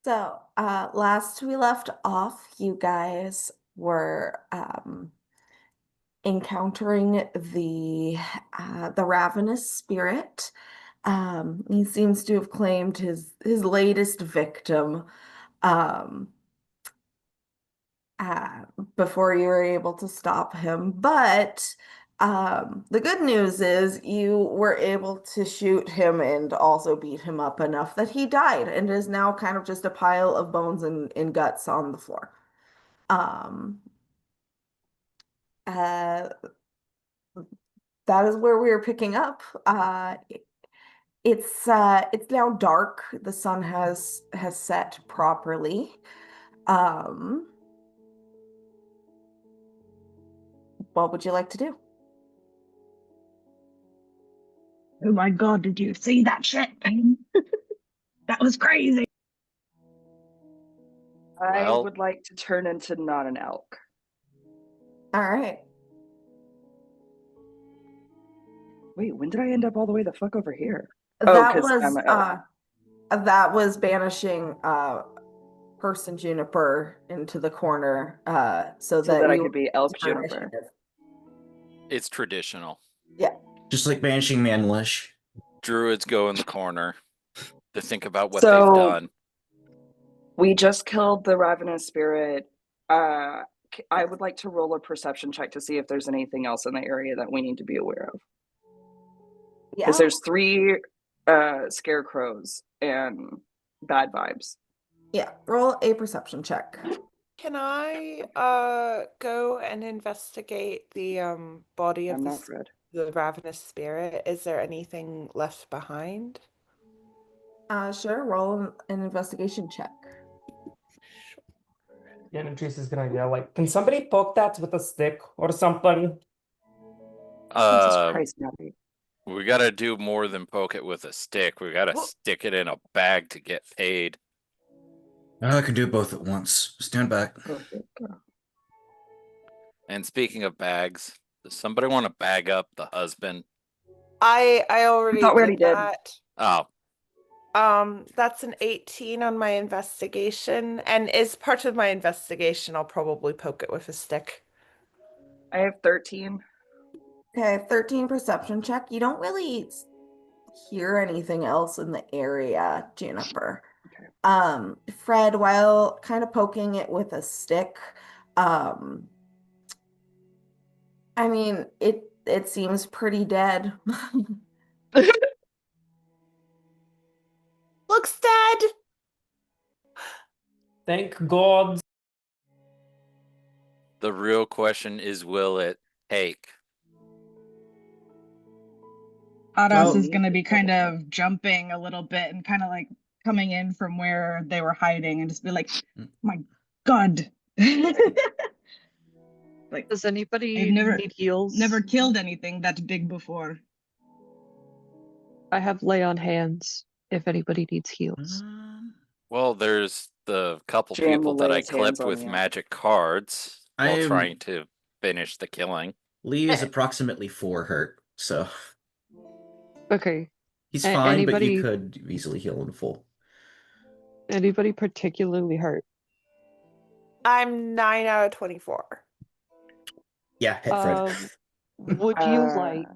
So, last we left off, you guys were encountering the Ravenous Spirit. He seems to have claimed his latest victim um, uh, before you were able to stop him. But the good news is you were able to shoot him and also beat him up enough that he died and is now kind of just a pile of bones and guts on the floor. Um, uh, that is where we are picking up. It's now dark. The sun has set properly. Um, what would you like to do? Oh my god, did you see that shit? That was crazy. I Well- would like to turn into not an elk. All right. Wait, when did I end up all the way the fuck over here? That 'Cause was I'm an elk. that was banishing person Juniper into the corner so So that that I you could be elk turn Juniper. initiative. It's traditional. Yeah. Just like banishing Manlish. Druids go in the corner to think about what So- they've done. We just killed the Ravenous Spirit. I would like to roll a perception check to see if there's anything else in the area that we need to be aware of. Yeah. Because there's 3 scarecrows and bad vibes. Yeah. Roll a perception check. Can I go and investigate the body of I'm not Fred. the Ravenous Spirit? Is there anything left behind? Sure. Roll an investigation check. Yeah, and Trace is gonna go like, can somebody poke that with a stick or something? Jesus Christ, Maddie. We gotta do more than poke it with a stick. We gotta Well- stick it in a bag to get paid. I can do both at once. Stand back. And speaking of bags, does somebody want to bag up the husband? I already thought we already did did. that. Oh, That's an 18 on my investigation, and as part of my investigation, I'll probably poke it with a stick. I have 13. Okay, 13 perception check. You don't really hear anything else in the area, Juniper. Okay. Fred, while kind of poking it with a stick, I mean, it seems pretty dead. Looks dead. Thank God. the real question is, will it take? Aras Oh. is going to be kind of jumping a little bit and kind of like coming in from where they were hiding and just be like, my God. Like, Does anybody I've never- need heals? never killed anything that big before. I have lay on hands if anybody needs heals. Well, there's the couple Jam people will that lay I his hands clipped on with you. magic cards while I'm- trying to finish the killing. Lee is approximately 4 hurt, so Okay. he's fine, but you Anybody- could easily heal him full. Anybody particularly hurt? I'm 9 out of 24. Yeah, hit Fred. Would you like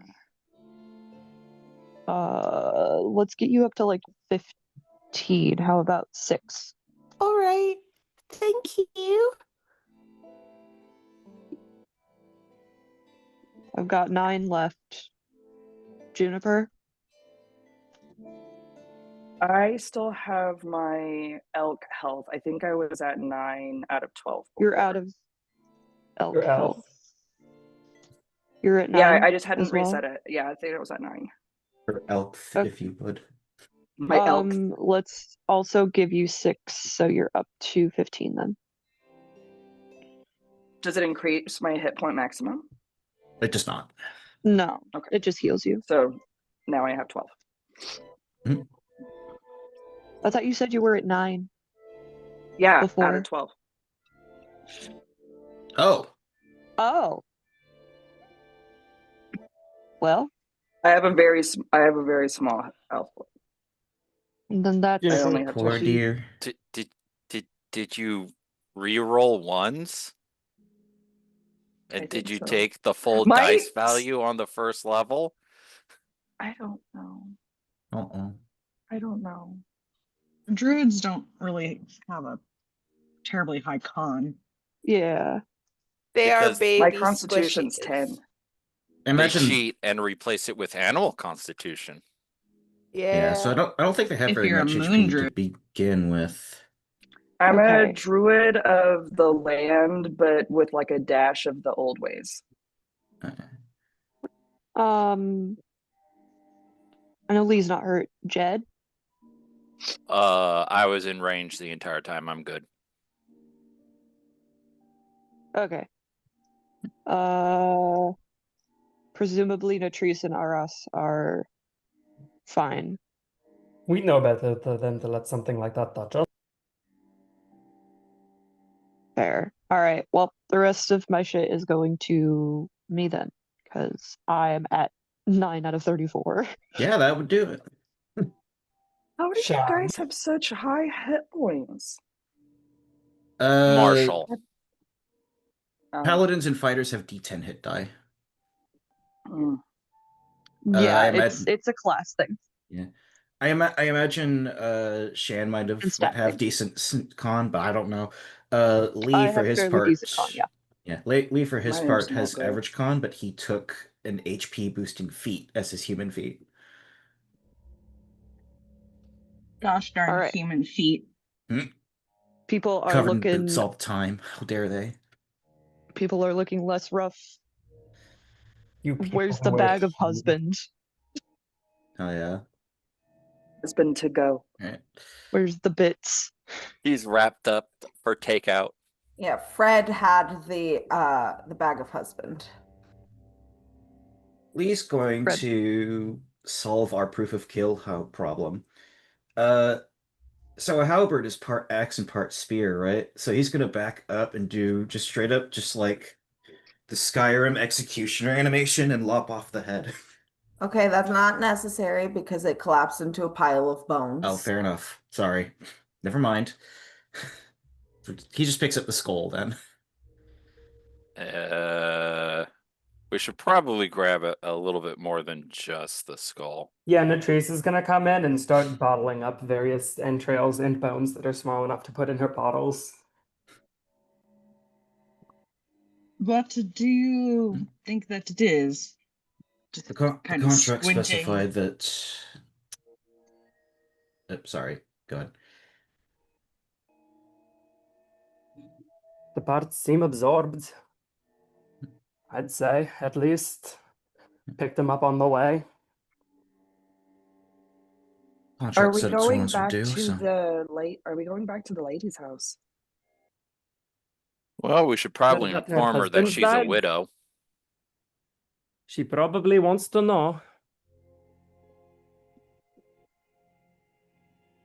let's get you up to like 15. How about 6? All right. Thank you. I've got 9 left. Juniper? I still have my elk health. I think I was at 9 out of 12. You're before. out of elk Your elf. health. You're at 9. Yeah, I just hadn't as well? reset it. Yeah, I think it was at 9. Or elk, Okay. if you would. My elk. Let's also give you 6, so you're up to 15 then. Does it increase my hit point maximum? It does not. No, Okay. it just heals you. So now I have 12. I thought you said you were at 9. Yeah, out Before. of 12. Oh, Oh. Well, I have a very small elf. And then that's I only have Poor 20. dear. Did you re-roll ones? I And did think you so. take the full My- dice value on the first level? I don't know. Uh-oh. I don't know. Druids don't really have a terribly high con. yeah. They are Because baby My constitution's squishies. 10. they Imagine. cheat and replace it with animal constitution. Yeah, so I Yeah. don't think they have If very you're a much moon HP to druid. begin with. I'm a Okay. druid of the land, but with like a dash of the old ways. I know Lee's not hurt. Jed? I was in range the entire time. I'm good. Okay. Presumably Natrice and Aras are fine. We know better than to let something like that touch us. Fair. Alright, well, the rest of my shit is going to me then, because I am at 9 out of 34. Yeah, that would do it. How did you Shan. guys have such high hit points? Marshall. Paladins and fighters have D10 hit die. Mm. Yeah, I it's a class thing. Yeah, I imagine Shan might And have stat decent con, but I don't know. Lee I for have his fairly part, decent con, yeah. yeah, Lee for his Mine part is not has great. average con, but he took an HP boosting feat as his human feat. Gosh darn Alright. human feet. People are Covered in looking boots all the time. How dare they? people are looking less rough. You people Where's who the wear bag of shoes. husband? Oh yeah. Husband to go. Right. Where's the bits? He's wrapped up for takeout. Yeah, Fred had the bag of husband. Lee's going Fred. to solve our proof of kill problem. So a halberd is part axe and part spear, right? So he's gonna back up and do just straight up, just like the Skyrim executioner animation and lop off the head. Okay, that's not necessary because it collapsed into a pile of bones. Oh, fair enough. Sorry. Never mind. He just picks up the skull then. We should probably grab a little bit more than just the skull. Yeah, Natrice is gonna come in and start bottling up various entrails and bones that are small enough to put in her bottles. What do you think that it is? Just The kind of contract squinting. specified that. Sorry. Go ahead. The parts seem absorbed. I'd say, at least. Picked them up on the way. Are Contract we said it's going ones would back do. to So Are we going back to the lady's house? Well, we should probably Her inform her that husband's she's a bag? widow. She probably wants to know.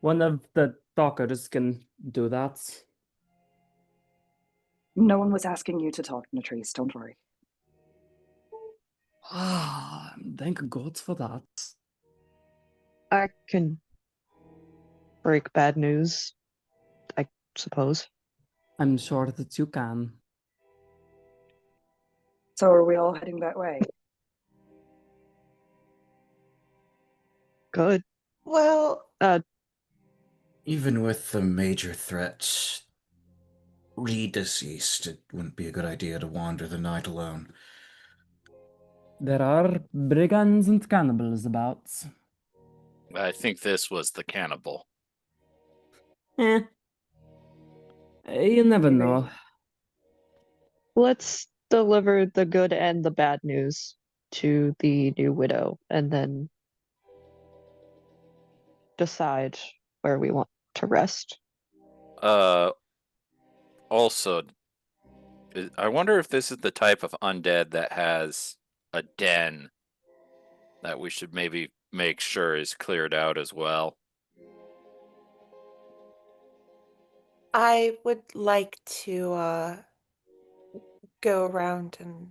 One of the talkers can do that. No one was asking you to talk, Natrice. Don't worry. Ah, thank God for that. I can break bad news, I suppose. I'm sure that you can. So are we all heading that way? Good. Well, even with the major threat redeceased, it wouldn't be a good idea to wander the night alone. There are brigands and cannibals about. I think this was the cannibal. You never Maybe. know. Let's deliver the good and the bad news to the new widow and then decide where we want to rest. Also, I wonder if this is the type of undead that has a den that we should maybe make sure is cleared out as well. I would like to go around and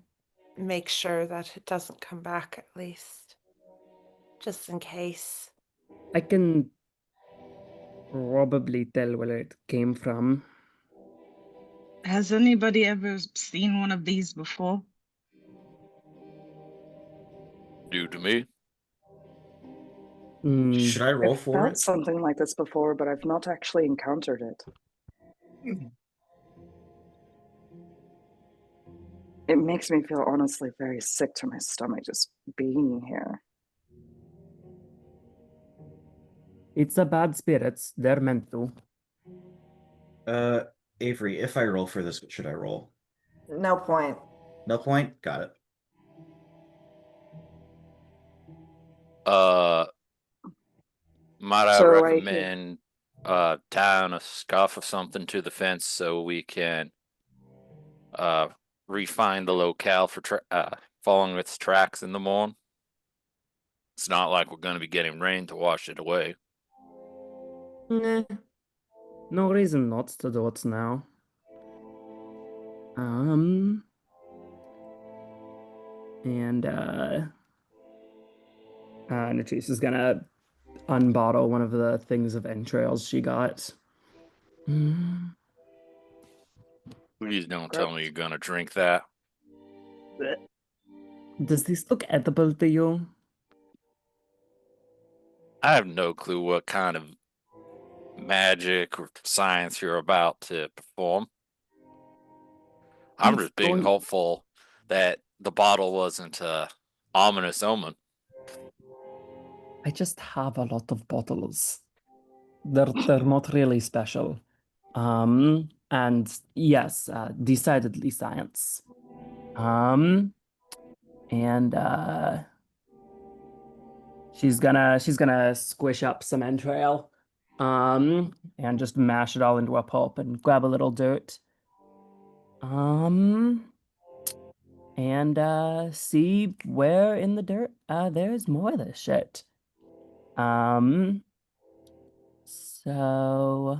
make sure that it doesn't come back at least. Just in case. I can probably tell where it came from. Has anybody ever seen one of these before? Due to me. Should I roll I've for felt it? something like this before, but I've not actually encountered it. It makes me feel honestly very sick to my stomach just being here. It's the bad spirits. They're meant to. Avery, if I roll for this, what should I roll? No point. No point? Got it. Might I So recommend tying a scuff of something to the fence so we can refine the locale for following its tracks in the morning? It's not like we're going to be getting rain to wash it away. Nah. No reason not to do it now. And Natrice is gonna unbottle one of the things of entrails she got. Please don't tell me you're going to drink that. Does this look edible to you? I have no clue what kind of magic or science you're about to perform. I'm It's just being going- hopeful that the bottle wasn't a ominous omen. I just have a lot of bottles. They're not really special. And yes, decidedly science. And she's gonna squish up some entrail, and just mash it all into a pulp and grab a little dirt. And see where in the dirt there's more of this shit. So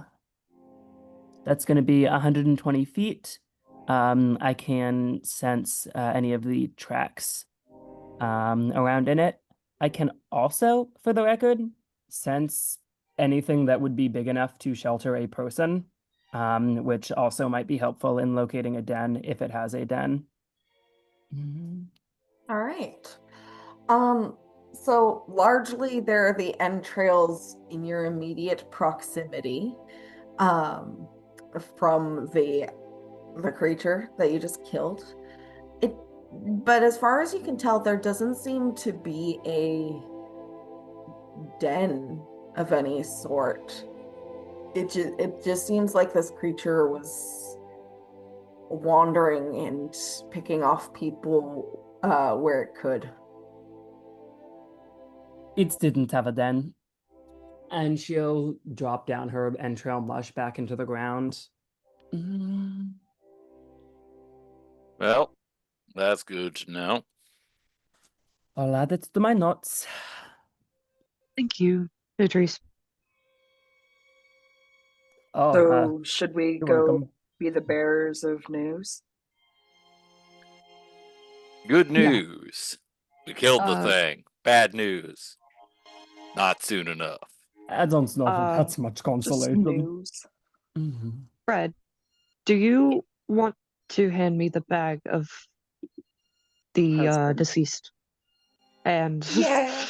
that's gonna be 120 feet. I can sense any of the tracks around in it. I can also, for the record, sense anything that would be big enough to shelter a person, which also might be helpful in locating a den if it has a den. All right. So largely there are the entrails in your immediate proximity, from the creature that you just killed. But as far as you can tell, there doesn't seem to be a den of any sort. It just seems like this creature was wandering and picking off people where it could. It didn't have a den. And she'll drop down her entrail mush back into the ground. Well, that's good to know. I'll add it to my notes. Thank you, Idris. Oh, So should we you're go welcome. be the bearers of news? Good Yeah. news. We killed the thing. Bad news. Not soon enough. I don't know if that's much Just consolation. news. Fred, do you want to hand me the bag of the Husband. deceased? And Yeah.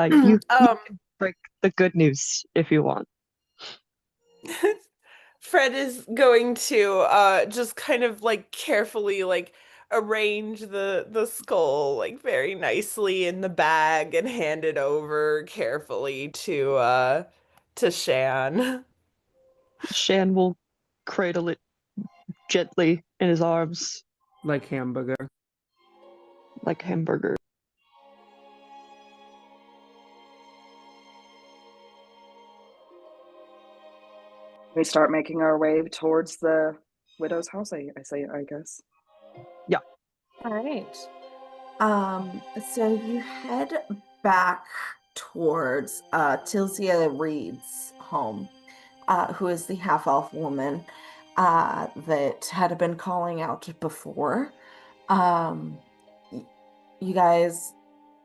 you can break the good news if you want. Fred is going to just kind of like carefully like arrange the skull like very nicely in the bag and hand it over carefully to Shan. Shan will cradle it gently in his arms Like hamburger. like hamburger. We start making our way towards the widow's house, I guess. All right. So you head back towards Tilsia Reed's home, who is the half-elf woman that had been calling out before. You guys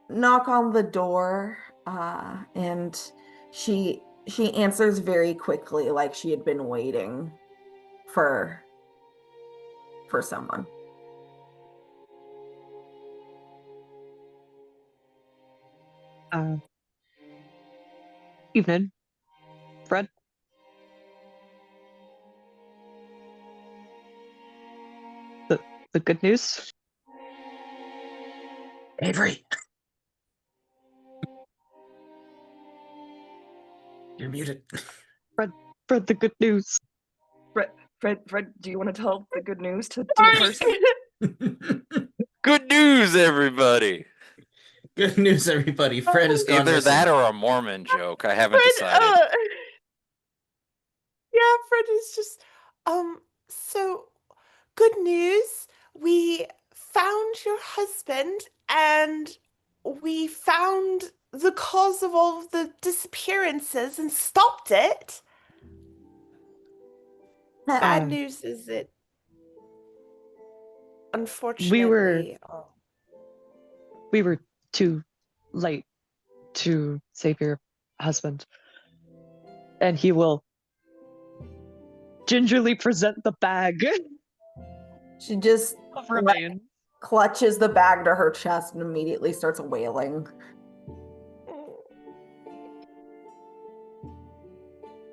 knock on the door, and she She answers very quickly, like she had been waiting for someone. Evening, Fred. The good news? Avery! You're muted. Fred, the good news. Fred, do you want to tell the good news to the person? Good news, everybody. Good news, everybody. Fred has gone Either missing. that or a Mormon joke. I haven't Fred, decided. yeah, Fred is just, so good news. We found your husband and we found the cause of all of the disappearances and stopped it. Bad news is that, unfortunately, We were too late to save your husband. And he will gingerly present the bag She just of remains. clutches the bag to her chest and immediately starts wailing.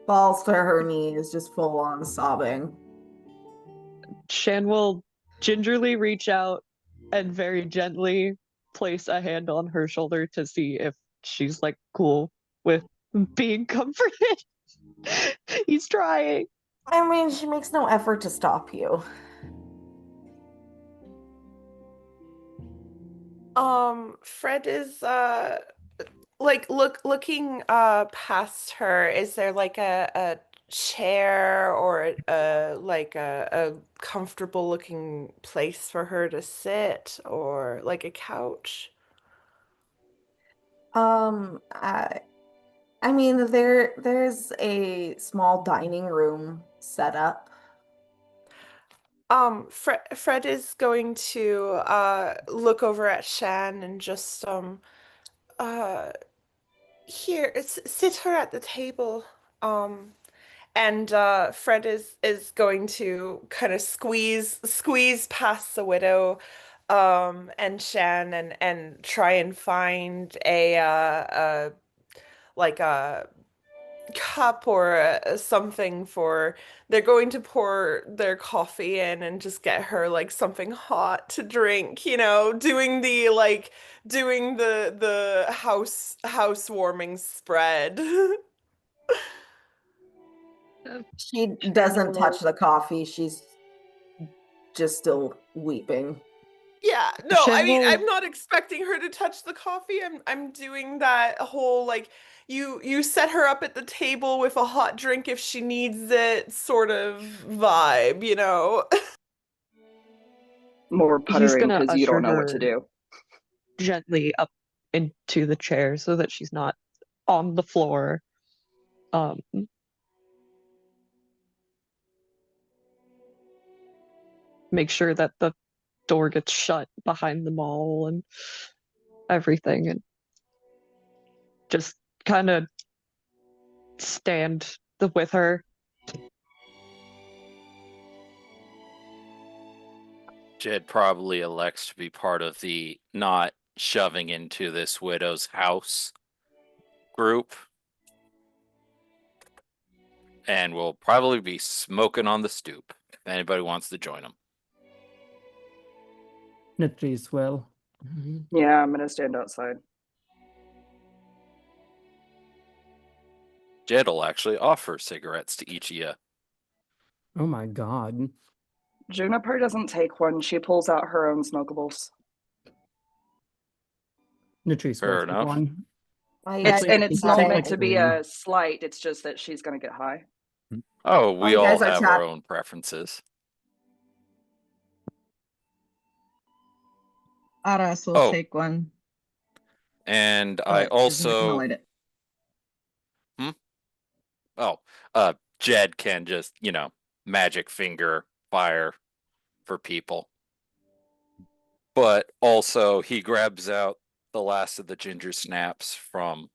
Falls to her knees, just full on sobbing. Shan will gingerly reach out and very gently place a hand on her shoulder to see if she's like cool with being comforted. He's trying. I mean, she makes no effort to stop you. Fred is looking past her. Is there like a chair or a comfortable looking place for her to sit, or like a couch? I mean, there's a small dining room set up. Fred is going to look over at Shan and just uh here, sit her at the table. And Fred is going to kind of squeeze past the widow and Shan and try and find a like a cup or something for, they're going to pour their coffee in and just get her like something hot to drink, doing the housewarming spread. She doesn't touch the coffee. She's just still weeping. Yeah, no, I mean, Shan I'm not expecting her to touch the coffee. I'm doing that whole like you set her up at the table with a hot drink if she needs it sort of vibe. More He's puttering gonna because you don't usher know what to her do. gently up into the chair so that she's not on the floor. Make sure that the door gets shut behind them all and everything, and just kind of stand with her. Jed probably elects to be part of the not shoving into this widow's house group. And will probably be smoking on the stoop if anybody wants to join him. Natrice will. Yeah, I'm gonna stand outside. Jed will actually offer cigarettes to each of you. Oh my god. Juniper doesn't take one. She pulls out her own smokables. Natrice Fair will take enough. one. It's not take meant like to be 3. a slight. It's just that she's gonna get high. Oh, we you all guys are have our own preferences. Aras will Oh. take one. And I but she's not gonna also light it. Jed can just, magic finger fire for people. But also he grabs out the last of the ginger snaps from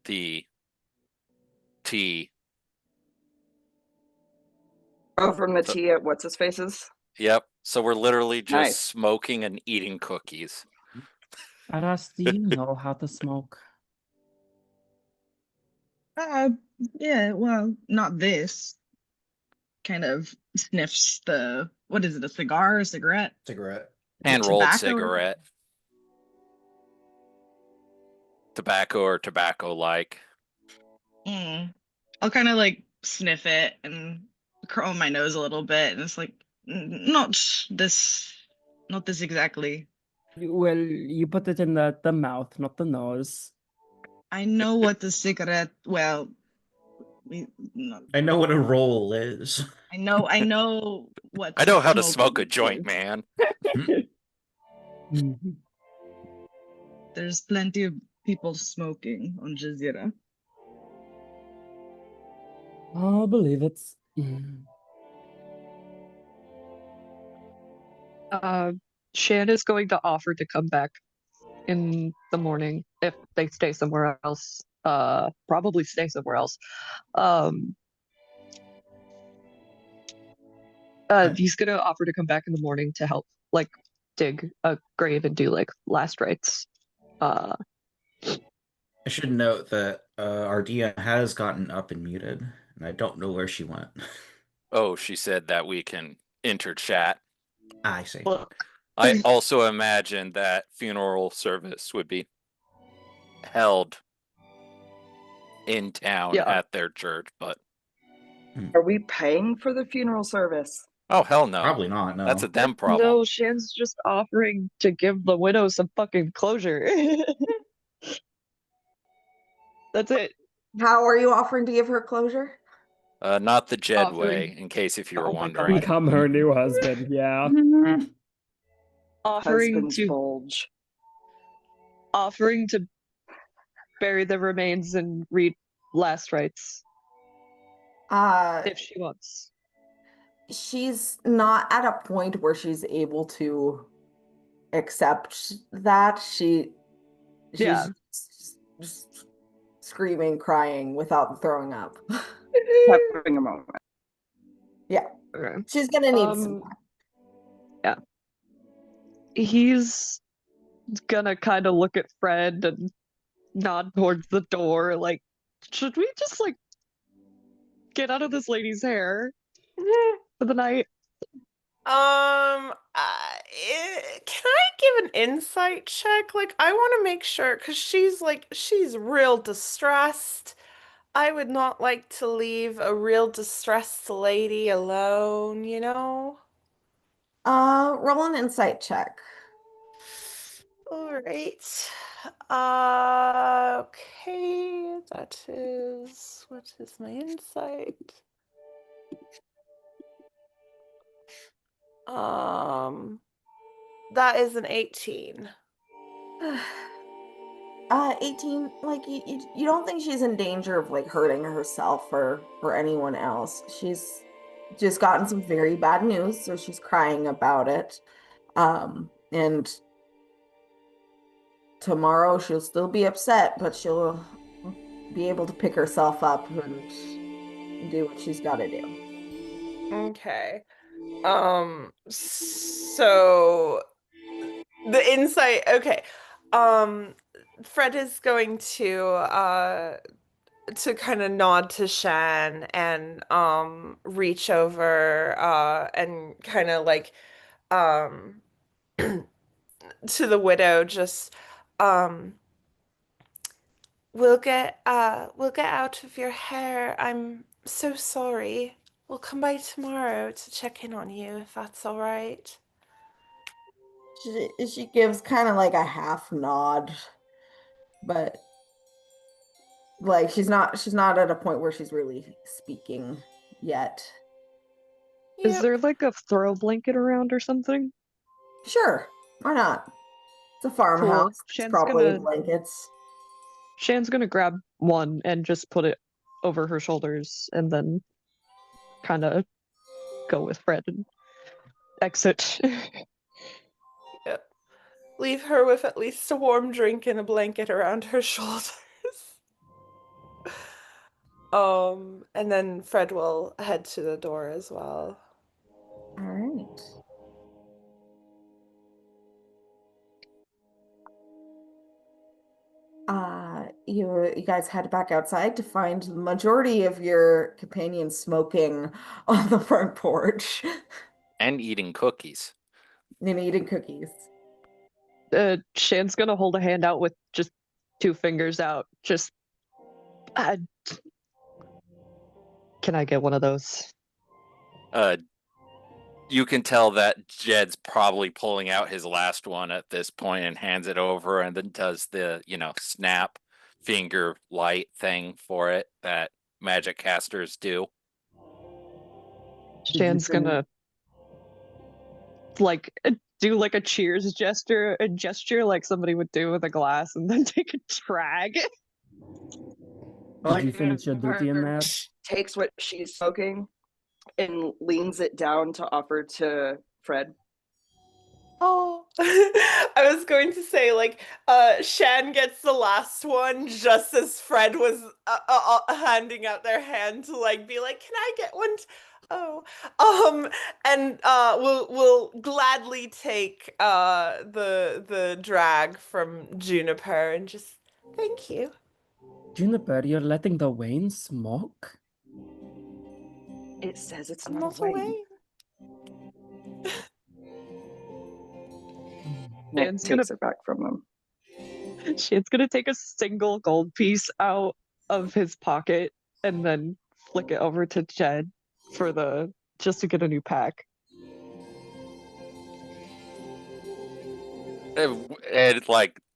the tea. Oh, from the So- tea at what's his face's? Yep. So we're literally just Nice. smoking and eating cookies. Aras, do you know how to smoke? Yeah, well, not this. Kind of sniffs the, what is it, a cigar or a cigarette? Cigarette. Hand rolled Tobacco or- cigarette. Tobacco or tobacco like. I'll kind of like sniff it and curl my nose a little bit, and it's like, not this, not this exactly. Well, you put it in the mouth, not the nose. I know what the cigarette, well, no, I know what a roll is. I know what I know how to smoking smoke a joint, is. man. There's plenty of people smoking on Jazeera. I'll believe it. Shan is going to offer to come back in the morning if they stay somewhere else. Probably stay somewhere else. He's gonna offer to come back in the morning to help, like, dig a grave and do like last rites. I should note that our DM has gotten up and muted, and I don't know where she went. Oh, she said that we can interchat. I see. Well, I also imagine that funeral service would be held in town Yeah. at their church, but Are we paying for the funeral service? oh hell no. Probably not. No. That's a them problem. no, Shan's just offering to give the widow some fucking closure. That's it. How are you offering to give her closure? Not the Jed Offering- way, in case if you were Oh my wondering. God. Become her new husband, yeah. Offering Husband's to bulge. bury the remains and read last rites if she wants. She's not at a point where she's able to accept that. She's Yeah. just screaming, crying without throwing up. Having a moment. Yeah, Okay. she's gonna need some time. He's gonna kind of look at Fred and nod towards the door, like, should we just like get out of this lady's hair for the night? Can I give an insight check? Like, I want to make sure, because she's real distressed. I would not like to leave a real distressed lady alone, you know? Roll an insight check. All right. Okay, what is my insight? That is an 18. 18, like you don't think she's in danger of like hurting herself or anyone else. She's just gotten some very bad news, so she's crying about it. And tomorrow she'll still be upset, but she'll be able to pick herself up and do what she's got to do. Okay. So the insight, okay. Fred is going to kind of nod to Shan and reach over and kind of like to the widow, just we'll get out of your hair. I'm so sorry. We'll come by tomorrow to check in on you if that's all right. She gives kind of like a half nod, but like she's not at a point where she's really speaking yet. Is Yep. there like a throw blanket around or something? Sure, why not? It's a farmhouse. Cool. It's Shan's probably gonna- blankets. Shan's gonna grab one and just put it over her shoulders and then kind of go with Fred and exit. Yep. Leave her with at least a warm drink and a blanket around her shoulders. And then Fred will head to the door as well. All right. You guys head back outside to find the majority of your companions smoking on the front porch And eating cookies. and eating cookies. Shan's gonna hold a hand out with just 2 fingers out. Just, can I get one of those? You can tell that Jed's probably pulling out his last one at this point and hands it over, and then does the, snap finger light thing for it that magic casters do. Shan's gonna do like a cheers gesture like somebody would do with a glass, and then take a drag. Did you finish your duty in there? Takes what she's smoking and leans it down to offer to Fred. Oh, I was going to say, Shan gets the last one just as Fred was handing out their hand to, be like, can I get one? And we'll gladly take the drag from Juniper and just thank you. Juniper, you're letting the Wayne smoke? It says it's I'm not not a away. Wayne. Nick takes it back from him. Shan's gonna take a single gold piece out of his pocket and then flick it over to Jed just to get a new pack. And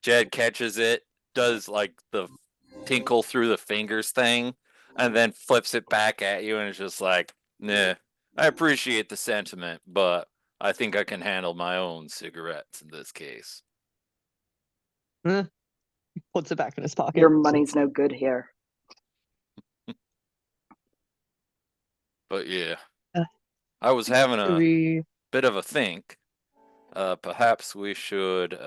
Jed catches it, does the tinkle through the fingers thing, and then flips it back at you, and it's just like, nah, I appreciate the sentiment, but I think I can handle my own cigarettes in this case. Puts it back in his pocket. Your money's no good here. But yeah, I was having a bit of a think. Perhaps we should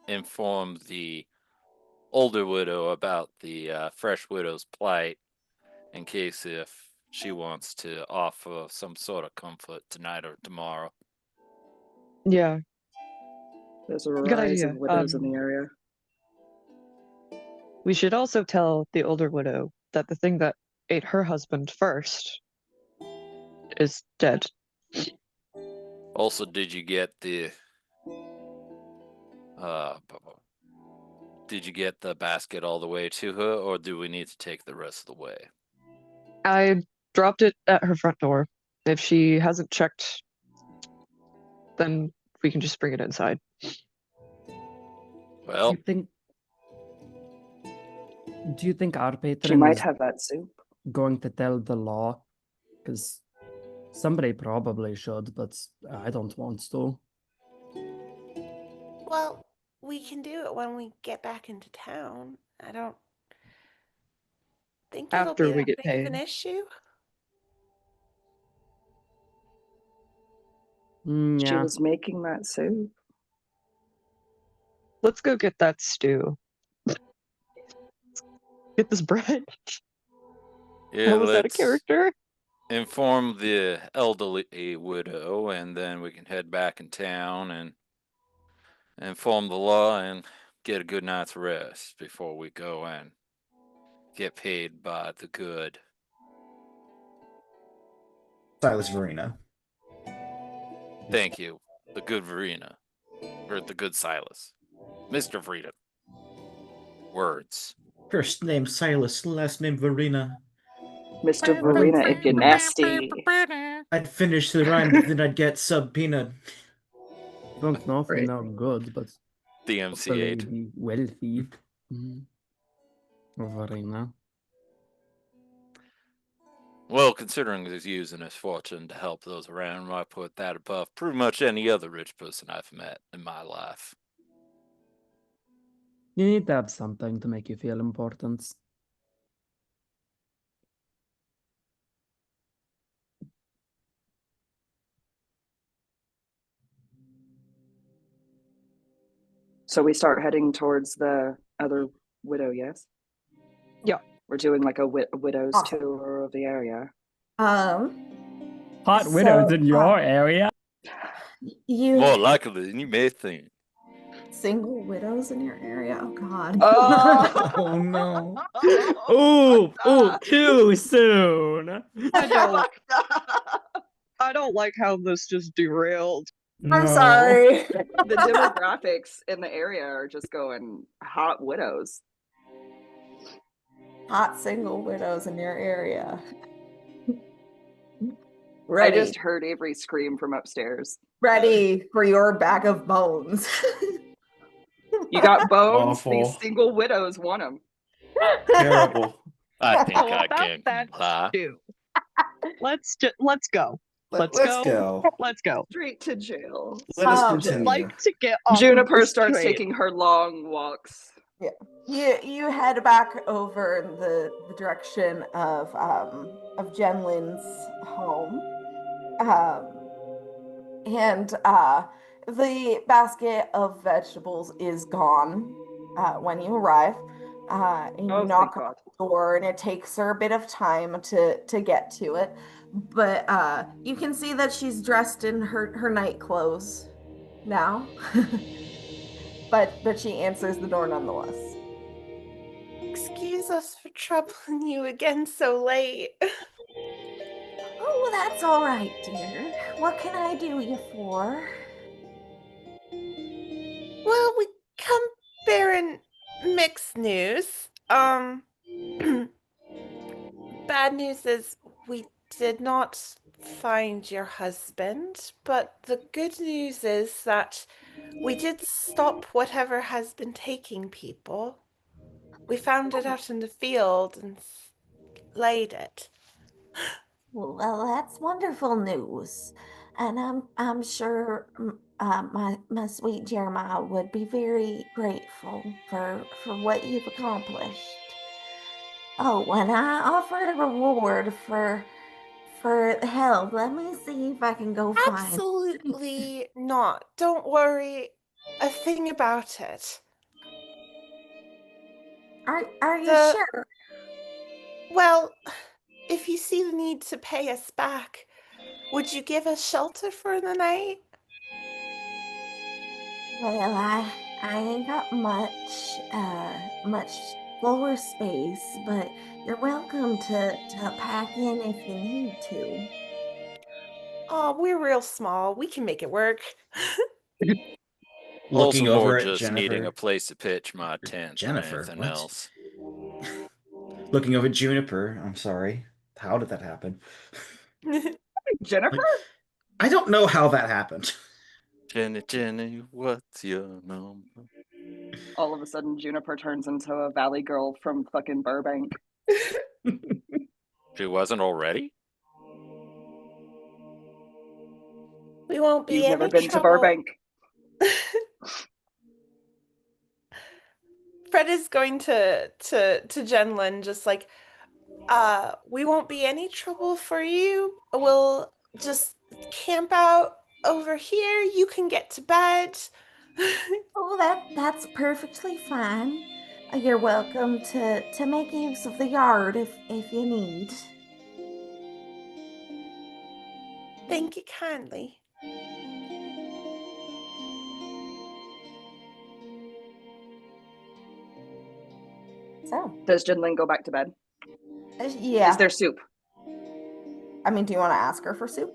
inform the older widow about the fresh widow's plight, in case if she wants to offer some sort of comfort tonight or tomorrow. Yeah. There's a Good rise idea. of widows in the area. We should also tell the older widow that the thing that ate her husband first is dead. Also, did you get the basket all the way to her, or do we need to take the rest of the way? I dropped it at her front door. If she hasn't checked, then we can just bring it inside. Well, Do you think our She patron might is have that soup. going to tell the law? Because somebody probably should, but I don't want to. Well, we can do it when we get back into town. I don't think it'll After be we that get big of paid. an issue. She Yeah. was making that soup. Let's go get that stew. Get this bread. yeah, How was that a let's character? inform the elderly widow, and then we can head back in town and inform the law and get a good night's rest before we go and get paid by the good. Silas Verena. Thank you, the good Verena, or the good Silas, Mr. Verena. Words. First name Silas, last name Verena. Mr. Verena, if you're nasty. I'd finish the rhyme, but then I'd get subpoenaed. Don't know if we Right. know good, but hopefully DMC8. be wealthy. Verena. Well, considering he's using his fortune to help those around, I put that above pretty much any other rich person I've met in my life. You need to have something to make you feel important. So we start heading towards the other widow, yes? Yeah. We're We're doing like a widow's Awesome. tour of the area. Hot So, widows in your area? You More likely than you may think. single widows in your area? Oh God. Oh, Oh no. Ooh, too soon. I don't like how this just derailed. I'm No. sorry. The demographics in the area are just going hot widows. Hot single widows in your area. I Ready. just heard Avery scream from upstairs. Ready for your bag of bones. You got bones. Awful. These single widows want them. Terrible. I think So I about can that comply. stew, let's go. Let's Let's go. Let's go. Straight to jail. Let us Um, I'd continue. like to get off Juniper of this starts train. taking her long walks. you head back over in the direction of Jenlin's home. And the basket of vegetables is gone when you arrive. And you Oh, knock thank on God. the door, and it takes her a bit of time to get to it. But you can see that she's dressed in her night clothes now. but she answers the door nonetheless. Excuse us for troubling you again so late. Oh, that's all right, dear. What can I do you for? Well, we come bearing mixed news. Bad news is we did not find your husband, but the good news is that we did stop whatever has been taking people. We found it out in the field and laid it. Well, that's wonderful news, and I'm sure my sweet Jeremiah would be very grateful for what you've accomplished. Oh, and I offered a reward for help. Let me see if I can go find. Absolutely not. Don't worry a thing about it. Are you The- sure? Well, if you see the need to pay us back, would you give us shelter for the night? Well, I ain't got much floor space, but you're welcome to pack in if you need to. Oh, we're real small. We can make it work. Looking Also more over at just needing Jennifer. a place to pitch my tent than Jennifer, anything what? else. Looking over at Juniper. I'm sorry. How did that happen? Jennifer? I don't know how that happened. Jenny, what's your number? All of a sudden, Juniper turns into a valley girl from fucking Burbank. She wasn't already? We won't be You've any never been to trouble. Burbank. Fred is going to Jenlin just like, we won't be any trouble for you. We'll just camp out over here. You can get to bed. Oh, that's perfectly fine. You're welcome to make use of the yard if you need. Thank you kindly. So, Does Jinlin go back to bed? yeah. Is there soup? I mean, do you want to ask her for soup?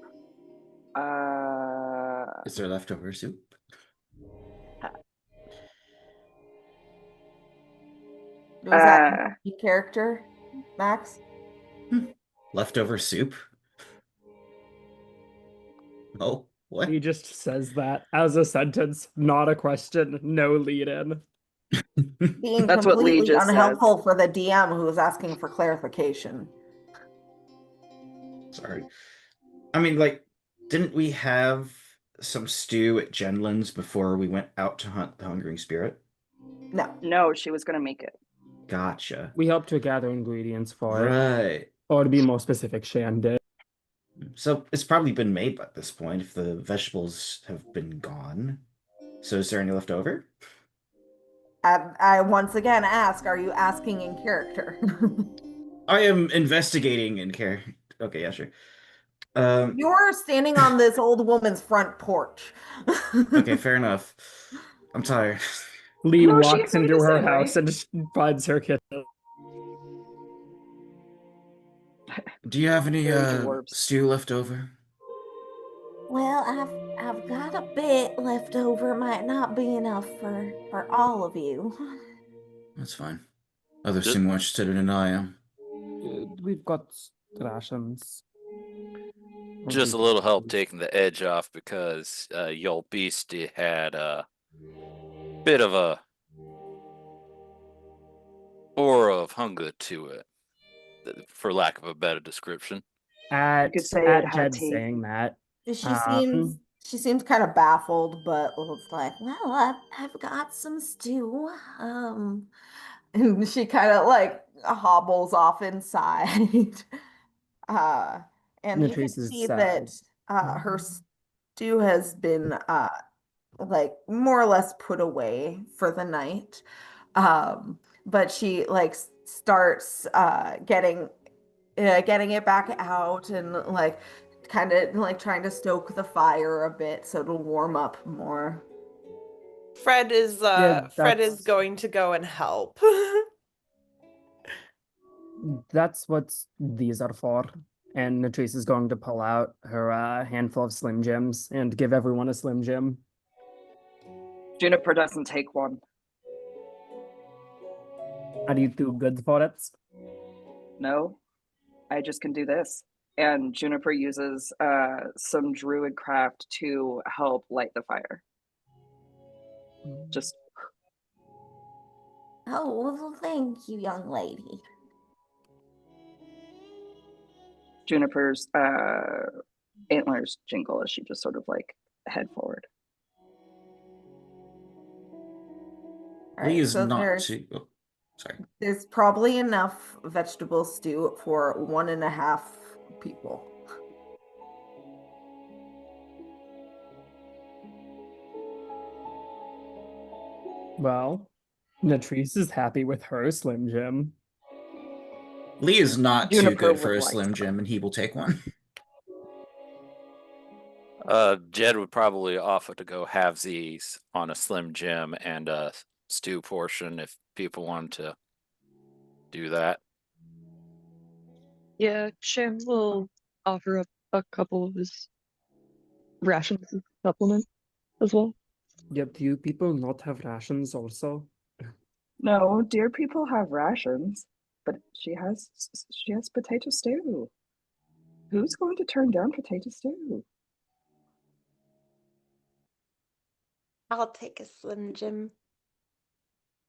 Is there leftover soup? Was that your character, Max? Leftover soup? Oh, what? He just says that as a sentence, not a question, no lead in. Being That's what Lee completely just unhelpful for the DM who was asking for clarification. Sorry. I mean, like, didn't we have some stew at Jenlin's before we went out to hunt the Hungering Spirit? No. No, she was going to make it. Gotcha. We helped to gather ingredients for it. Right. Or to be more specific, Shan did. So it's probably been made at this point if the vegetables have been gone. So is there any left over? I once again ask, are you asking in character? I am investigating in care. Okay, yeah, sure. You're standing on this old woman's front porch. Okay, fair enough. I'm tired. Lee No, she walks enjoyed into the her same house way. and just finds her kitchen. Do you have any Very dwarves. stew left over? Well, I've got a bit left over. Might not be enough for all of you. That's fine. Others Ju- seem more interested than I am. We've got rations. Just a little help taking the edge off because your beastie had a bit of a aura of hunger to it, for lack of a better description. You could say it had Jed teeth. saying that. She seems kind of baffled, but it's like, well, I've got some stew. And she kind of like hobbles off inside. Uh, and you can Natrice is see that her stew has been like more or less put away for the night. But she like starts getting it back out and like kind of like trying to stoke the fire a bit so it'll warm up more. Fred is that's going to go and help. that's what these are for. And Natrice is going to pull out her handful of Slim Jims and give everyone a Slim Jim. Juniper doesn't take one. Are you too good for it? No, I just can do this. And Juniper uses some druid craft to help light the fire. Just Oh, well, thank you, young lady. Juniper's antlers jingle as she just sort of like head forward. All Lee right, is so not too. Oh, sorry. there's probably enough vegetable stew for 1.5 people. Well, Natrice is happy with her Slim Jim. Lee is not too Juniper good for would a like Slim some. Jim, and he will take one. Jed would probably offer to go halvesies on a Slim Jim and a stew portion if people wanted to do that. Yeah, Shan will offer up a couple of his rations as a supplement as well. Yet you people not have rations also? No, dear people have rations, but she has potato stew. Who's going to turn down potato stew? I'll take a Slim Jim.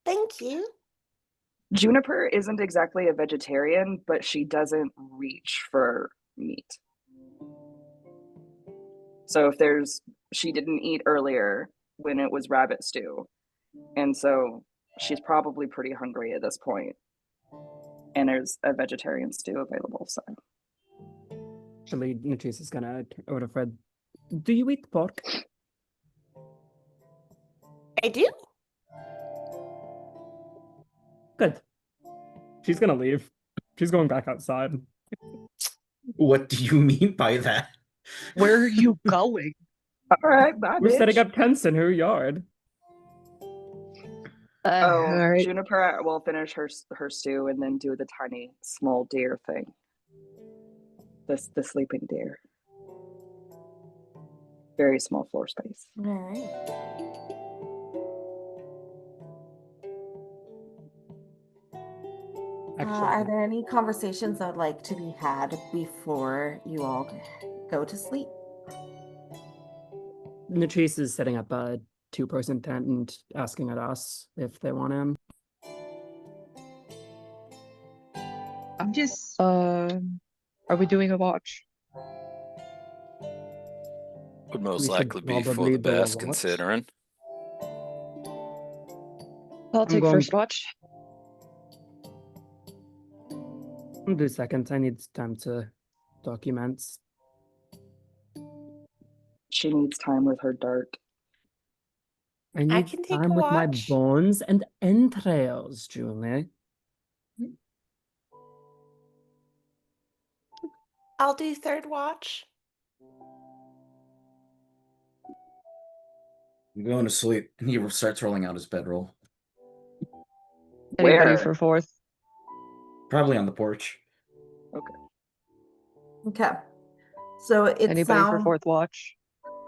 Thank you. Juniper isn't exactly a vegetarian, but she doesn't reach for meat. So she didn't eat earlier when it was rabbit stew. And so she's probably pretty hungry at this point. And there's a vegetarian stew available, so. Actually, Natrice is gonna order Fred. Do you eat pork? I do. Good. She's gonna leave. She's going back outside. What do you mean by that? Where are you going? All right, bye, We're bitch. setting up tents in her yard. Oh, all right. Juniper will finish her stew and then do the tiny small deer thing. The sleeping deer. Very small floor space. All right. Are there any conversations that would like to be had before you all go to sleep? Natrice is setting up a 2-person tent and asking at us if they want him. I'm just Are we doing a watch? Would most We should likely be for probably the do a best, watch. considering. I'll take going- first watch. I'll do second. I need time to document. She needs time with her dart. I need can take a time with my watch. bones and entrails, Julie. I'll do third watch. I'm going to sleep. And he starts rolling out his bedroll. Anybody Where? for fourth? Probably on the porch. Okay. So it Anybody for sounds. fourth watch?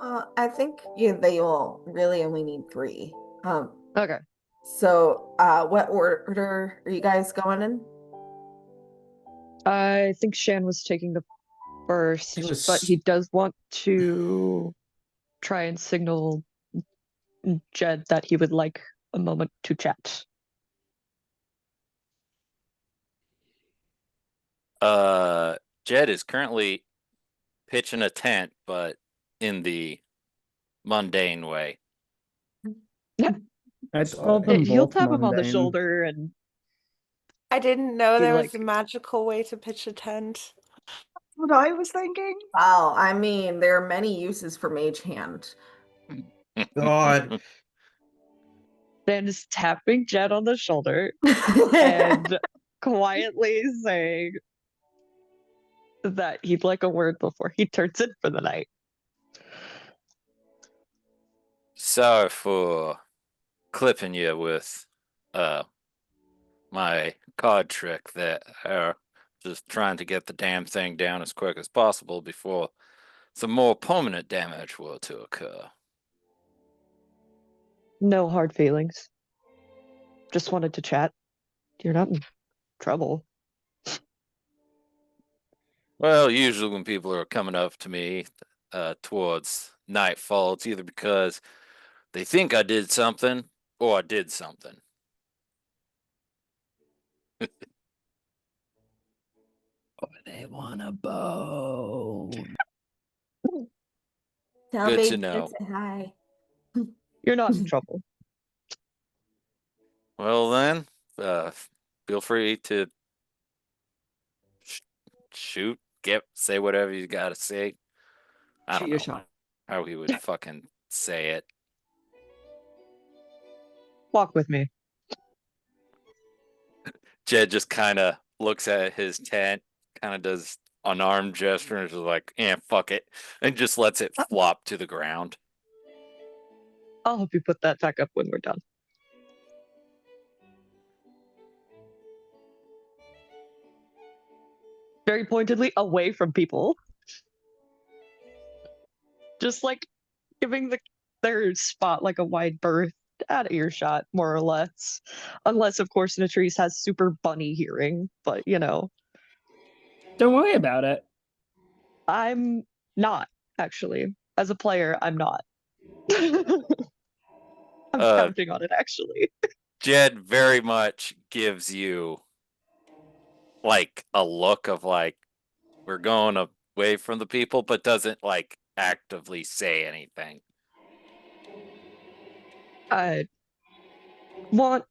I think they will really only need 3. Okay. So what order are you guys going in? I think Shan was taking the first, but he does want to try and signal Jed that he would like a moment to chat. Jed is currently pitching a tent, but in the mundane way. I'd call them He'll both tap him on the mundane. shoulder and I didn't know be there like, was a magical way to pitch a tent. What I was thinking. Well, I mean, there are many uses for Mage Hand. God. then is tapping Jed on the shoulder and quietly saying that he'd like a word before he turns in for the night. Sorry for clipping you with my card trick there. Just trying to get the damn thing down as quick as possible before some more permanent damage were to occur. No hard feelings. Just wanted to chat. You're not in trouble. Well, usually when people are coming up to me towards nightfall, it's either because they think I did something or I did something. Or they want a bone. Tell Good to baby know. to say hi. You're not in trouble. Well then, feel free to shoot, say whatever you gotta say. I Shoot don't your know shot. how he would fucking say it. Walk with me. Jed just kind of looks at his tent, kind of does an arm gesture, and is like, fuck it," and just lets it flop to the ground. I'll help you put that back up when we're done. Very pointedly away from people. Just like giving their spot like a wide berth out of earshot, more or less. Unless, of course, Natrice has super bunny hearing, but you know. Don't worry about it. I'm not, actually. As a player, I'm not. I'm counting on it, actually. Jed very much gives you like a look of like, we're going away from the people, but doesn't like actively say anything. I want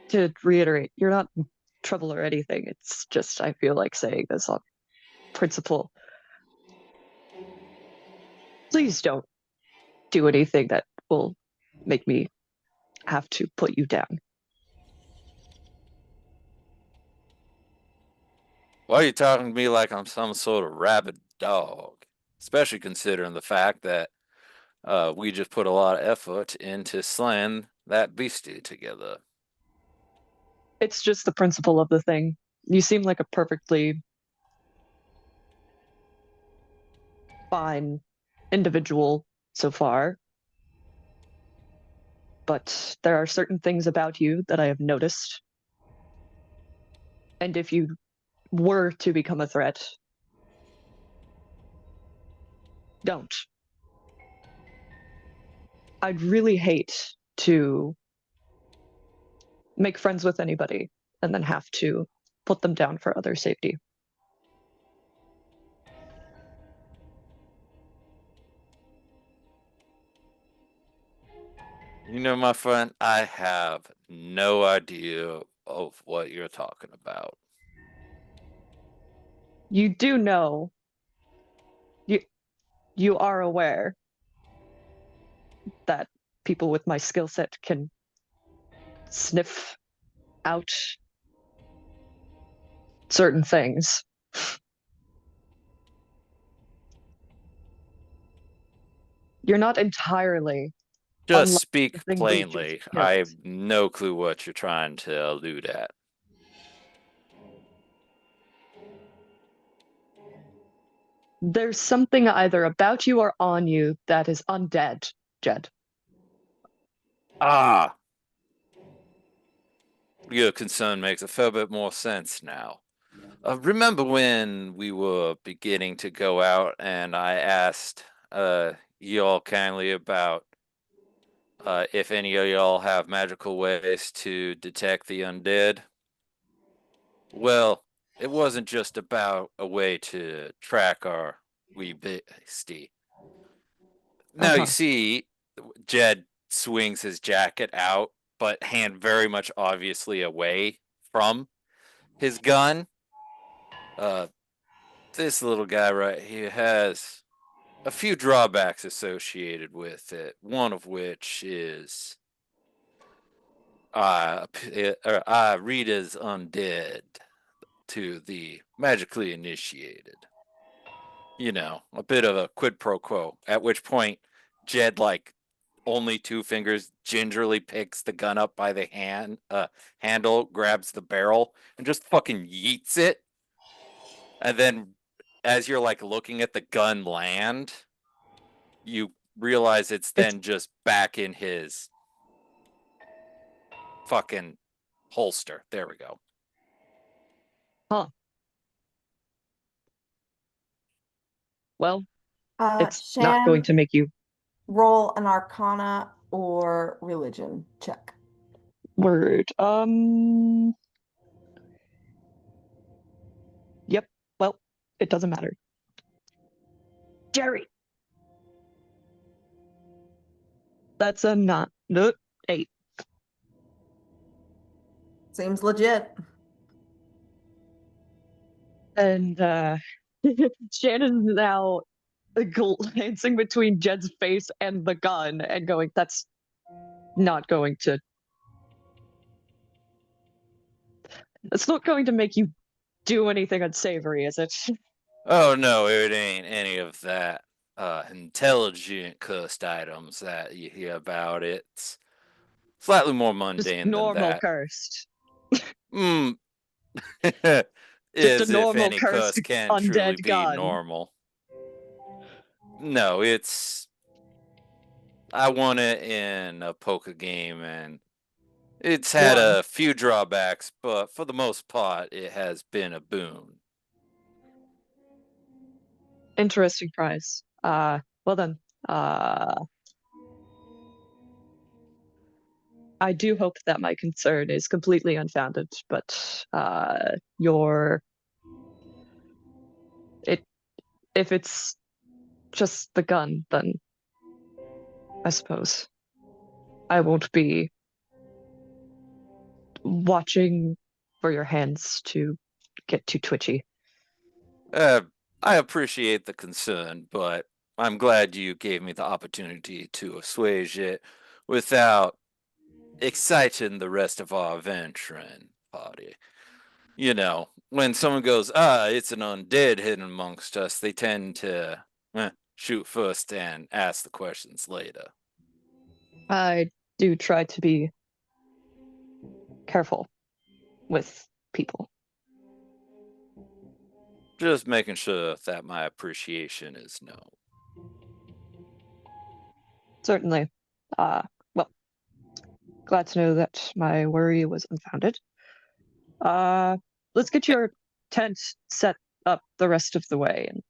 to reiterate, you're not in trouble or anything. It's just I feel like saying this on principle. Please don't do anything that will make me have to put you down. Why are you talking to me like I'm some sort of rabid dog? Especially considering the fact that we just put a lot of effort into slaying that beastie together. It's just the principle of the thing. You seem like a perfectly fine individual so far, but there are certain things about you that I have noticed. And if you were to become a threat, don't. I'd really hate to make friends with anybody and then have to put them down for other safety. You know, my friend, I have no idea of what you're talking about. You do know, you are aware that people with my skill set can sniff out certain things. You're not entirely. Just Unlike speak the thing we just plainly. killed. I have no clue what you're trying to allude at. There's something either about you or on you that is undead, Jed. Ah, your concern makes a fair bit more sense now. Remember when we were beginning to go out and I asked y'all kindly about if any of y'all have magical ways to detect the undead? Well, it wasn't just about a way to track our wee beastie. Now you see, Jed swings his jacket out, but hand very much obviously away from his gun. This little guy right here has a few drawbacks associated with it. One of which is Rita's undead to the magically initiated. You know, a bit of a quid pro quo. At which point, Jed, like, only two fingers, gingerly picks the gun up by the handle, grabs the barrel, and just fucking yeets it. And then, as you're like looking at the gun land, you realize it's then just back in his fucking holster. There we go. Huh. Well, it's not going to make you roll an Arcana or Religion check. word. Yep. Well, it doesn't matter. Jerry. That's a not. Nope. 8. Seems legit. And Shannon's now glancing between Jed's face and the gun and going, that's not going to make you do anything unsavory, is it? Oh no, it ain't any of that intelligent cursed items that you hear about. It's slightly more Just mundane than normal that. cursed. Just a Is if normal any cursed curse can truly undead be gun. normal. No, I won it in a poker game and it's had a few drawbacks, but for the most part, it has been a boon. Interesting prize. Well then, I do hope that my concern is completely unfounded, but if it's just the gun, then I suppose I won't be watching for your hands to get too twitchy. I appreciate the concern, but I'm glad you gave me the opportunity to assuage it without exciting the rest of our venturing party. You know, when someone goes, it's an undead hidden amongst us, they tend to shoot first and ask the questions later. I do try to be careful with people. Just making sure that my appreciation is known. Certainly. Well, glad to know that my worry was unfounded. Let's get your tent set up the rest of the way and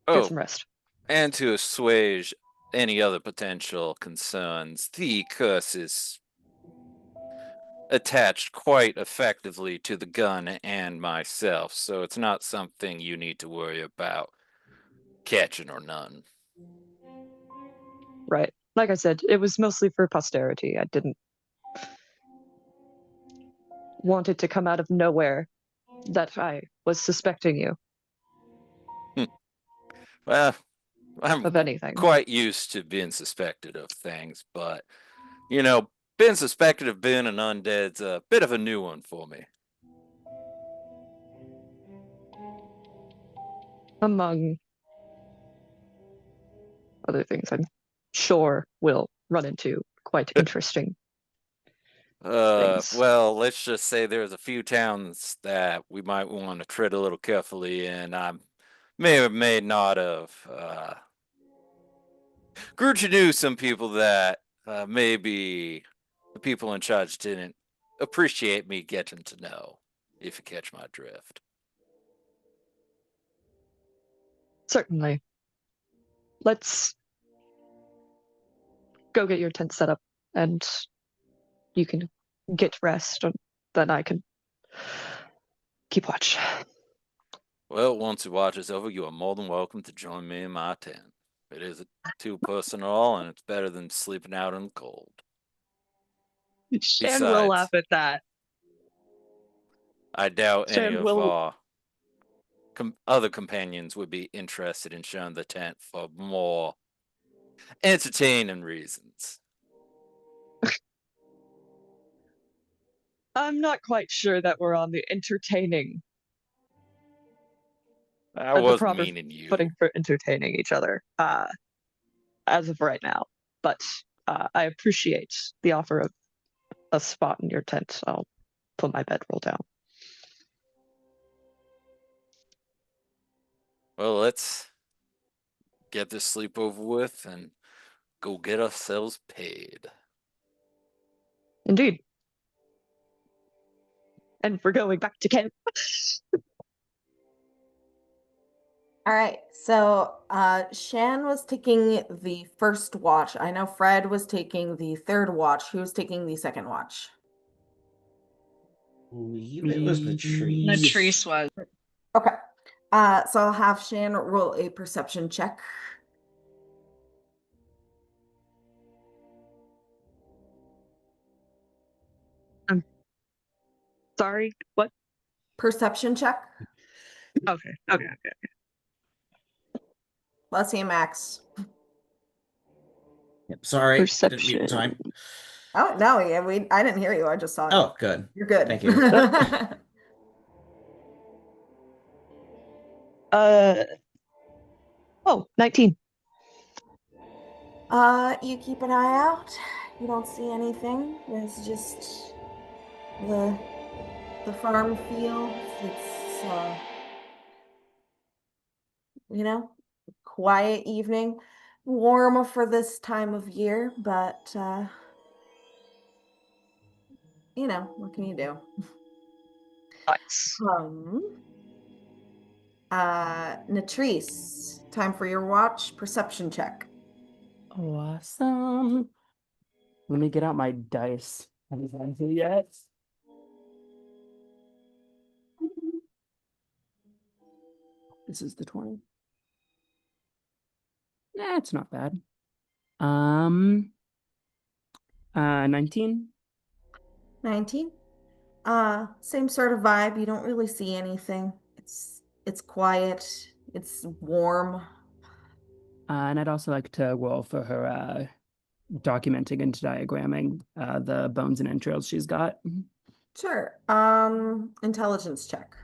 get some rest. And to assuage any other potential concerns, the curse is attached quite effectively to the gun and myself, so it's not something you need to worry about catching or none. Right. Like I said, it was mostly for posterity. I didn't want it to come out of nowhere that I was suspecting you. Well, I'm of anything. Quite used to being suspected of things, but, you know, being suspected of being an undead's a bit of a new one for me. Among other things I'm sure we'll run into quite interesting things. Well, let's just say there's a few towns that we might want to tread a little carefully, and I may or may not have grew to know some people that maybe the people in charge didn't appreciate me getting to know, if you catch my drift. Certainly. Let's go get your tent set up, and you can get rest, and then I can keep watch. Well, once the watch is over, you are more than welcome to join me in my tent. It is a two-person all, and it's better than sleeping out in the cold. Shan will laugh at that. I doubt any Shan of will... our other companions would be interested in sharing the tent for more entertaining reasons. I'm not quite sure that we're on the entertaining. I the was proper meaning you. footing for entertaining each other as of right now. But I appreciate the offer of a spot in your tent. I'll put my bedroll down. Well, let's get this sleep over with and go get ourselves paid. Indeed. And we're going back to camp. All right, so Shan was taking the first watch. I know Fred was taking the third watch. Who was taking the second watch? It was Latrice. Latrice was. Okay. So I'll have Shan roll a perception check. I'm sorry, what? Perception check. Okay. Let's see, Max. Yep, sorry, I didn't Perception. mute time. Oh no, yeah, I didn't hear you. I just saw it. Oh, good. You're good. Thank you. Oh, 19. You keep an eye out. You don't see anything. There's just the farm fields. It's quiet evening. Warm for this time of year, but what can you do? Nice. Natrice, time for your watch perception check. Awesome. Let me get out my dice. Haven't gone through yet. This is the 20. It's not bad. 19. 19. Same sort of vibe. You don't really see anything. It's quiet. It's warm. And I'd also like to roll for her documenting and diagramming the bones and entrails she's got. Sure. Intelligence check.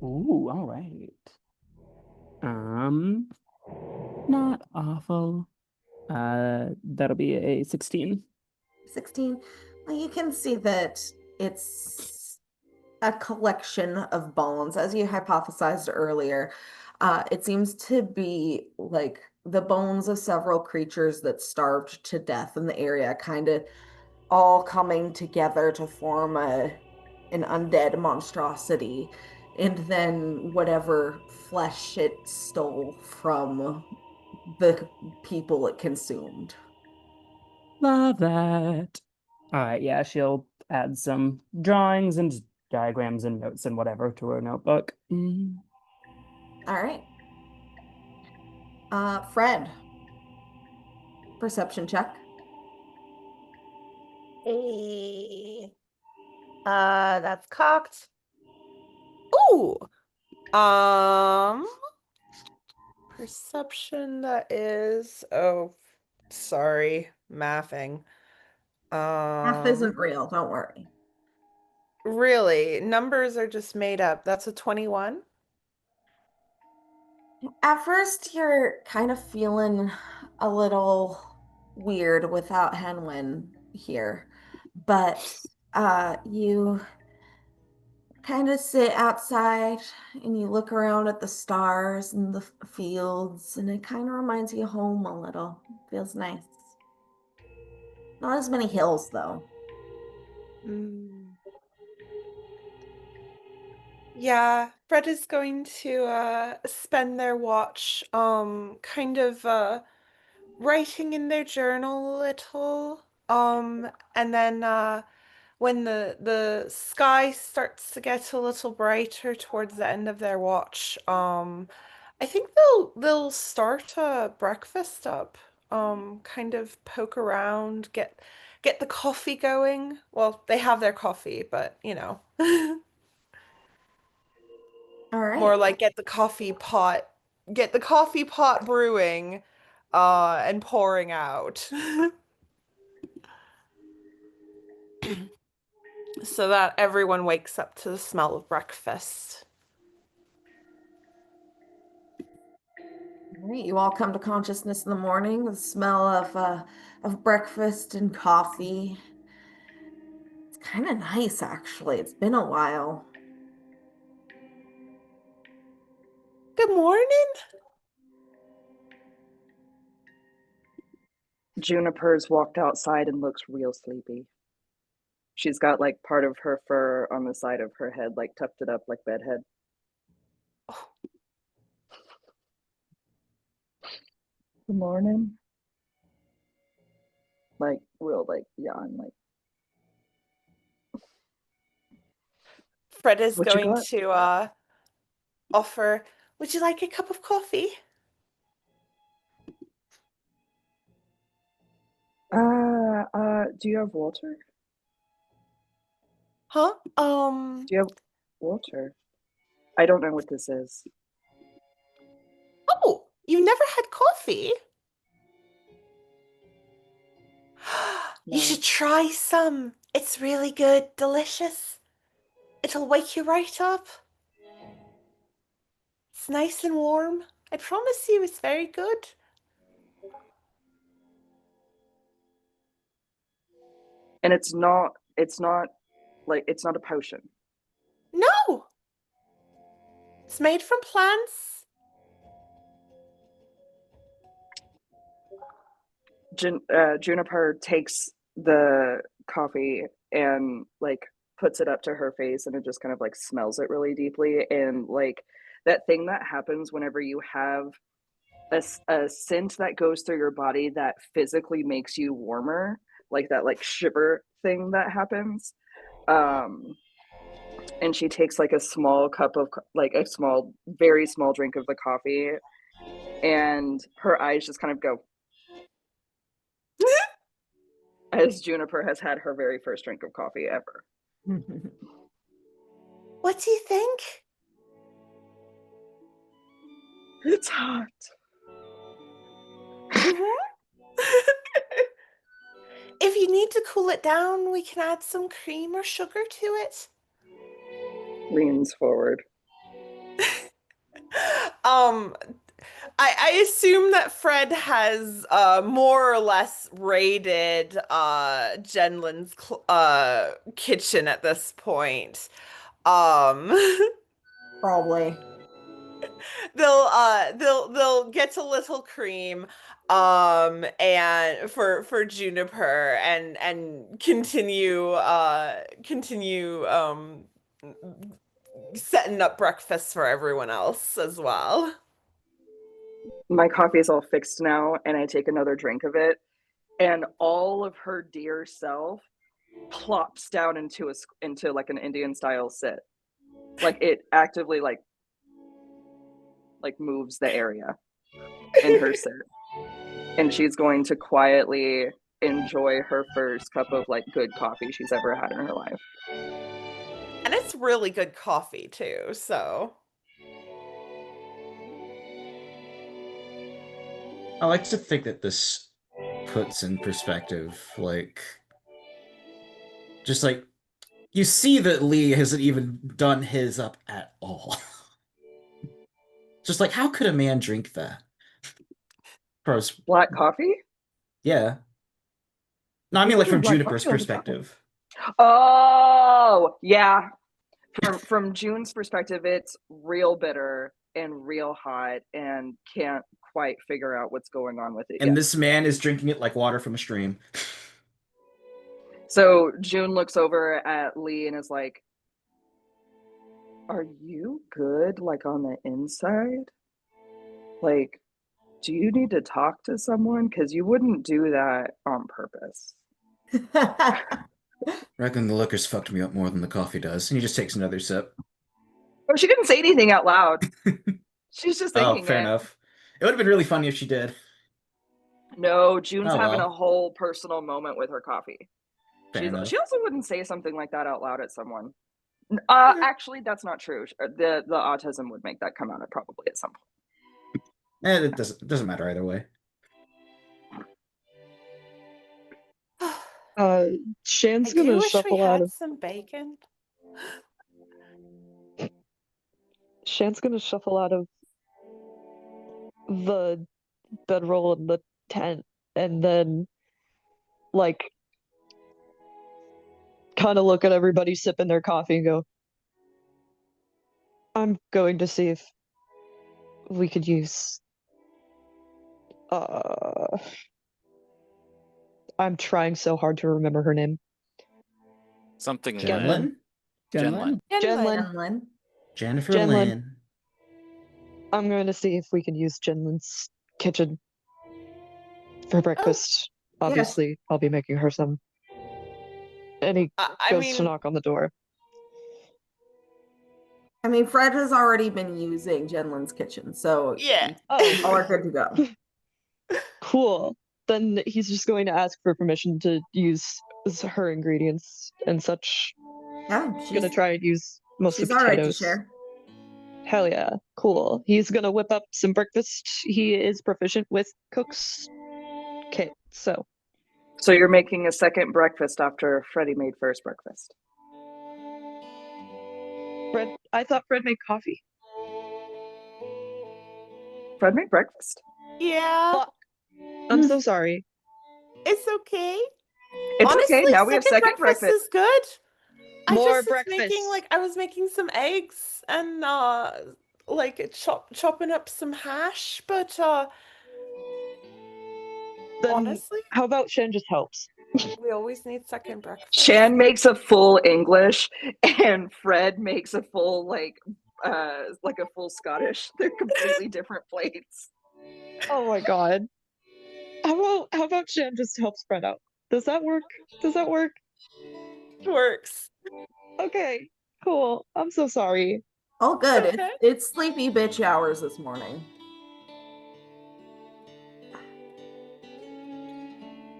Ooh, all right. Not awful. That'll be a 16. 16. Well, you can see that it's a collection of bones, as you hypothesized earlier. It seems to be like the bones of several creatures that starved to death in the area, kind of all coming together to form an undead monstrosity, and then whatever flesh it stole from the people it consumed. Love that. All right, yeah, she'll add some drawings and diagrams and notes and whatever to her notebook. All right. Fred. Perception check. Hey. That's cocked. Ooh. Perception, that is, sorry, mathing. Math isn't real, don't worry. Really, numbers are just made up. That's a 21. At first, you're kind of feeling a little weird without Henwin here. But you kind of sit outside and you look around at the stars and the fields, and it kind of reminds you of home a little. Feels nice. Not as many hills, though. Yeah, Fred is going to spend their watch kind of writing in their journal a little. And then when the sky starts to get a little brighter towards the end of their watch, I think they'll start a breakfast up. Kind of poke around, get the coffee going. Well, they have their coffee, but you know. All right. More like get the coffee pot brewing, and pouring out. So that everyone wakes up to the smell of breakfast. All right, you all come to consciousness in the morning. The smell of breakfast and coffee. It's kind of nice, actually. It's been a while. Good morning. Juniper's walked outside and looks real sleepy. She's got like part of her fur on the side of her head, like tucked it up like bedhead. Oh. Good morning. Like real like yawn, like Fred is what you going got? to offer, would you like a cup of coffee? Do you have water? Huh? Do you have water? I don't know what this is. Oh, you never had coffee? You No. should try some. It's really good, delicious. It'll wake you right up. It's nice and warm. I promise you it's very good. And it's not like it's not a potion. No! It's made from plants. Juniper takes the coffee and like puts it up to her face, and it just kind of like smells it really deeply, and like that thing that happens whenever you have a scent that goes through your body that physically makes you warmer, like that like shiver thing that happens. And she takes like a small cup of like a small, very small drink of the coffee, and her eyes just kind of go as Juniper has had her very first drink of coffee ever. What do you think? It's hot. If you need to cool it down, we can add some cream or sugar to it. Leans forward. I assume that Fred has more or less raided Jenlin's kitchen at this point. Probably. They'll get a little cream and for Juniper and continue setting up breakfast for everyone else as well. My coffee is all fixed now, and I take another drink of it, and all of her dear self plops down into like an Indian style sit. Like it actively like moves the area in her sit. And she's going to quietly enjoy her first cup of like good coffee she's ever had in her life. And it's really good coffee too, so. I like to think that this puts in perspective, like, just like, you see that Lee hasn't even done his up at all. Just like, how could a man drink that? Black coffee? Yeah. No, I mean People like drink from black Juniper's coffee all the time. perspective. Oh, yeah. From June's perspective, it's real bitter and real hot and can't quite figure out what's going on with it And yet. this man is drinking it like water from a stream. So June looks over at Lee and is like, "Are you good, like, on the inside? Like, do you need to talk to someone? Because you wouldn't do that on purpose." Reckon the liquor's fucked me up more than the coffee does. And he just takes another sip. Oh, she didn't say anything out loud. She's just Oh, thinking fair it. enough. It would have been really funny if she did. No, June's Oh, having well. a whole personal moment with her coffee. Fair enough. She also wouldn't say something like that out loud at someone. Actually, that's not true. The autism would make that come out probably at some point. It doesn't matter either way. Shan's I gonna do wish we shuffle out had of some bacon. Shan's gonna shuffle out of the bedroll in the tent and then like kind of look at everybody sipping their coffee and go, I'm going to see if we could use I'm trying so hard to remember her name. Something Jenlyn? Jenlyn. Jenlyn. Jennifer Jenlyn. Lynn. I'm going to see if we can use Jenlyn's kitchen for breakfast. Obviously, I'll be making her some. And he goes to knock on the door. I mean, Fred has already been using Jenlyn's kitchen, so Yeah. all are good to go. Cool. Then he's just going to ask for permission to use her ingredients and such. Yeah, He's gonna try and use most of she's the all right to potatoes. share. Hell yeah, cool. He's gonna whip up some breakfast. He is proficient with cook's kit, so. So you're making a second breakfast after Freddie made first breakfast. I thought Fred made coffee. Fred made breakfast? Yeah. Fuck. I'm so sorry. It's okay. It's Honestly, okay. Now we have second breakfast. Is good. More I just breakfast. I was making some eggs and like chopping up some hash, but Then honestly, how about Shen just helps? we always need second breakfast. Shan makes a full English and Fred makes a full like a full Scottish. They're completely different plates. Oh my god. How about Shan just helps Fred out? Does that work? Does that work? Works. Okay, cool. I'm so sorry. All good. Okay. It's sleepy bitch hours this morning.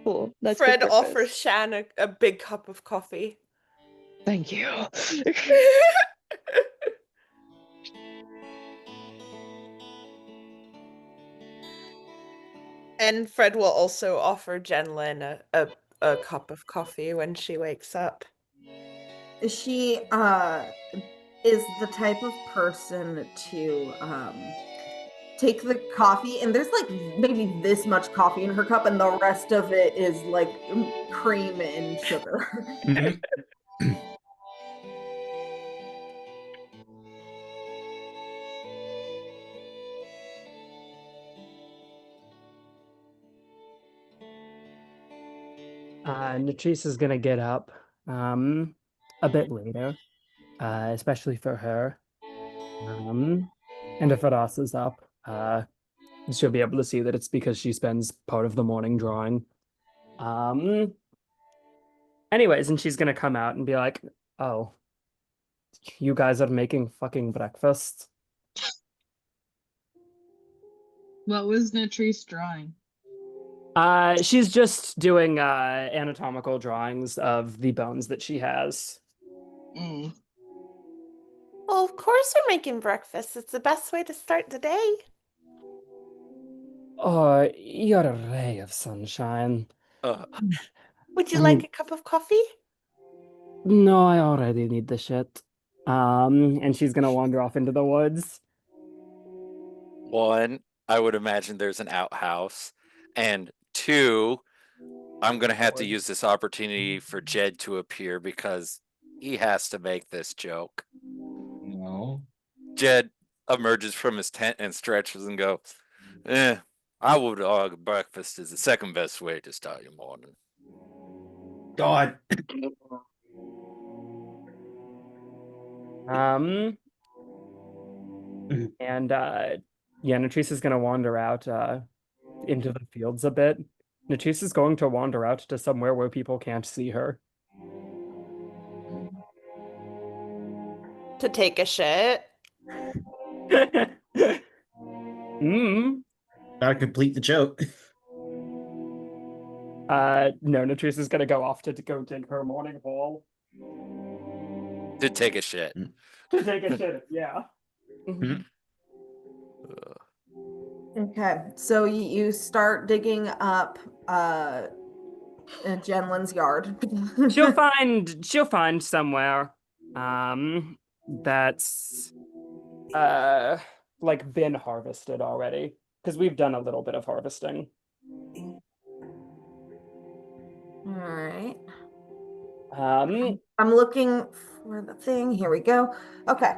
Cool. That's Fred good offers breakfast. Shan a big cup of coffee. Thank you. And Fred will also offer Jenlyn a cup of coffee when she wakes up. She is the type of person to take the coffee, and there's like maybe this much coffee in her cup, and the rest of it is like cream and sugar. Mhm. Natrice is gonna get up a bit later, especially for her. And if Aras up, she'll be able to see that it's because she spends part of the morning drawing. Anyways, and she's gonna come out and be like, "Oh, you guys are making fucking breakfast." What was Natrice drawing? She's just doing anatomical drawings of the bones that she has. Mm. Well, of course we're making breakfast. It's the best way to start the day. Oh, you're a ray of sunshine. Would you like a cup of coffee? No, I already need the shit. And she's gonna wander off into the woods. One, I would imagine there's an outhouse. And 2, I'm going to have to use this opportunity for Jed to appear because he has to make this joke. No. Jed emerges from his tent and stretches and goes, I would argue breakfast is the second best way to start your morning. God. And Natrice is gonna wander out into the fields a bit. Natrice is going to wander out to somewhere where people can't see her. To take a shit. Gotta complete the joke. No, Natrice is gonna go off to go dig her morning hole. To take a shit. To take a shit, yeah. Okay, so you start digging up Jenlin's yard. She'll find somewhere that's like been harvested already, because we've done a little bit of harvesting. All right. I'm looking for the thing. Here we go. Okay.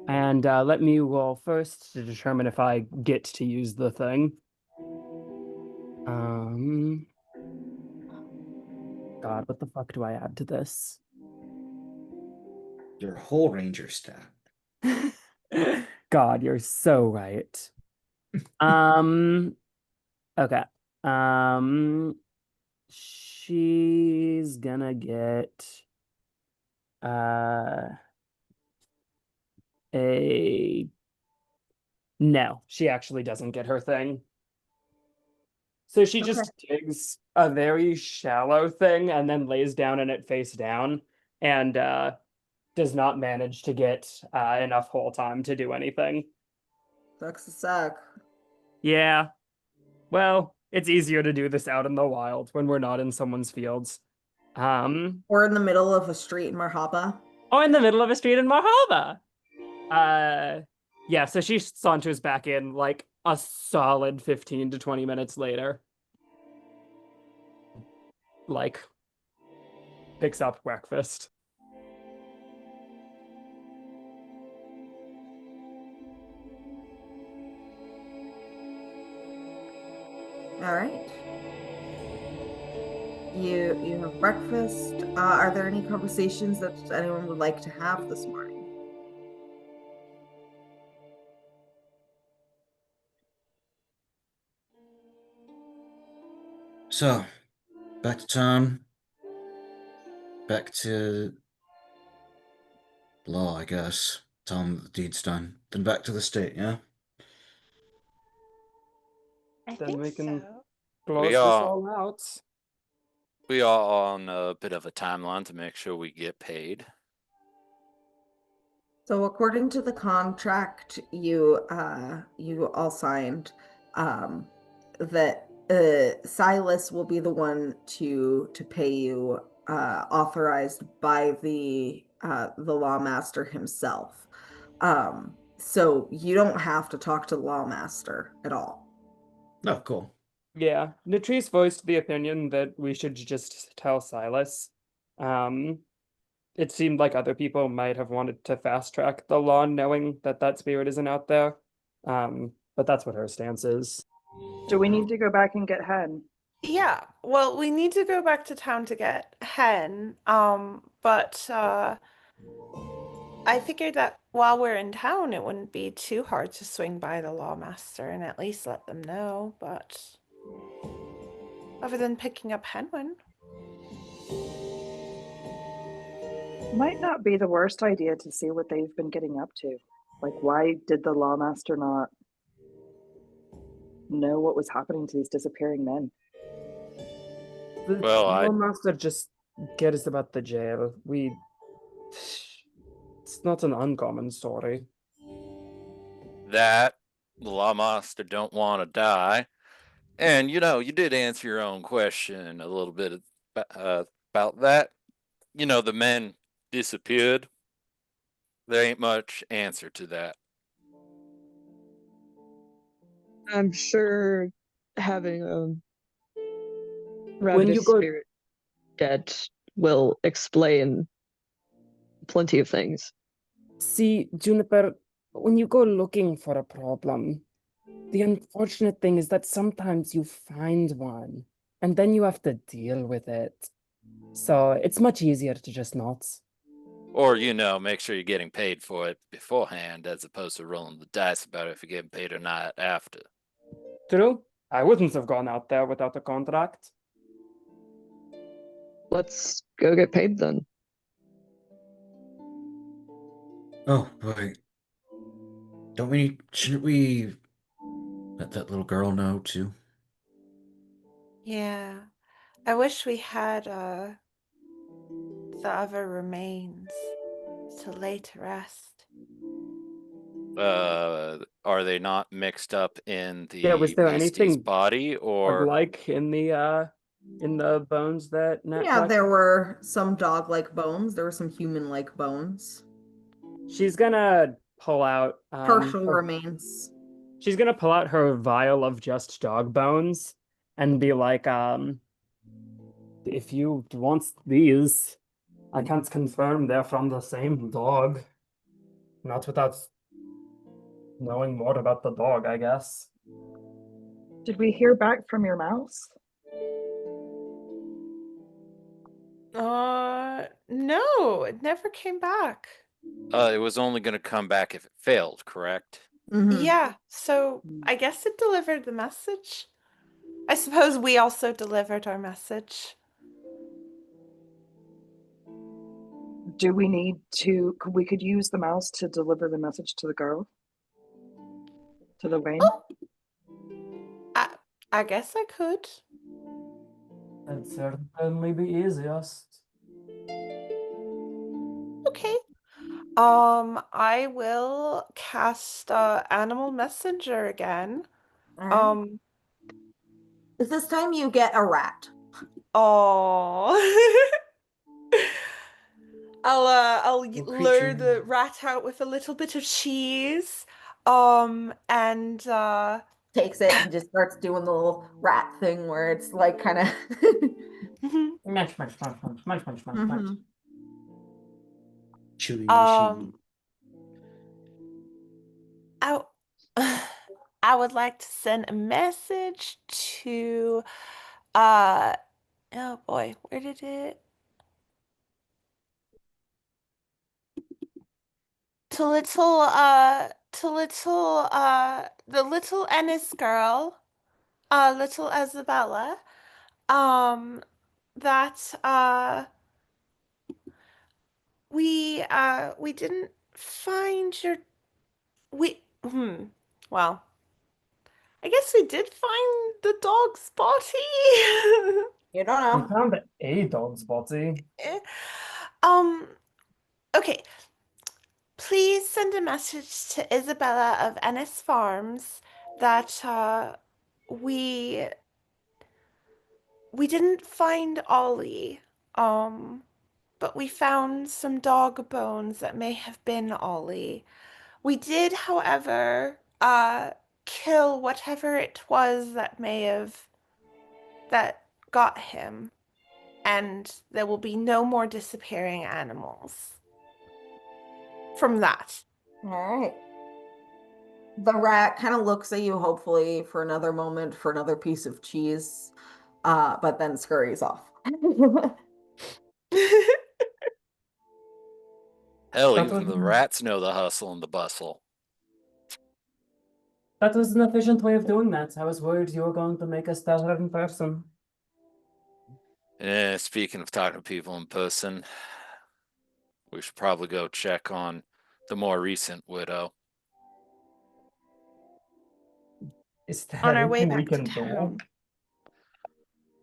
And let me roll first to determine if I get to use the thing. God, what the fuck do I add to this? Your whole ranger stat. God, you're so right. Okay. She's gonna get no, she actually doesn't get her thing. So she just digs a very shallow thing and then lays down in it face down and does not manage to get enough hole time to do anything. Sucks to suck. Yeah. Well, it's easier to do this out in the wild when we're not in someone's fields. Or in the middle of a street in Marhaba. Oh, in the middle of a street in Marhaba. Yeah, so she saunters back in like a solid 15 to 20 minutes later. Like, picks up breakfast. All right. You have breakfast. Are there any conversations that anyone would like to have this morning? So, back to town. Back to law, I guess. Tell them that the deed's done. Then back to the state, yeah? I Then think we can so. close this all out. We are on a bit of a timeline to make sure we get paid. So according to the contract you all signed, that Silas will be the one to pay you, authorized by the lawmaster himself. So you don't have to talk to the lawmaster at all. Oh, cool. Yeah, Natrice voiced the opinion that we should just tell Silas. It seemed like other people might have wanted to fast track the law knowing that spirit isn't out there. But that's what her stance is. Do we need to go back and get Hen? Yeah, well, we need to go back to town to get Hen. But I figured that while we're in town, it wouldn't be too hard to swing by the lawmaster and at least let them know. But other than picking up Henwin. Might not be the worst idea to see what they've been getting up to. Like, why did the lawmaster not know what was happening to these disappearing men? Well, I Lawmaster just cares about the jail. It's not an uncommon story. that the lawmaster don't want to die, and you did answer your own question a little bit about that. The men disappeared. There ain't much answer to that. I'm sure having a When you ravenous go, spirit dead will explain plenty of things. see, Juniper, when you go looking for a problem, the unfortunate thing is that sometimes you find one, and then you have to deal with it. So it's much easier to just not. Or, make sure you're getting paid for it beforehand as opposed to rolling the dice about if you're getting paid or not after. True. I wouldn't have gone out there without a contract. Let's go get paid then. Oh, boy. Shouldn't we let that little girl know too? Yeah. I wish we had the other remains to lay to rest. Are they not mixed up in Yeah, was the there beastie's anything body, or like in the bones that Nat Yeah, there collected? were some dog-like bones. There were some human-like bones. She's gonna pull out Partial remains. she's gonna pull out her vial of just dog bones and be like, if you want these, I can't confirm they're from the same dog. Not without knowing more about the dog, I guess. Did we hear back from your mouse? No, it never came back. it was only going to come back if it failed, correct? Mhm. Yeah, so I guess it delivered the message. I suppose we also delivered our message. Do we need to? We could use the mouse to deliver the message to the girl, to the Wayne. I guess I could. That'd certainly be easiest. Okay. I will cast Animal Messenger again. All right. This time you get a rat. Oh. I'll Little lure creature. the rat out with a little bit of cheese. And Takes it and just starts doing the little rat thing where it's like kind of. Munch, munch, munch, munch, munch, munch, munch, munch. Chewy um machine. I I would like to send a message to oh boy, where did it? To the little Ennis girl, little Isabella, that we didn't find your we well, I guess we did find the dog's body. You don't We know. found a dog's body. um okay, please send a message to Isabella of Ennis Farms that we didn't find Ollie, but we found some dog bones that may have been Ollie. We did, however, kill whatever it was that got him, and there will be no more disappearing animals from that. All right. The rat kind of looks at you, hopefully, for another moment, for another piece of cheese, but then scurries off. Hell, That even the was rats know the hustle and the bustle. that was an efficient way of doing that. I was worried you were going to make us tell her in person. Speaking of talking to people in person, we should probably go check on the more recent widow. Is there On our way anything we back to can do? town.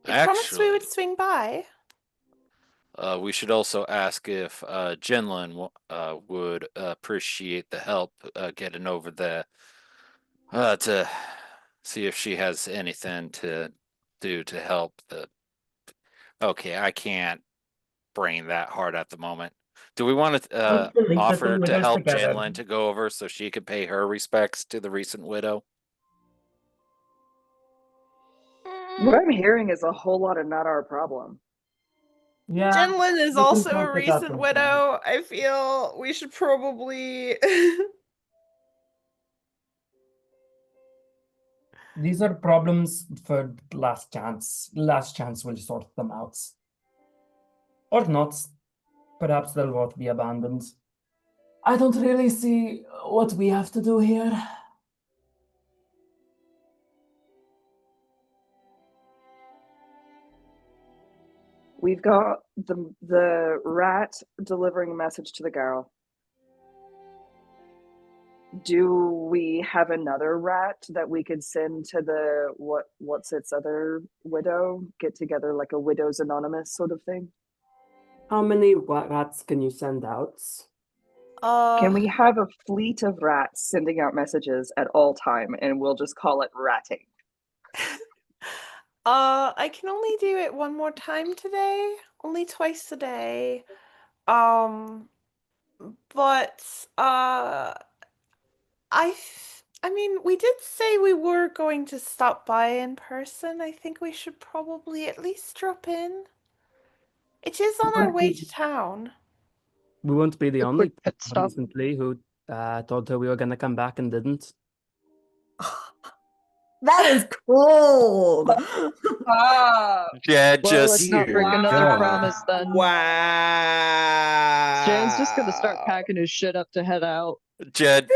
We promised we would Actually, swing by. we should also ask if Jinlin would appreciate the help getting over there to see if she has anything to do to help the. Okay, I can't brain that hard at the moment. Do we want to Link the two offer to widows help together. Jinlin to go over so she could pay her respects to the recent widow? What I'm hearing is a whole lot of not our problem. Yeah. Jenlyn is we can also a talk it up recent with widow. I feel we should probably. These are problems for last chance. Last chance will sort them out. Or not. Perhaps they'll both be abandoned. I don't really see what we have to do here. We've got the rat delivering a message to the girl. Do we have another rat that we could send to the what's its other widow? Get together like a Widows Anonymous sort of thing? How many rats can you send out? Can we have a fleet of rats sending out messages at all time, and we'll just call it ratting? I can only do it one more time today. Only twice a day. But I mean, we did say we were going to stop by in person. I think we should probably at least drop in. It is on our way to town. We won't be the A only quick pit people stop. recently who told her we were going to come back and didn't. That is cold. Jed Well, just let's not break Dear another God. promise then. Wow. Jan's just gonna start packing his shit up to head out. Jed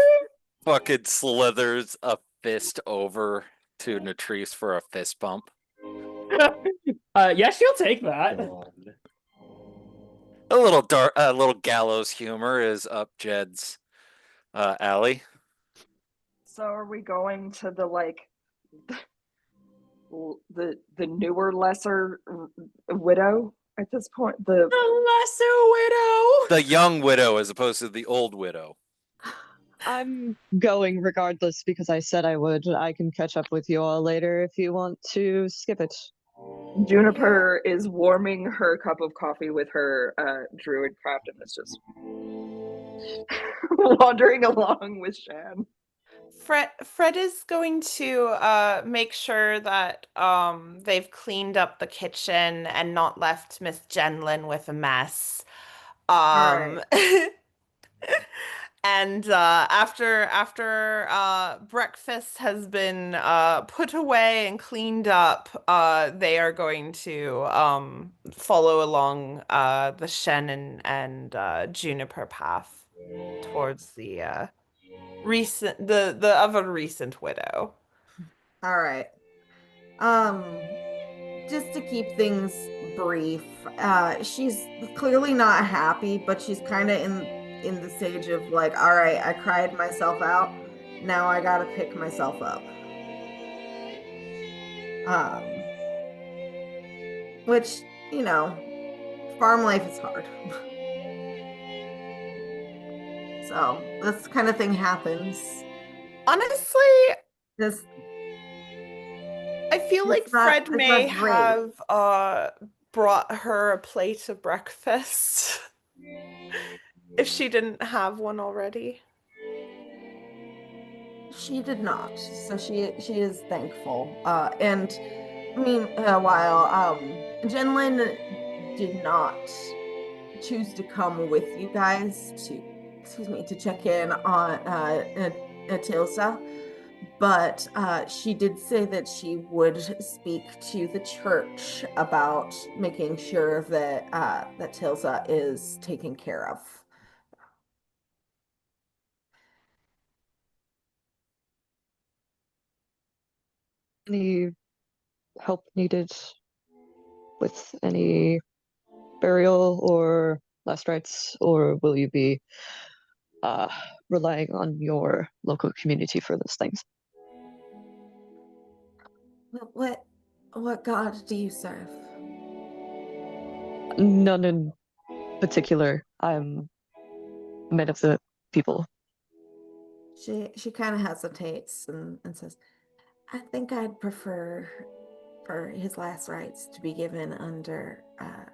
fucking slithers a fist over to Natrice for a fist bump. Yeah, she'll take that. A little gallows humor is up Jed's alley. So are we going to the the newer, lesser widow at this point? The lesser widow. The young widow as opposed to the old widow. I'm going regardless because I said I would. I can catch up with you all later if you want to skip it. Juniper is warming her cup of coffee with her druid craft and is just wandering along with Shan. Fred is going to make sure that they've cleaned up the kitchen and not left Miss Jenlyn with a mess. Right. And after breakfast has been put away and cleaned up, they are going to follow along the Shen and Juniper path towards the of a recent widow. All right. Just to keep things brief, she's clearly not happy, but she's kind of in the stage of like, all right, I cried myself out. Now I gotta pick myself up. Which, you know, farm life is hard. So this kind of thing happens. Honestly, Just I feel like Fred may have brought her a plate of breakfast if she didn't have one already. She did not, so she is thankful. And meanwhile, Jenlyn did not choose to come with you guys to check in on Tilsa. But she did say that she would speak to the church about making sure that that Tilsa is taken care of. Any help needed with any burial or last rites, or will you be relying on your local community for those things? What god do you serve? None in particular. I'm a man of the people. She kind of hesitates and says, I think I'd prefer for his last rites to be given under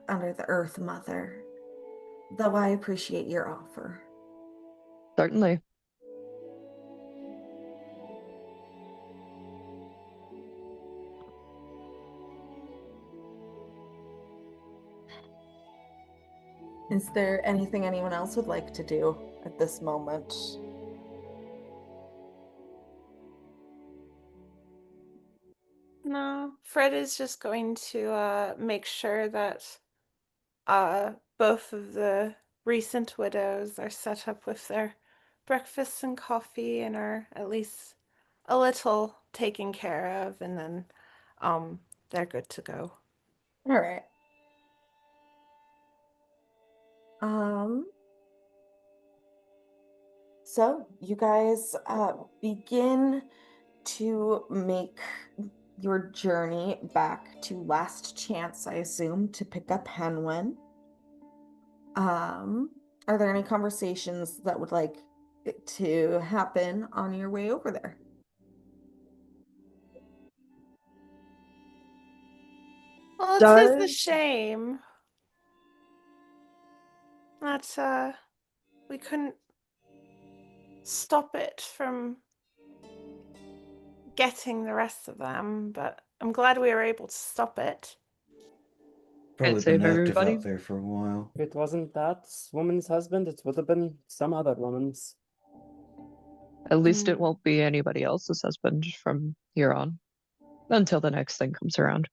the Earth Mother, though I appreciate your offer. Certainly. Is there anything anyone else would like to do at this moment? No, Fred is just going to make sure that both of the recent widows are set up with their breakfast and coffee and are at least a little taken care of, and then they're good to go. All right. So you guys begin to make your journey back to Last Chance, I assume, to pick up Henwin. Are there any conversations that would like to happen on your way over there? Well, it is a shame that we couldn't stop it from getting the rest of them, but I'm glad we were able to stop it. Probably save been active everybody. out there for a while. If it wasn't that woman's husband, it would have been some other woman's. At least it won't be anybody else's husband from here on. Until the next thing comes around.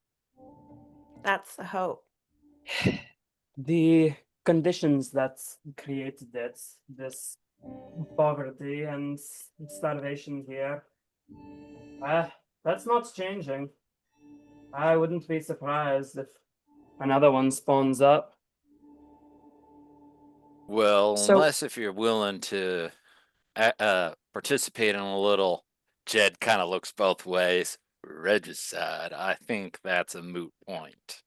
That's the hope. The conditions that created it, this poverty and starvation here, that's not changing. I wouldn't be surprised if another one spawns up. Well, So- unless if you're willing to participate in a little, Jed kind of looks both ways, regicide, I think that's a moot point.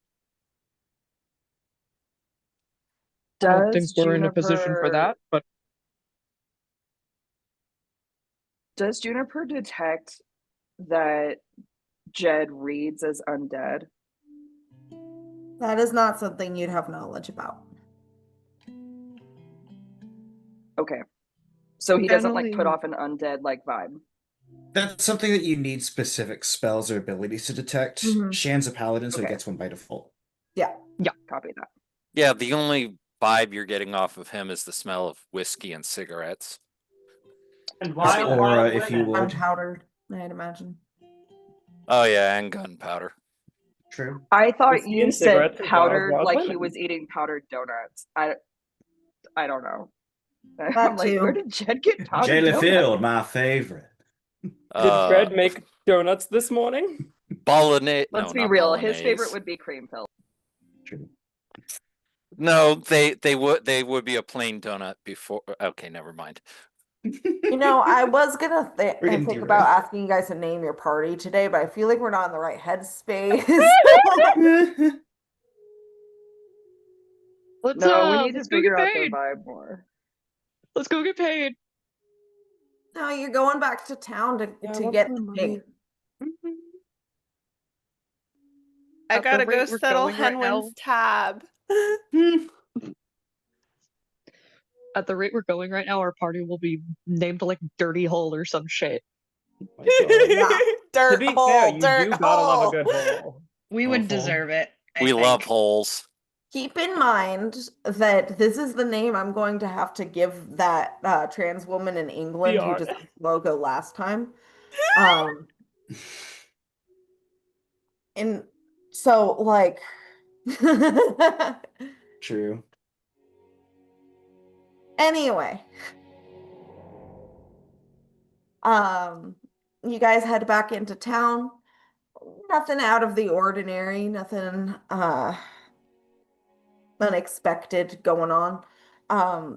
I don't think Does we're in a position for that, but Does Juniper detect that Jed reads as undead? That is not something you'd have knowledge about. Okay. So he doesn't like put Generally- off an undead like vibe. That's something that you need specific spells or abilities to detect. Mhm. Shan's a paladin, so he Okay. gets one by default. Yeah. Copy that. Yeah, the only vibe you're getting off of him is the smell of whiskey and cigarettes. And wild, wild, aura, wild if you women. would. Gunpowder, I'd imagine. Oh yeah, and gunpowder. True. I thought Whiskey you and said cigarettes and powdered wild like women. he was eating powdered donuts. I don't know. I'm That like, too. where did Jed get powdered Jelly donuts? filled, my favorite. Did Fred make donuts this morning? Bolognese? Let's No, be not real. bolognese. His favorite would be cream filled. True. No, they would be a plain donut before. Okay, never mind. You know, I was gonna We're getting think derailed. about asking you guys to name your party today, but I feel like we're not in the right headspace. Let's No, we need to let's go figure get out their paid. vibe more. Let's go get paid. No, you're going back to town to Yeah, I to want get my the money. thing. I At the gotta go rate we're settle going right Henwin's now- tab. At the rate we're going right now, our party will be named like Dirty Hole or some shit. Oh my God. Yeah. Dirt To be hole, fair, you dirt do gotta love a hole. good hole. We would Awful. deserve it. I We love think. holes. Keep in mind that this is the name I'm going to have to give that trans woman in England who art. designed the logo last time. And so like True. anyway. You guys head back into town. Nothing out of the ordinary, nothing unexpected going on.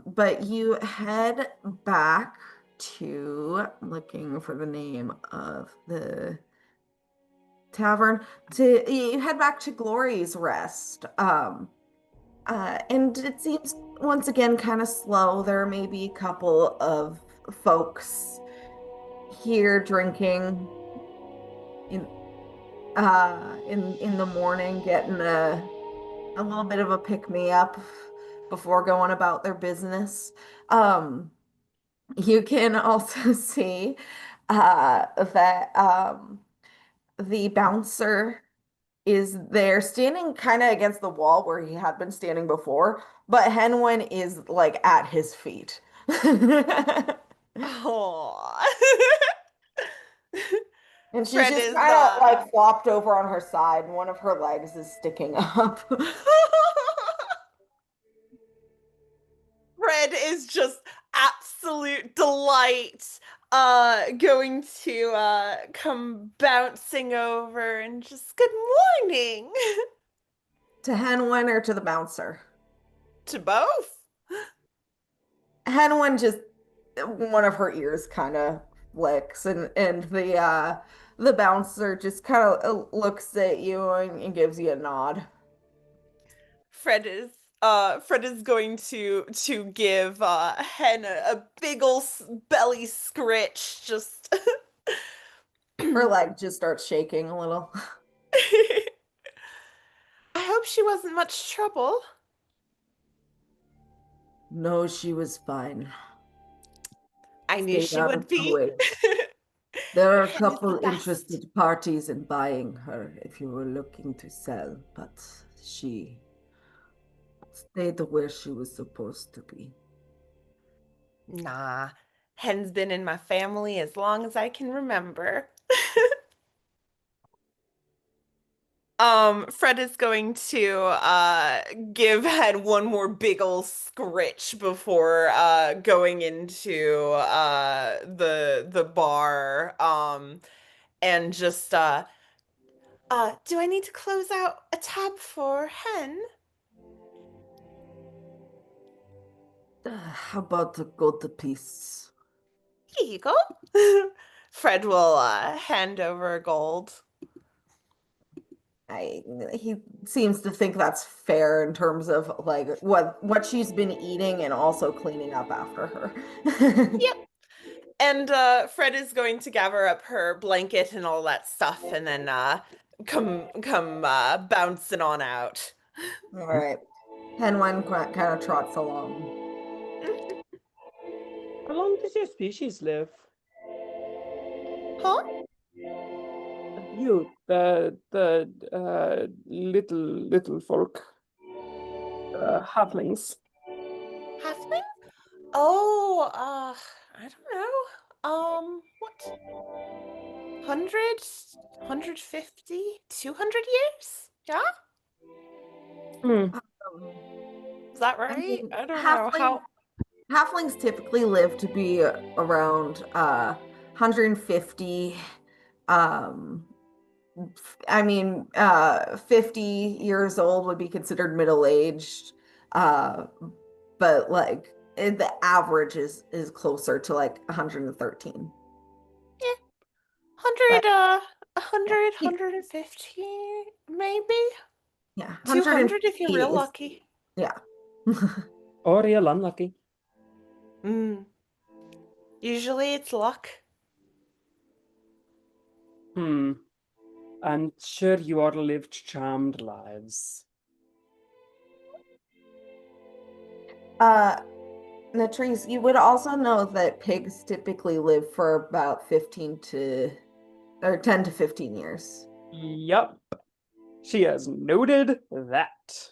But you head back to looking for the name of the tavern. You head back to Glory's Rest. And it seems once again kind of slow. There may be a couple of folks here drinking in the morning, getting a little bit of a pick-me-up before going about their business. You can also see that the bouncer is there standing kind of against the wall where he had been standing before, but Henwin is like at his feet. Oh. And she's Fred just is kind of like flopped over on her side, and one of her legs is sticking up. Fred is just absolute delight going to come bouncing over and just good morning To Henwin or to the bouncer? to both. Henwin just one of her ears kind of flicks, and the bouncer just kind of looks at you and gives you a nod. Fred is going to give Hen a big ol' belly scritch just Her leg just starts shaking a little. I hope she wasn't much trouble. No, she was fine. I knew Stayed she out would of the be. way. There are a Hen is the couple best. interested parties in buying her if you were looking to sell, but she stayed where she was supposed to be. Nah, Hen's been in my family as long as I can remember. Fred is going to give Hen one more big ol' scritch before going into the bar. And just do I need to close out a tab for Hen? How about a gold apiece? Here you go. Fred will hand over gold. He seems to think that's fair in terms of like what she's been eating and also cleaning up after her. Yep. And Fred is going to gather up her blanket and all that stuff and then come bouncing on out. All right. Henwine kind of trots along. How long does your species live? Huh? You, the little folk, halflings. Halfling? Oh, I don't know. What? 100, 150, 200 years? Yeah? Hmm. Is that I right? mean, I don't know how. halflings typically live to be around 150 um 50 years old would be considered middle-aged. But like the average is closer to like 113. Yeah, But 100, yeah, 100, 150, maybe? yeah, 200 if you're 150 real is lucky. yeah. Or real unlucky. Usually it's luck. I'm sure you all lived charmed lives. Natrice, you would also know that pigs typically live for about 10 to 15 years. Yup. She has noted that.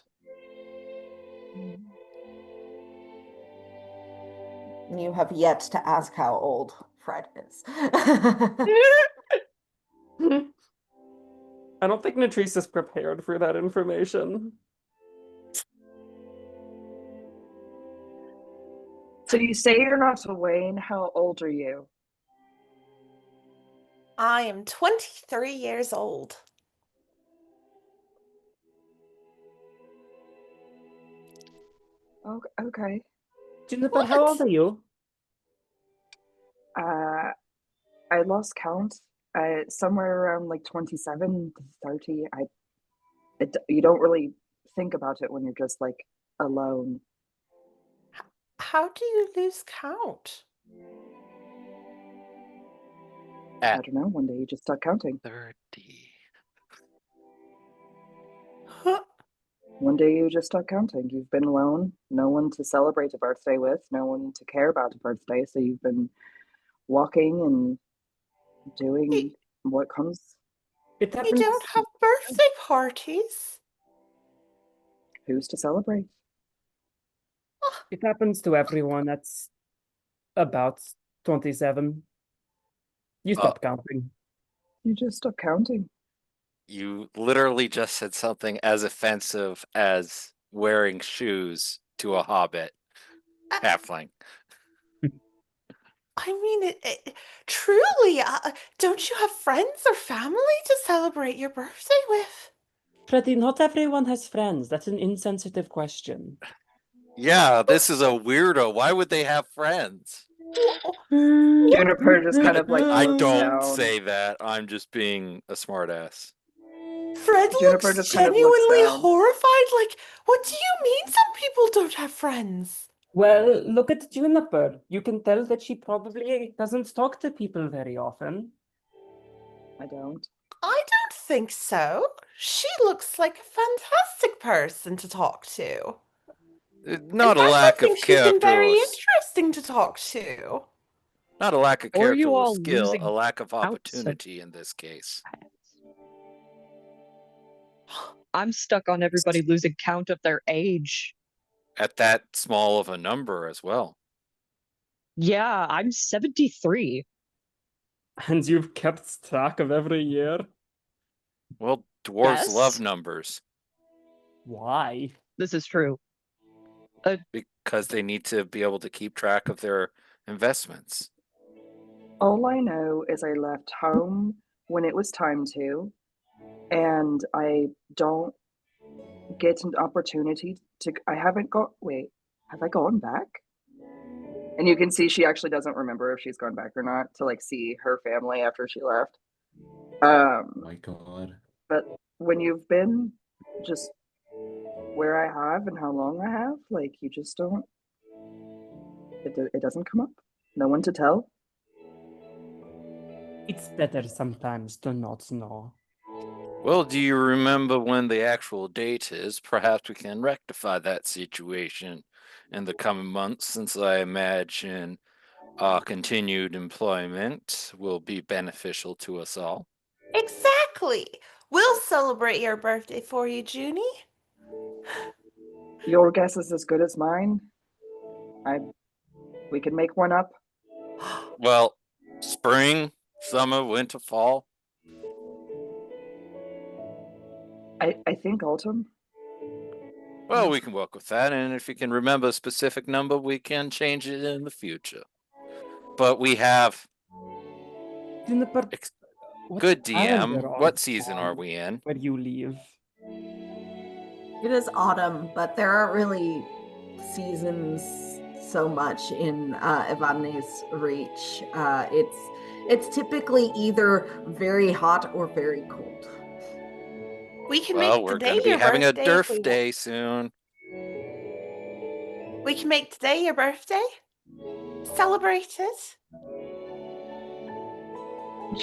You have yet to ask how old Fred is. I don't think Natrice is prepared for that information. So you say you're not Wayne. How old are you? I am 23 years old. Okay. Juniper, how old are you? I lost count. Somewhere around like 27 to 30. You don't really think about it when you're just like alone. How do you lose count? I don't know. One day you just start counting. 30. Huh. One day you just start counting. You've been alone, no one to celebrate a birthday with, no one to care about a birthday. So you've been walking and doing what comes It We happens. don't have birthday parties. Who's to celebrate? It happens to everyone. That's about 27. You stop counting. You just stop counting. You literally just said something as offensive as wearing shoes to a hobbit halfling. I mean, truly, don't you have friends or family to celebrate your birthday with? Freddy, not everyone has friends. That's an insensitive question. Yeah, this is a weirdo. Why would they have friends? Juniper just kind of like I looks don't down. say that. I'm just being a smartass. Fred Juniper looks just kind of looks genuinely down. horrified. Like, what do you mean some people don't have friends? Well, look at Juniper. You can tell that she probably doesn't talk to people very often. I don't. I don't think so. She looks like a fantastic person to talk to. Not In a fact, lack I think of she's been character very or interesting to talk to. not a lack of Or are character you or all skill, losing a lack of count of opportunity in this case. I'm stuck on everybody losing count of their age. At that small of a number as well. Yeah, I'm 73. And you've kept track of every year? Well, dwarves love Yes. numbers. Why? This is true. Because they need to be able to keep track of their investments. All I know is I left home when it was time to, and I don't get an opportunity to. I haven't got. Wait, have I gone back? And you can see she actually doesn't remember if she's gone back or not to like see her family after she left. Oh my god. But when you've been just where I have and how long I have, like you just don't. It doesn't come up. No one to tell. It's better sometimes to not know. Well, do you remember when the actual date is? Perhaps we can rectify that situation in the coming months, since I imagine continued employment will be beneficial to us all. Exactly. We'll celebrate your birthday for you, Junie. Your guess is as good as mine. We can make one up. Well, spring, summer, winter, fall. I think autumn. Well, we can work with that, and if you can remember a specific number, we can change it in the future. But we have Juniper, good calendar DM. on What season are on we in? where you live? It is autumn, but there aren't really seasons so much in Evadne's reach. It's typically either very hot or very cold. We can Well, make we're today going to be your having a birthday if we Durf day soon. We can make today your birthday. Celebrate it.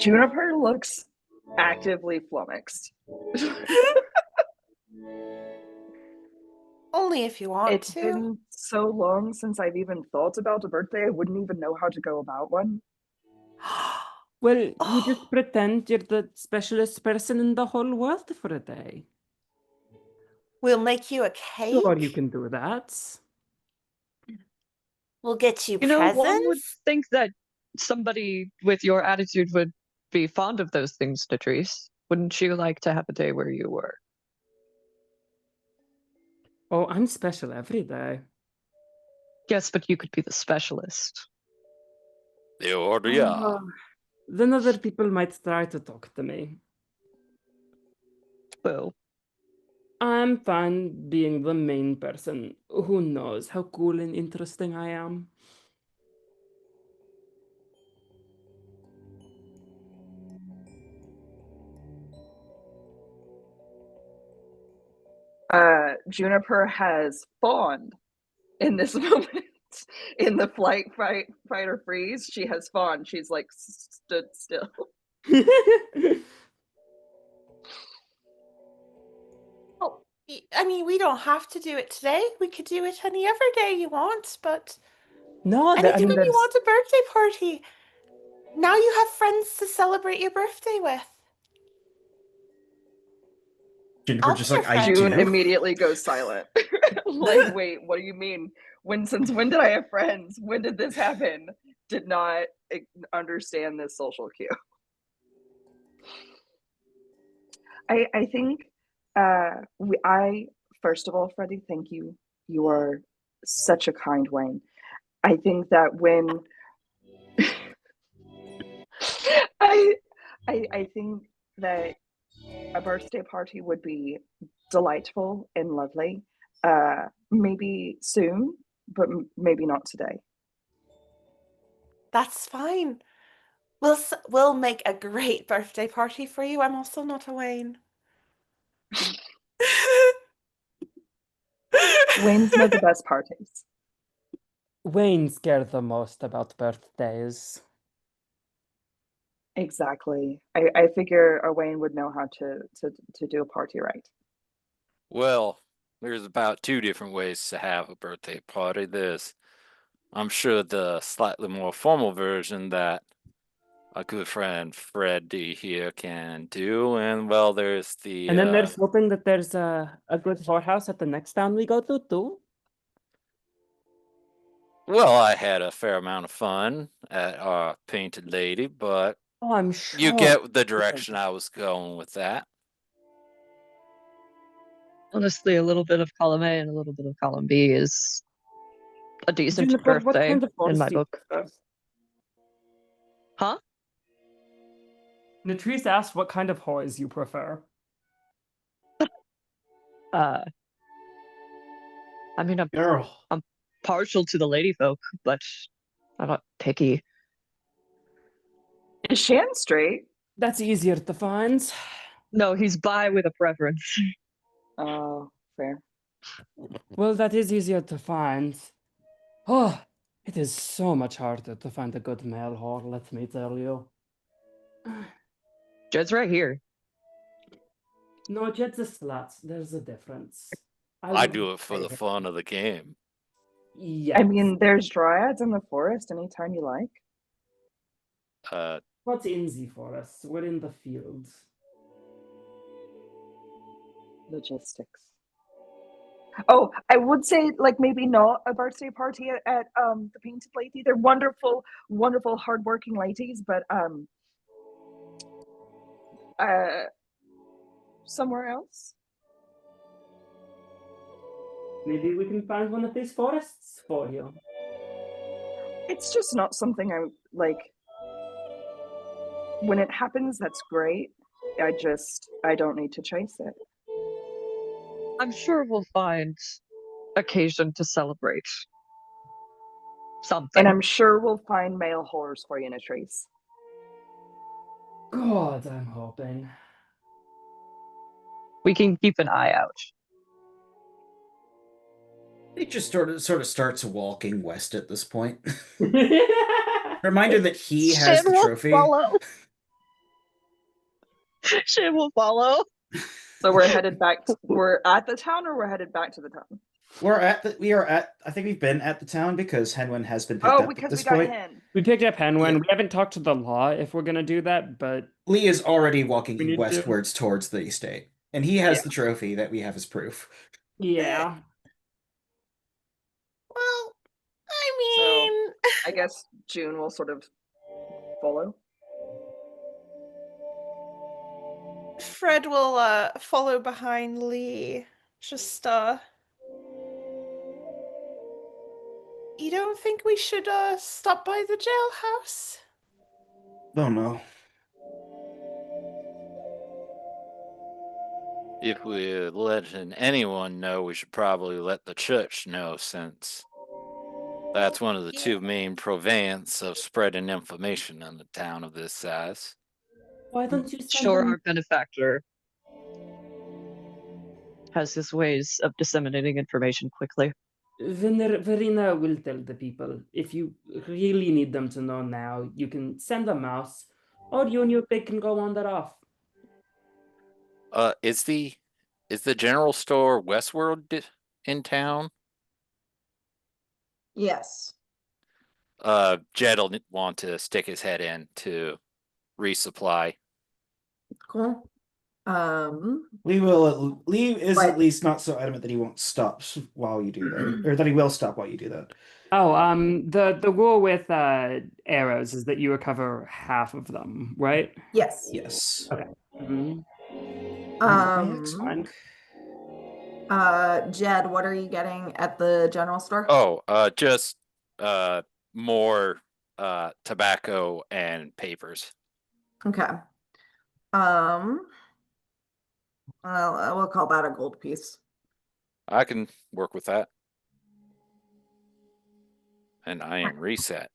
Juniper looks actively flummoxed. Only if you want It's to. been so long since I've even thought about a birthday, I wouldn't even know how to go about one. Well, you just pretend you're the specialist person in the whole world for a day. We'll make you a cake. Sure, you can do that. We'll get you You know, one would presents. think that somebody with your attitude would be fond of those things, Latrice. Wouldn't you like to have a day where you were? Oh, I'm special every day. Yes, but you could be the specialist. The order, yeah. Then other people might try to talk to me. Well, I'm fine being the main person. Who knows how cool and interesting I am? Juniper has fawned in this moment. In the fight or freeze, she has fawned. She's like stood still. Oh, I mean, we don't have to do it today. We could do it any other day you want, but No, anytime you want a birthday party, now you have friends to celebrate your birthday with. We're just like, I June do. immediately goes silent. Like, wait, what do you mean? Since when did I have friends? When did this happen? Did not understand this social cue. I think first of all, Freddie, thank you. You are such a kind Wayne. I think that when I think that a birthday party would be delightful and lovely. Maybe soon, but maybe not today. That's fine. We'll make a great birthday party for you. I'm also not a Wayne. Waynes know the best parties. Wayne's care the most about birthdays. Exactly. I figure a Wayne would know how to do a party right. Well, there's about 2 different ways to have a birthday party. I'm sure, the slightly more formal version that a good friend Freddie here can do, and well, there's the And then there's hoping that there's a good whorehouse at the next town we go to too. well, I had a fair amount of fun at our Painted Lady, but Oh, I'm sure. you get the direction I was going with that. Honestly, a little bit of column A and a little bit of column B is a decent Juniper, what birthday kind of in my forest do you book. prefer? Huh? Latrice asked what kind of whores you prefer. I mean, Girl. I'm partial to the lady folk, but I'm not picky. Is Shan straight? That's easier to find. No, he's bi with a preference. Oh, fair. Well, that is easier to find. Oh, it is so much harder to find a good male whore, let me tell you. Jed's right here. No, Jed's a slut. There's a difference. I do it for the fun of the game. Yes. I mean, there's dryads in the forest anytime you like. What's in the forest? We're in the fields. Logistics. Oh, I would say, like, maybe not a birthday party at the Painted Lady. They're wonderful, wonderful, hardworking ladies, but somewhere else. Maybe we can find one of these forests for you. It's just not something I like. When it happens, that's great. I don't need to chase it. I'm sure we'll find occasion to celebrate something. And I'm sure we'll find male whores for you, Latrice. God, I'm hoping. We can keep an eye out. He just sort of starts walking west at this point. Reminder that he has the trophy. Shan will follow. So we're headed back. We're at the town, or we're headed back to the town. I think we've been at the town because Henwin has been picked up at this point. We picked up Henwin. Yeah. We haven't talked to the law if we're gonna do that, but Lee is already walking westwards towards the estate, and he has the trophy that we have as proof. Yeah. Well, I mean, so, I guess June will sort of follow. Fred will follow behind Lee. Just you don't think we should stop by the jailhouse? Oh no. If we're letting anyone know, we should probably let the church know, since that's one of the 2 main provents of spreading information in a town of this size. Why don't you send Sure, them... our benefactor has his ways of disseminating information quickly. Verena will tell the people. If you really need them to know now, you can send a mouse, or you and your pig can go wander off. Is the general store Westworld in town? Yes. Jed'll want to stick his head in to resupply. Cool. Lee is But- at least not so adamant that he won't stop while you do that, or that he will stop while you do that. Oh, the rule with arrows is that you recover half of them, right? yes. Yes. Okay. Mhm. Um, Jed, what are you getting at the general store? Oh, just more tobacco and papers. Okay. Well, I will call that a gold piece. I can work with that. And I am reset.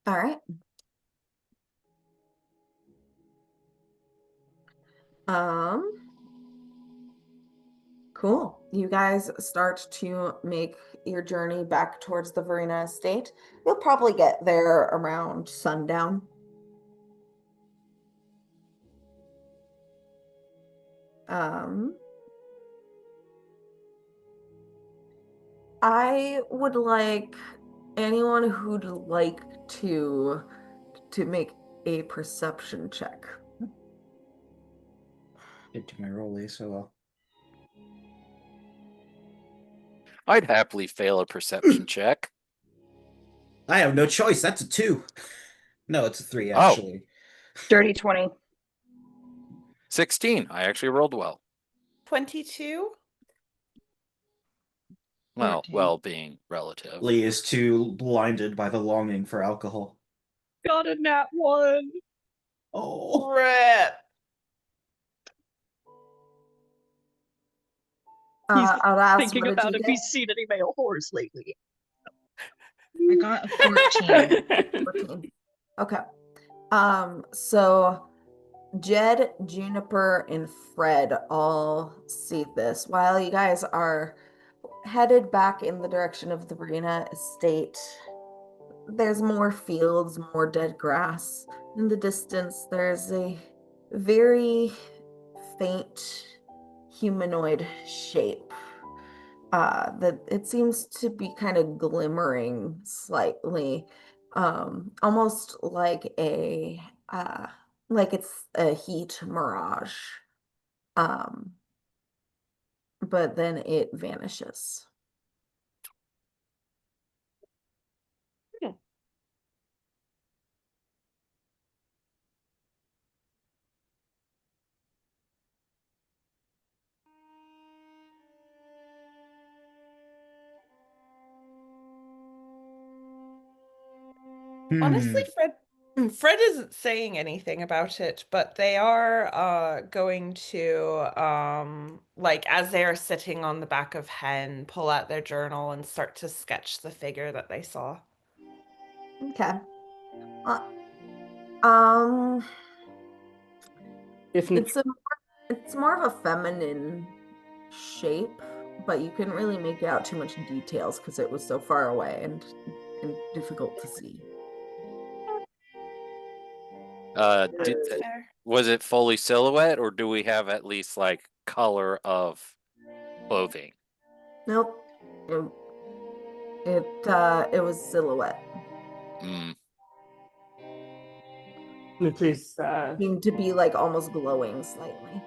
All right. Cool. You guys start to make your journey back towards the Verena Estate. You'll probably get there around sundown. I would like anyone who'd like to make a perception check. Did do my roll, so I'd happily fail a perception check. I have no choice. That's a 2. No, it's a 3 Oh. actually. Dirty 20. 16. I actually rolled well. 22. Well, 14. well being relative. Lee is too blinded by the longing for alcohol. Got a nat 1. Oh. Rip. I'll ask, Thinking what did about you if get? he's seen any male whores lately. I got a 14. 14. Okay. So Jed, Juniper, and Fred all see this while you guys are headed back in the direction of the Verena Estate. There's more fields, more dead grass. In the distance, there's a very faint humanoid shape. That it seems to be kind of glimmering slightly, almost like it's a heat mirage. But then it vanishes. Honestly, Fred isn't saying anything about it, but they are going to like as they are sitting on the back of Hen, pull out their journal and start to sketch the figure that they saw. Okay. If It's more of a feminine shape, but you couldn't really make out too much details because it was so far away and difficult to see. Was it fully silhouette, or do we have at least like color of clothing? Nope. It was silhouette. Latrice, Seemed to be like almost glowing slightly.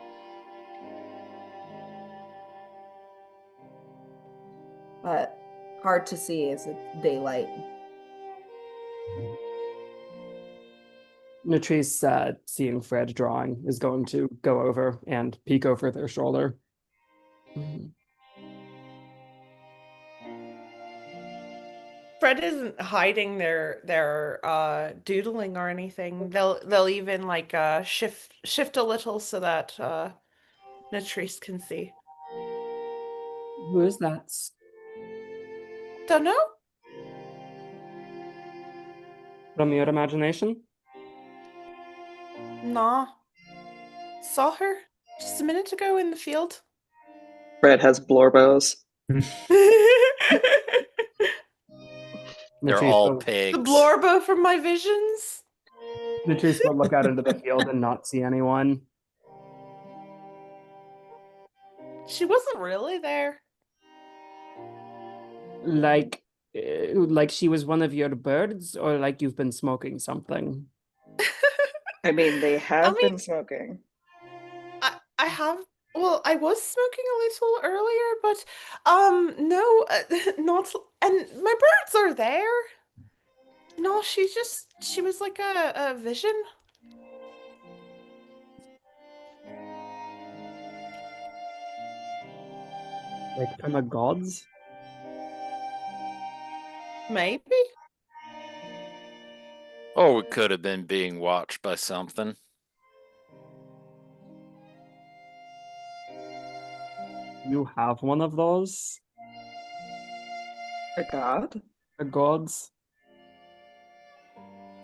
But hard to see as it's daylight. Latrice, seeing Fred drawing, is going to go over and peek over their shoulder. Fred isn't hiding their doodling or anything. They'll even like shift a little so that Latrice can see. Who is that? Don't know. From your imagination? Nah. Saw her just a minute ago in the field. Fred has blorbos. They're Latrice all will, pigs. The blorbo from my visions. Latrice will look out into the field and not see anyone. She wasn't really there. Like she was one of your birds, or like you've been smoking something? I mean, they have been smoking. Well, I was smoking a little earlier, but no, not. And my birds are there. No, she was like a vision. Like from the gods? Maybe. Or we could have been being watched by something. You have one of those? A god? The gods?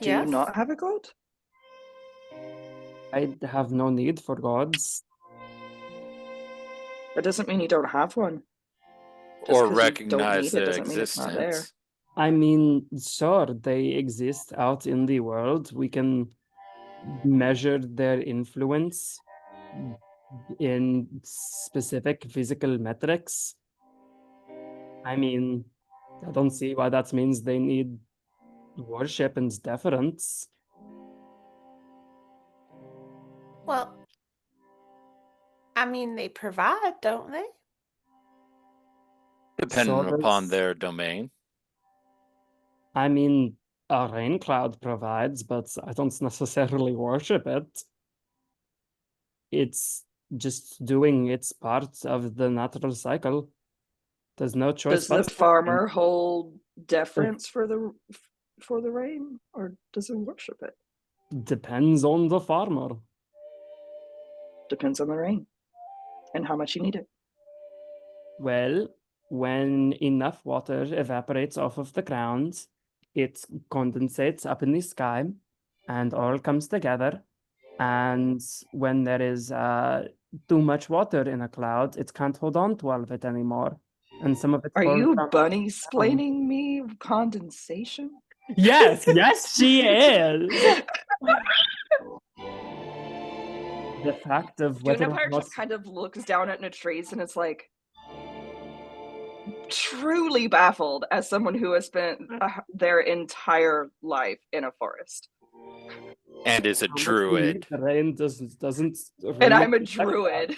Do you Yes. not have a god? I have no need for gods. That doesn't mean you don't have one. Just Or 'cause you don't recognize need it their doesn't mean it's not there. existence. I mean, sure, they exist out in the world. We can measure their influence in specific physical metrics. I mean, I don't see why that means they need worship and deference. Well, I mean, they provide, don't they? Depending So upon does- their domain. I mean, a rain cloud provides, but I don't necessarily worship it. It's just doing its part of the natural cycle. There's no choice. Does the but to. farmer hold deference for the rain, or does he worship it? Depends on the farmer. Depends on the rain and how much you need it. Well, when enough water evaporates off of the ground, it condensates up in the sky and all comes together. And when there is too much water in a cloud, it can't hold on to all of it anymore. And some of it Are falls you down. bunny splaining me condensation? Yes, yes, she is. The fact of whether or Juniper not just kind of looks down at Natrice and is like truly baffled as someone who has spent their entire life in a forest. And is a how much we druid. need, the rain doesn't And really I'm a affect that. druid.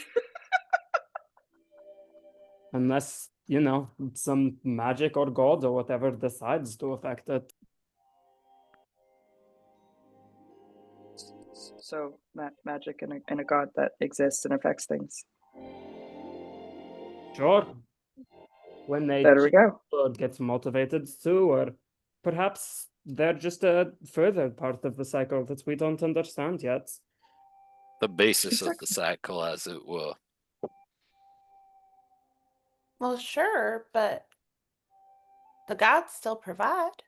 Unless, you know, some magic or god or whatever decides to affect it. So magic and a god that exists and affects things. Sure. When they There we go. or gets motivated to, or perhaps they're just a further part of the cycle that we don't understand yet. The basis of the Exactly. cycle, as it were. Well, sure, but the gods still provide.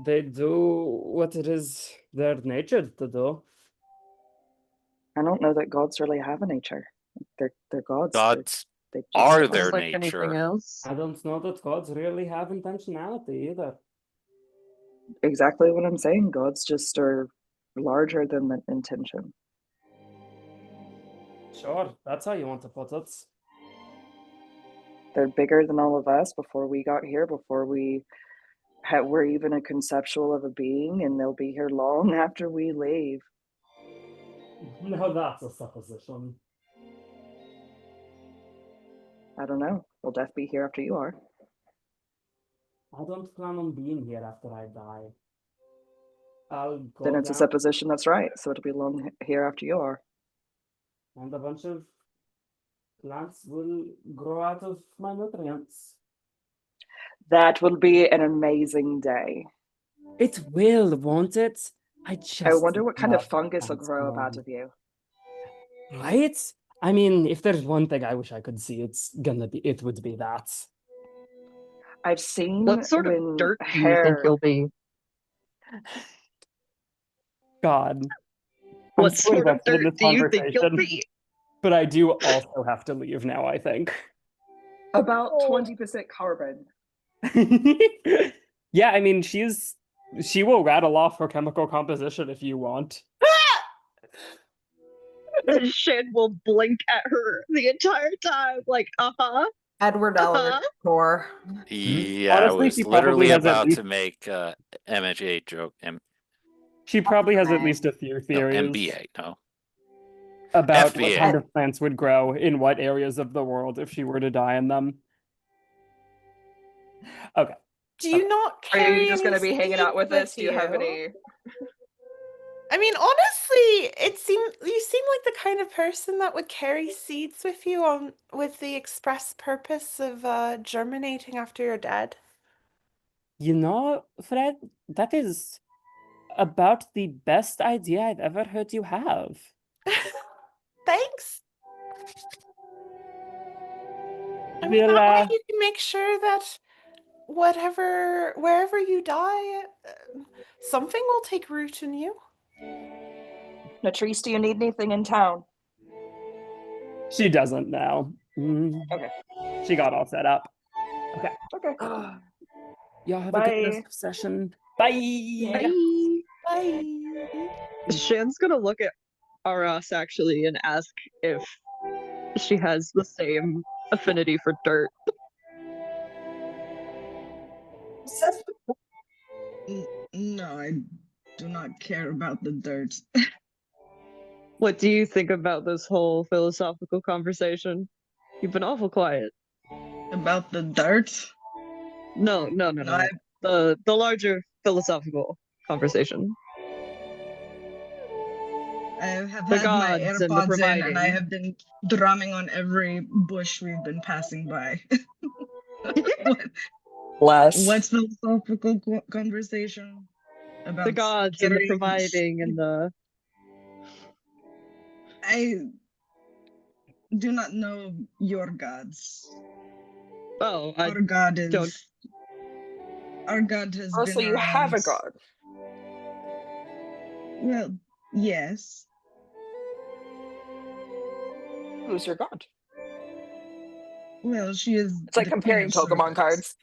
They do what it is their nature to do. I don't know that gods really have a nature. They're gods. Gods They just are are. their like anything nature. else. I don't know that gods really have intentionality either. Exactly what I'm saying. Gods just are larger than the intention. Sure, that's how you want to put it. They're bigger than all of us before we got here, before we were even a conceptual of a being, and they'll be here long after we leave. No, that's a supposition. I don't know. Will death be here after you are? I don't plan on being here after I die. I'll go Then it's a down supposition that's right. So it'll be long here after you are. and a bunch of plants will grow out of my nutrients. That will be an amazing day. It will, won't it? I wonder what kind of love fungus will plants grow up out growing. of you. Right? I mean, if there's one thing I wish I could see, it would be that. I've seen What sort when of dirt do you think hair. you'll be? God. I'm What so sort of invested in dirt this do you think you'll conversation, be? but I do also have to leave now, I think. About 20% carbon. Yeah, I mean, she will rattle off her chemical composition if you want. Shan will blink at her the entire time, like, Edward Elric Core. Yeah, Honestly, I she was probably literally has at about least- to make MHA joke. She probably has at Right. least a few No, theories MBA, no. about what FBA. kind of plants would grow in what areas of the world if she were to die in them. Okay. Do you not Are carry you just any gonna be hanging out seeds with us? Do you have any? I mean, honestly, you seem like the kind of person that would carry seeds with you with the express purpose of germinating after you're dead. You know, Fred, that is about the best idea I've ever heard you have. Thanks. I mean, We'll, that way you can make sure that wherever you die, something will take root in you. Latrice, do you need anything in town? She doesn't now. Okay. She got all set up. Okay. Okay. Y'all have a Bye. good rest of session. Bye. Bye. Bye. Shan's gonna look at Aras actually and ask if she has the same affinity for dirt. No, I do not care about the dirt. What do you think about this whole philosophical conversation? You've been awful quiet. About the dirt? No. No, The larger philosophical conversation. I have The had my gods and the AirPods in, and I providing. have been drumming on every bush we've been passing by. Bless. What's philosophical conversation about? The gods and the carrying- providing and the. I do not know your gods. Oh, I Our god is. don't. Our god has Oh, been so you have a around- god. Well, yes. Who's your god? Well, she is. It's like the queen comparing of Pokemon serpents. cards.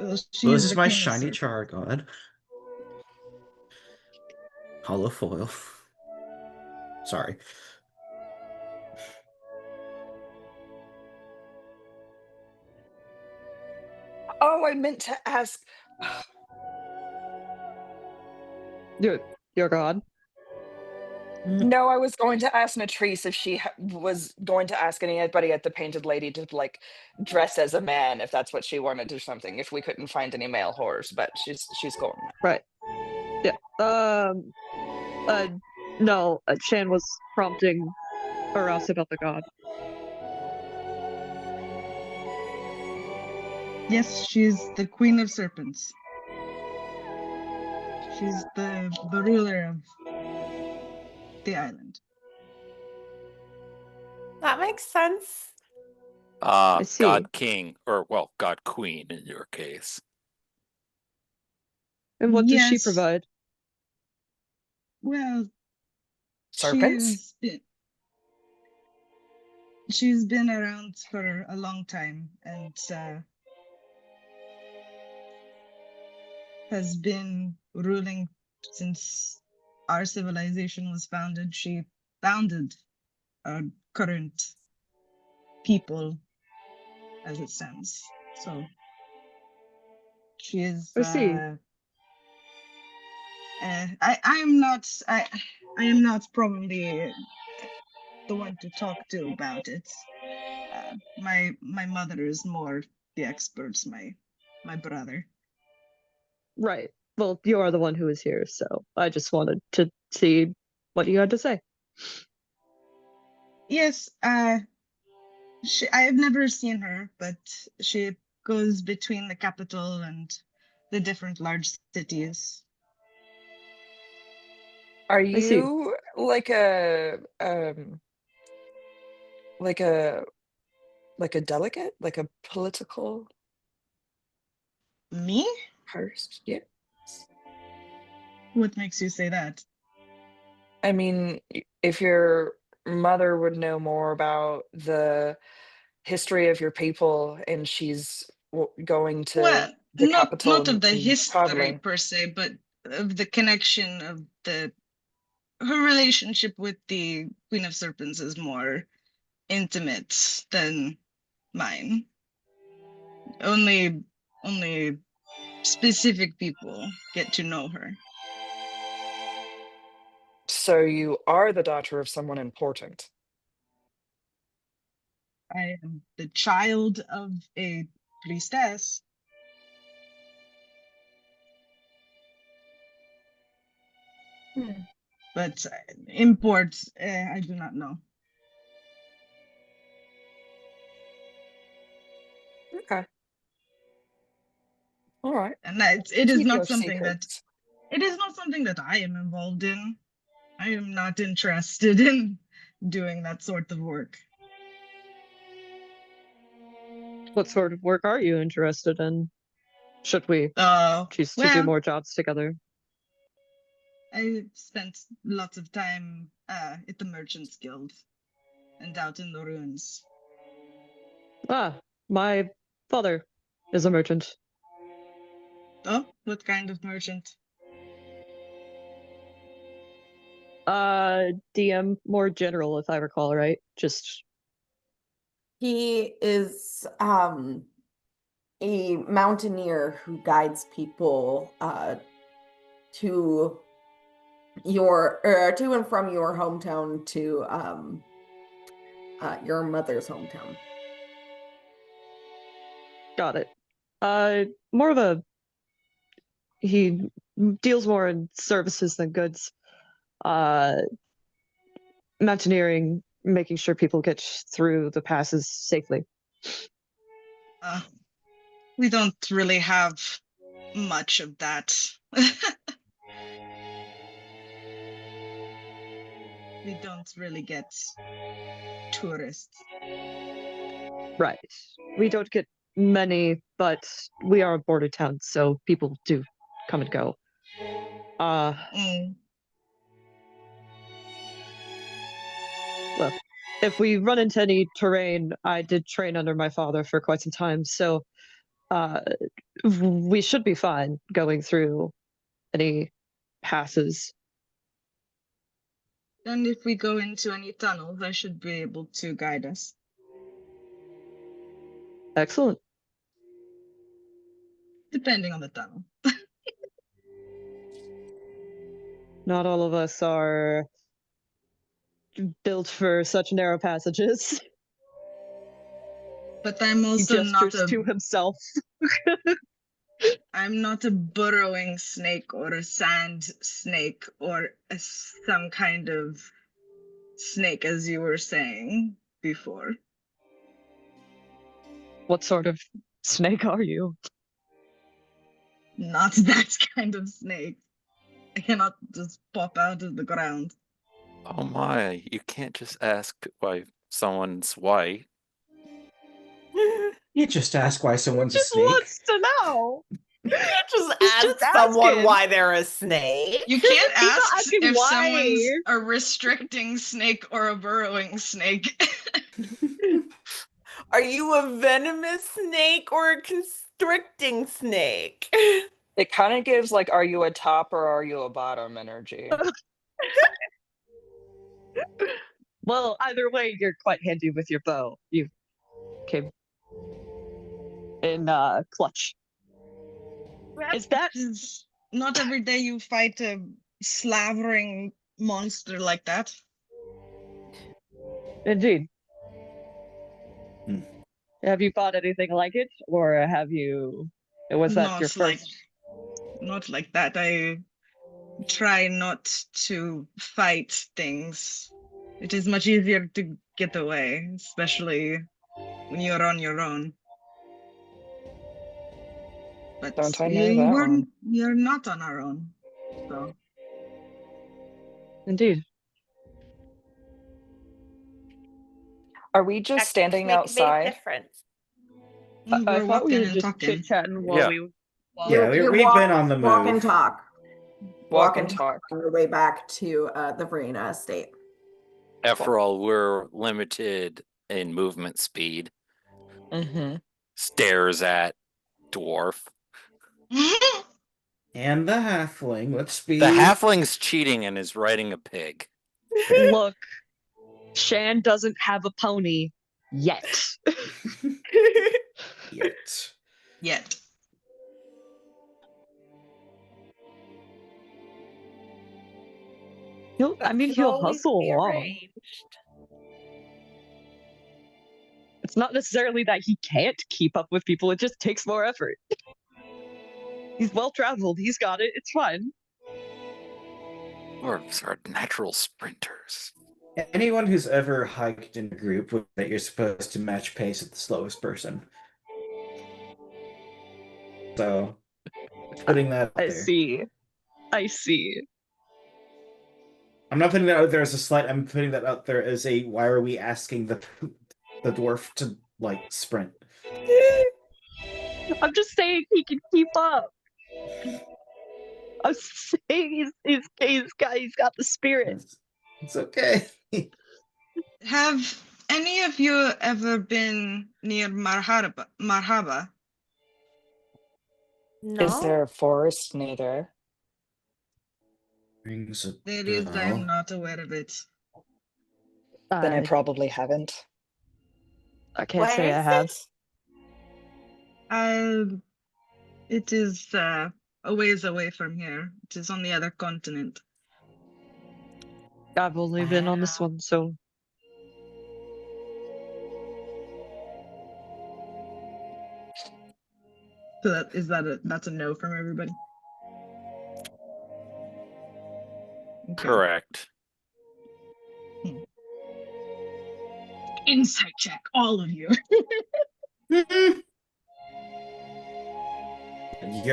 Well, she Well, is this is the my queen of shiny serpents. char god. Hollow foil. Sorry. Oh, I meant to ask. Your god. No, I was going to ask Natrice if she was going to ask anybody at the Painted Lady to like dress as a man, if that's what she wanted or something. If we couldn't find any male whores, but she's going. Right. Yeah. No. Shan was prompting Aras about the god. Yes, she's the queen of serpents. She's the ruler of the island. That makes sense. I see. God King, or well, God Queen in your case. And what does she Yes. provide? Well, Serpents? she's been around for a long time and has been ruling since our civilization was founded. She founded our current people as it stands. So she is I see. I am not probably the one to talk to about it. My mother is more the experts, my brother. Right. Well, you are the one who is here, so I just wanted to see what you had to say. Yes, I have never seen her, but she goes between the capital and the different large cities. Are I see. you like a delegate, like a political Me? person? Yeah. What makes you say that? I mean, if your mother would know more about the history of your people and she's going to Well, the not capital of the and history traveling. per se, but of the connection of her relationship with the Queen of Serpents is more intimate than mine. Only specific people get to know her. So you are the daughter of someone important. I am the child of a priestess. But import, I do not know. Okay. All right. And it is Keep not your something that secrets. it is not something that I am involved in. I am not interested in doing that sort of work. What sort of work are you interested in? Should we choose to do Well, more jobs together? I spent lots of time at the Merchants Guild and out in the ruins. Ah, my father is a merchant. Oh, what kind of merchant? DM more general, if I recall right. Just He is a mountaineer who guides people to to and from your hometown to your mother's hometown. got it. More of a he deals more in services than goods. Mountaineering, making sure people get through the passes safely. We don't really have much of that. We don't really get tourists. Right. We don't get many, but we are a border town, so people do come and go. Well, if we run into any terrain, I did train under my father for quite some time, so we should be fine going through any passes. And if we go into any tunnels, I should be able to guide us. Excellent. Depending on the tunnel. Not all of us are built for such narrow passages. But I'm also not to himself. I'm not a burrowing snake or a sand snake or some kind of snake, as you were saying before. What sort of snake are you? Not that kind of snake. I cannot just pop out of the ground. Oh my, you can't just ask why someone's white. You just ask why someone's a Just snake. wants to know. You can't just ask someone why they're a snake. You can't ask if why. someone's a restricting snake or a burrowing snake. Are you a venomous snake or a constricting snake? It kind of gives like, are you a top or are you a bottom energy? Well, either way, you're quite handy with your bow. You came in clutch. Is that not every day you fight a slavering monster like that? Indeed. Have you fought anything like it, or have you? Was that your first? Not like that. I try not to fight things. It is much easier to get away, especially when you're on your own. But Don't I know that one? you're not on our own, so. Indeed. Are we just standing outside? I thought we were just chit-chatting while we... We've been on the move. Walk and talk. Walk and talk. On our way back to the Verena Estate. After all, we're limited in movement speed. Mm-hmm. Stares at dwarf. And the halfling. Let's be... The halfling's cheating and is riding a pig. Look, Shan doesn't have a pony yet. Yet. I mean, could he'll always hustle be along. arranged. It's not necessarily that he can't keep up with people, it just takes more effort. He's well traveled, he's got it, it's fine. Dwarves are natural sprinters. Anyone who's ever hiked in a group would that you're supposed to match pace with the slowest person. So, putting that out I there. see. I see. I'm not putting that out there as a slight. I'm putting that out there as a why are we asking the dwarf to like sprint? I'm just saying he can keep up. I'm saying he's got the spirit. It's okay. Have any of you ever been near Marhaba? No. Is there a forest near there? Rings a There is. I am bell. not aware of it. Then I probably haven't. I can't Where say I is have. It is a ways away from here. It is on the other continent. I've only been on this one, so. So that's a no from everybody. Okay. Correct. Insight check, all of you. You're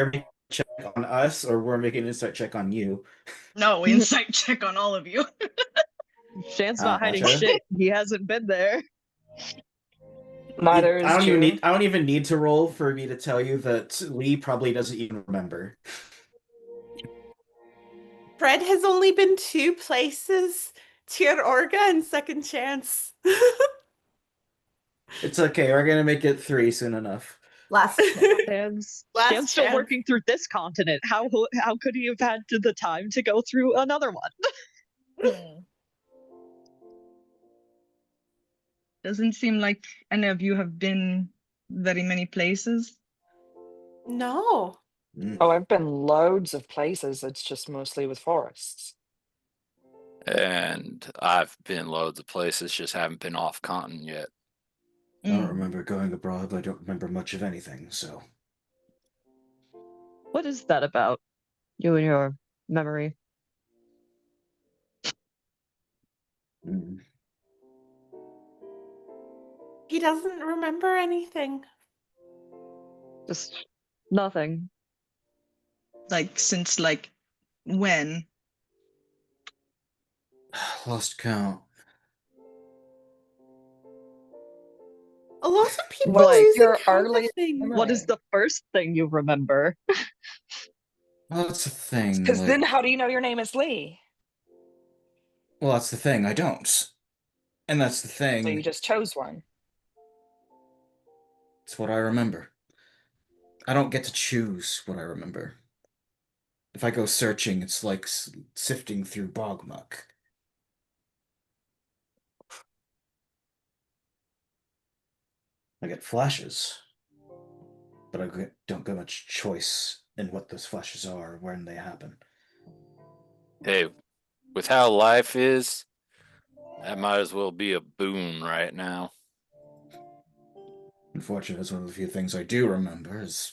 making a check on us, or we're making an insight check on you. No, insight check on all of you. Shan's not hiding Gotcha. shit. He hasn't been there. Neither is I June. don't even need to roll for me to tell you that Lee probably doesn't even remember. Fred has only been 2 places. Tier Orga and Second Chance. It's okay. We're gonna make it 3 soon enough. Last chance. Shan's still chance. working through this continent. How could he have had the time to go through another one? Doesn't seem like any of you have been very many places. No. Oh, I've been loads of places. It's just mostly with forests. And I've been loads of places, just haven't been off continent yet. I don't remember going abroad, but I don't remember much of anything, so. What is that about? You and your memory? He doesn't remember anything. Just nothing. Like, since, like, when? Lost count. A lot of people Like losing your count of early things. What is the first thing you remember? Well, that's the thing. Because like- then how do you know your name is Lee? Well, that's the thing. I don't. And that's the thing. So you just chose one. It's what I remember. I don't get to choose what I remember. If I go searching, it's like sifting through bog muck. I get flashes, but I don't get much choice in what those flashes are or when they happen. Hey, with how life is, that might as well be a boon right now. Unfortunately, that's one of the few things I do remember is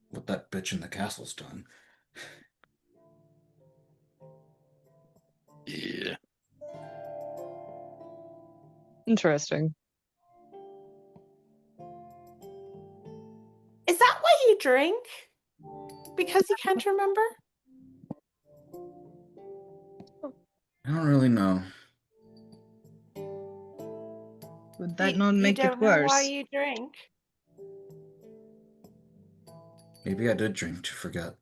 what that bitch in the castle's done. Yeah. Interesting. Is that why you drink? Because you can't remember? I don't really know. Would that not make you it don't know worse? why you drink? Maybe I did drink to forget.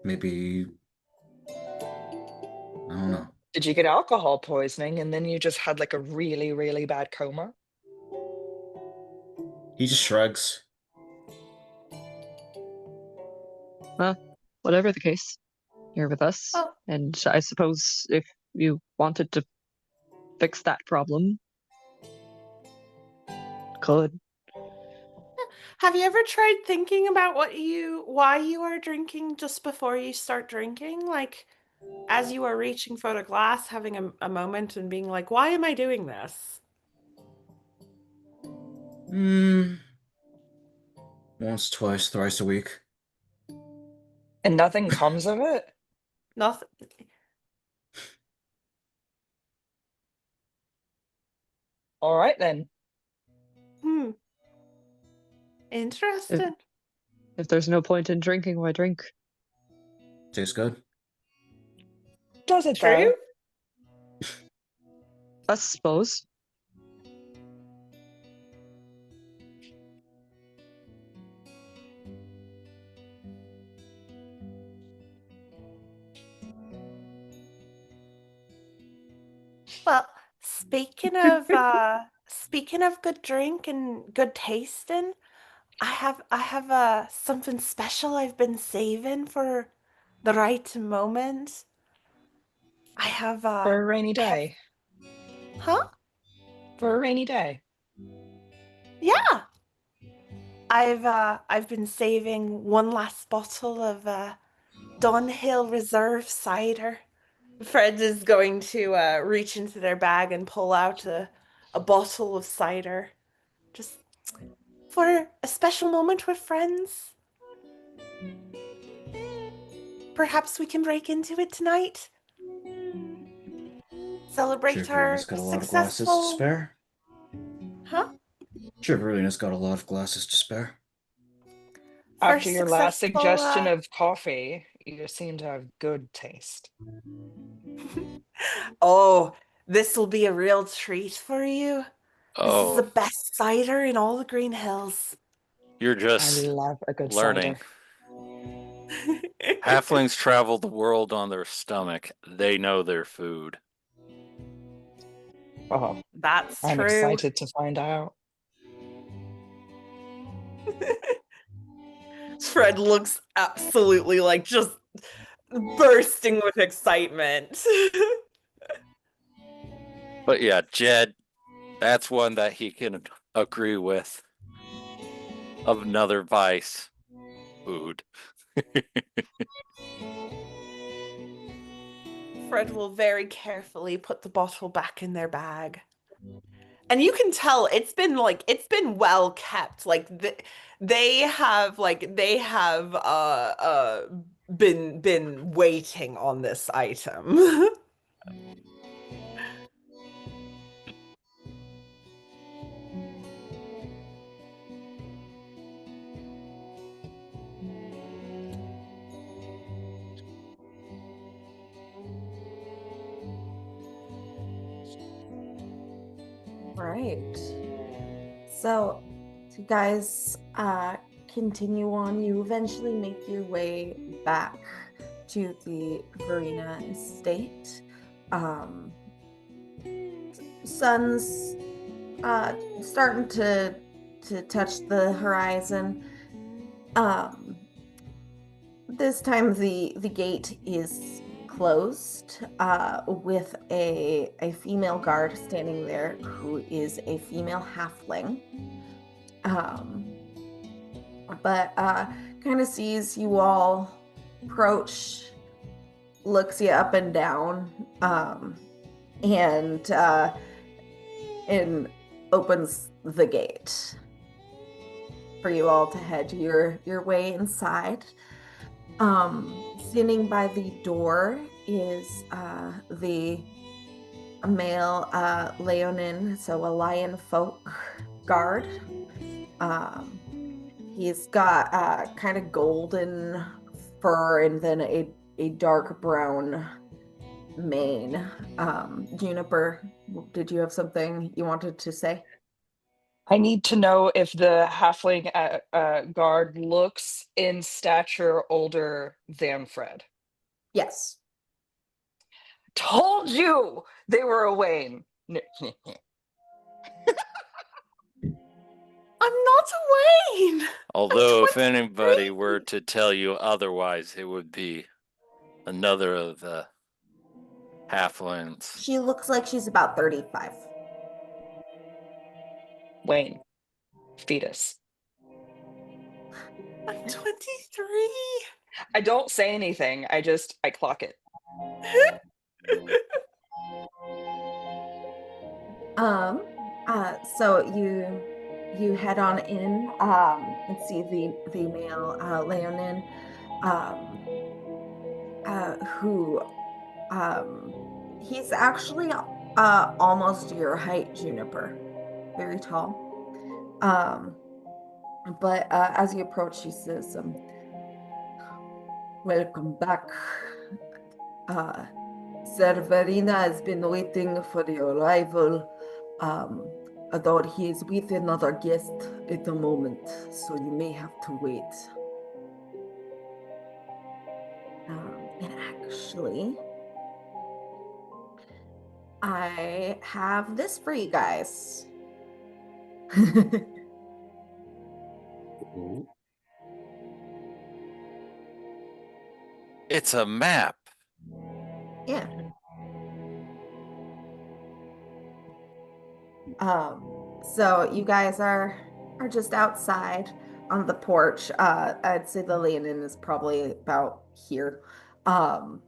Maybe... I don't know. Did you get alcohol poisoning and then you just had like a really, really bad coma? He just shrugs. Whatever the case, you're with us. Oh. And I suppose if you wanted to fix that problem, could. Have you ever tried thinking about why you are drinking just before you start drinking? Like, as you are reaching for the glass, having a moment and being like, why am I doing this? Once, twice, thrice a week. And nothing comes of it? Nothing. All right, then. Interesting. If there's no point in drinking, why drink? Tastes good. Does it, True? though? I suppose. Well, speaking of good drink and good tasting, I have something special I've been saving for the right moment. I have For a rainy day. Huh? For a rainy day. Yeah. I've been saving one last bottle of Dunhill Reserve cider. Fred is going to reach into their bag and pull out a bottle of cider. Just for a special moment with friends. Perhaps we can break into it tonight. Celebrate Sure, our Verena's got a lot of glasses to successful... spare. Huh? Sure, Verena's got a lot of glasses to spare. After First your last successful suggestion of coffee, you seem to have good taste. Oh, this will be a real treat for you. This is the Oh, best cider in all the Green Hills. you're I just love a good learning. cider. Halflings travel the world on their stomach. They know their food. Oh, That's I'm true. excited to find out. Fred looks absolutely like just bursting with excitement. But yeah, Jed, that's one that he can agree with. Of another vice, food. Fred will very carefully put the bottle back in their bag. And you can tell it's been well kept. They have been waiting on this item. Right. So, to guys, continue on. You eventually make your way back to the Verena Estate. Sun's starting to touch the horizon. This time the gate is closed with a female guard standing there who is a female halfling. But kind of sees you all approach, looks you up and down, and opens the gate for you all to head your way inside. Standing by the door is the male Leonin, so a lion folk guard. He's got kind of golden fur and then a dark brown mane. Juniper, did you have something you wanted to say? I need to know if the halfling guard looks in stature older than Fred. Yes. Told you they were a Wayne. I'm not a Wayne. Although, if anybody were to tell you otherwise, it would be another of the halflings. She looks like she's about 35. Wayne. Fetus. I'm 23. I don't say anything. I clock it. So you head on in and see the male Leonin who he's actually almost your height, Juniper, very tall. But as you approach, he says, "Welcome back. Sir Verena has been waiting for your arrival. Although he is with another guest at the moment, so you may have to wait." And actually, I have this for you guys. Ooh. It's a map. Yeah. So you guys are just outside on the porch. I'd say the Leonin is probably about here. And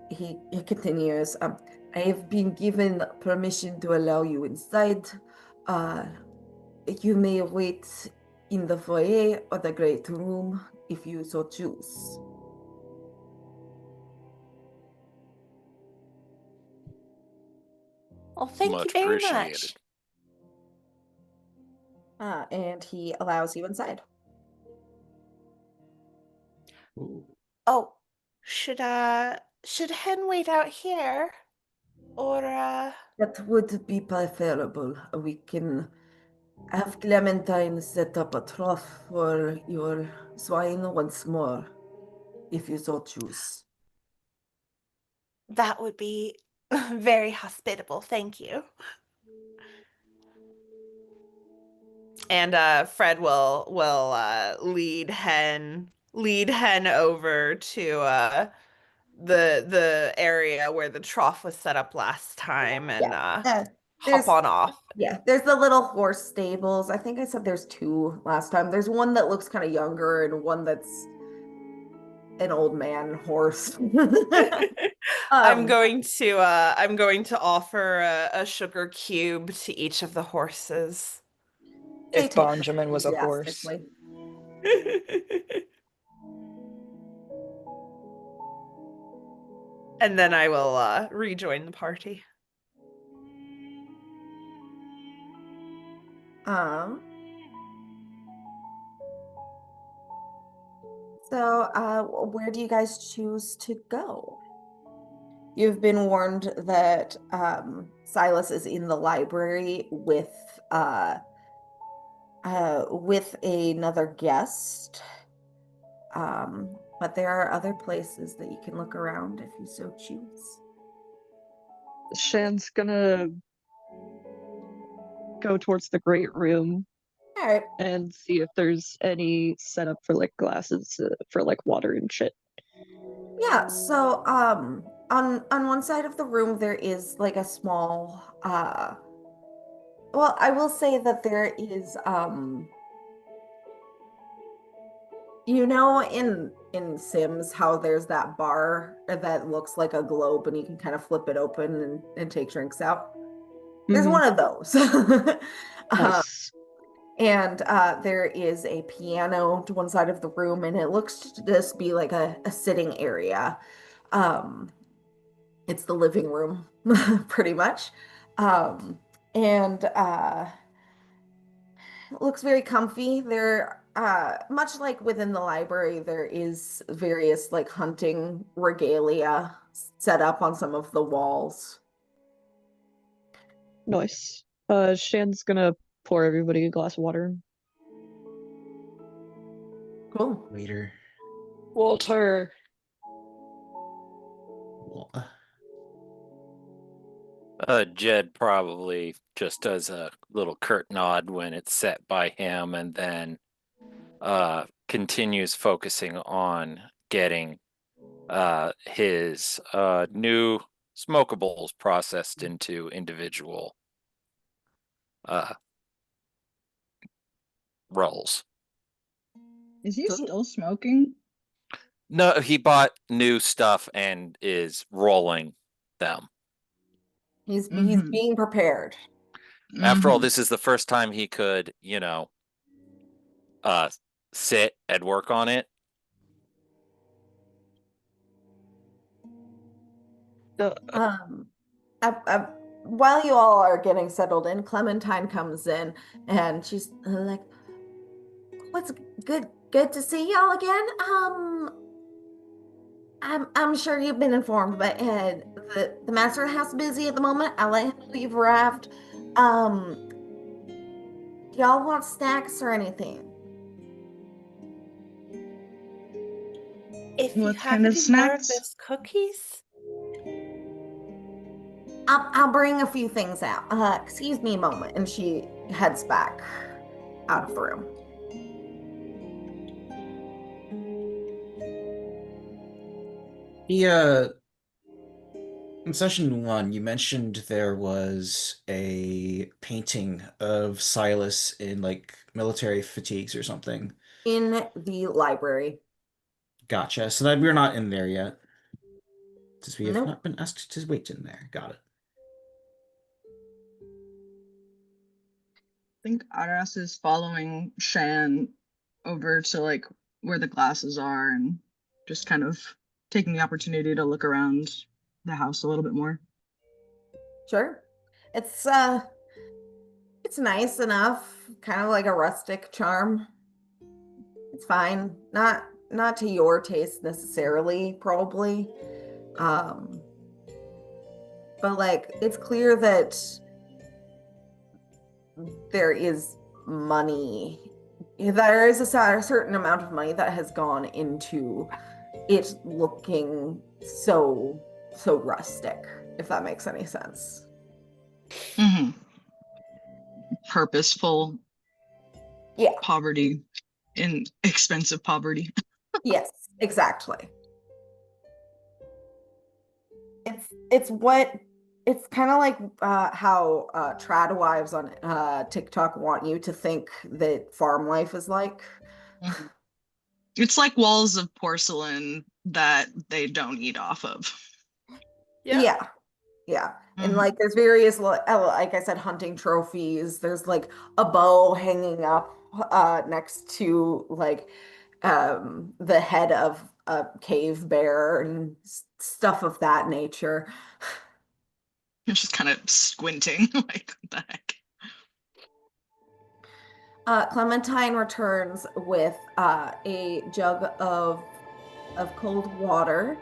he continues, I have been given permission to allow you inside. You may wait in the foyer or the great room if you so choose. Well, thank you Much very appreciated. much. And he allows you inside. Ooh. Oh, should Hen wait out here? Or That would be preferable. We can have Clementine set up a trough for your swine once more, if you so choose. that would be very hospitable, thank you. And Fred will lead Hen over to the area where the trough was set up last time and hop on off. Yeah, there's the little horse stables. I think I said there's two last time. There's one that looks kind of younger and one that's an old man horse. I'm going to offer a sugar cube to each of the horses. If Benjamin was a horse. And then I will rejoin the party. So where do you guys choose to go? You've been warned that Silas is in the library with another guest. But there are other places that you can look around if you so choose. Shan's gonna go towards the great room. All right. And see if there's any setup for like glasses for like water and shit. Yeah, so on one side of the room there is like a small well, I will say that there is you know in Sims how there's that bar that looks like a globe and you can kind of flip it open and take drinks out. There's one of those. Nice. And there is a piano to one side of the room, and it looks to just be like a sitting area. It's the living room, pretty much. And it looks very comfy. There, much like within the library, there is various like hunting regalia set up on some of the walls. Nice. Shan's gonna pour everybody a glass of water. Cool. Waiter. Walter. Jed probably just does a little curt nod when it's set by him and then continues focusing on getting his new smokables processed into individual rolls. Is he still smoking? No, he bought new stuff and is rolling them. He's being prepared. After all, this is the first time he could, sit and work on it. While you all are getting settled in, Clementine comes in and she's like, "What's good to see y'all again. I'm sure you've been informed, but the master of the house is busy at the moment. I'll let him know you've arrived. Do y'all want snacks or anything?" If you What have kind of any more of snacks? those cookies, I'll bring a few things out. Excuse me a moment, and she heads back out of the room. In session 1, you mentioned there was a painting of Silas in like military fatigues or something. In the library. Gotcha. So that we're not in there yet. Since we have Nope. not been asked to wait in there. Got it. I think Aras is following Shan over to like where the glasses are and just kind of taking the opportunity to look around the house a little bit more. Sure. It's nice enough, kind of like a rustic charm. It's fine. Not to your taste necessarily, probably. But like it's clear that there is money. There is a certain amount of money that has gone into it looking so rustic, if that makes any sense. Purposeful poverty in expensive poverty. Yes, exactly. It's kind of like how trad wives on TikTok want you to think that farm life is like. It's like walls of porcelain that they don't eat off of. Yeah. And like there's various, like I said, hunting trophies. There's like a bow hanging up next to like the head of a cave bear and stuff of that nature. It's just kind of squinting like, what the heck? Clementine returns with a jug of cold water,